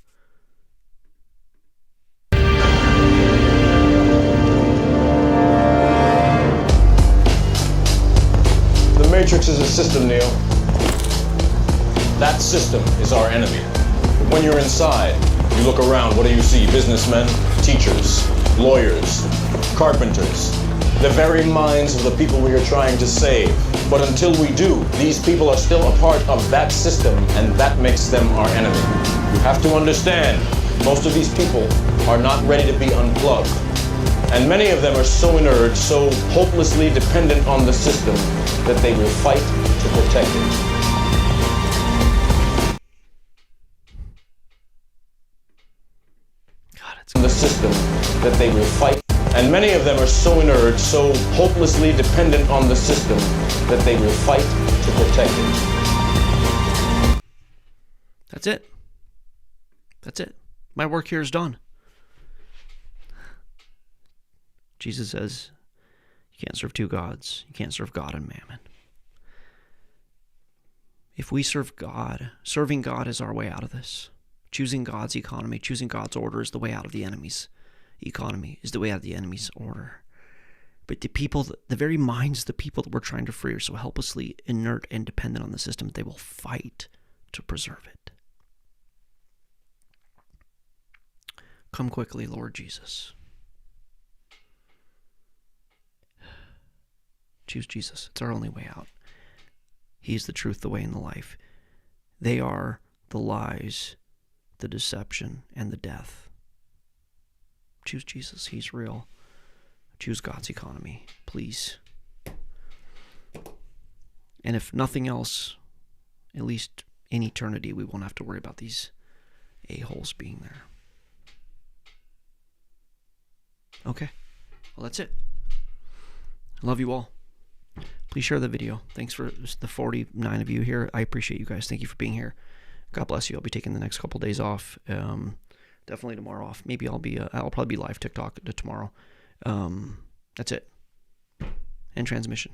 The Matrix is a system, Neo. That system is our enemy. When you're inside, you look around, what do you see? Businessmen, teachers, lawyers, carpenters, the very minds of the people we are trying to save. But until we do, these people are still a part of that system, and that makes them our enemy. You have to understand, most of these people are not ready to be unplugged. And many of them are so inert, so hopelessly dependent on the system, that they will fight to protect it. The system that they will fight, and many of them are so inert, so hopelessly dependent on the system that they will fight to protect it. That's it. My work here is done. Jesus says you can't serve two gods. You can't serve God and mammon. If we serve God, serving God is our way out of this. Choosing God's economy, choosing God's order is the way out of the enemy's economy, is the way out of the enemy's order. But the people, the very minds of the people that we're trying to free are so helplessly inert and dependent on the system that they will fight to preserve it. Come quickly, Lord Jesus. Choose Jesus. It's our only way out. He is the truth, the way, and the life. They are the lies, the deception, and the death. Choose Jesus. He's real. Choose God's economy, please. And if nothing else, at least in eternity, we won't have to worry about these a-holes being there. Okay. Well, that's it. I love you all. Please share the video. Thanks for the 49 of you here. I appreciate you guys. Thank you for being here. God bless you. I'll be taking the next couple days off. Definitely tomorrow off. Maybe I'll probably be live TikTok tomorrow. That's it. End transmission.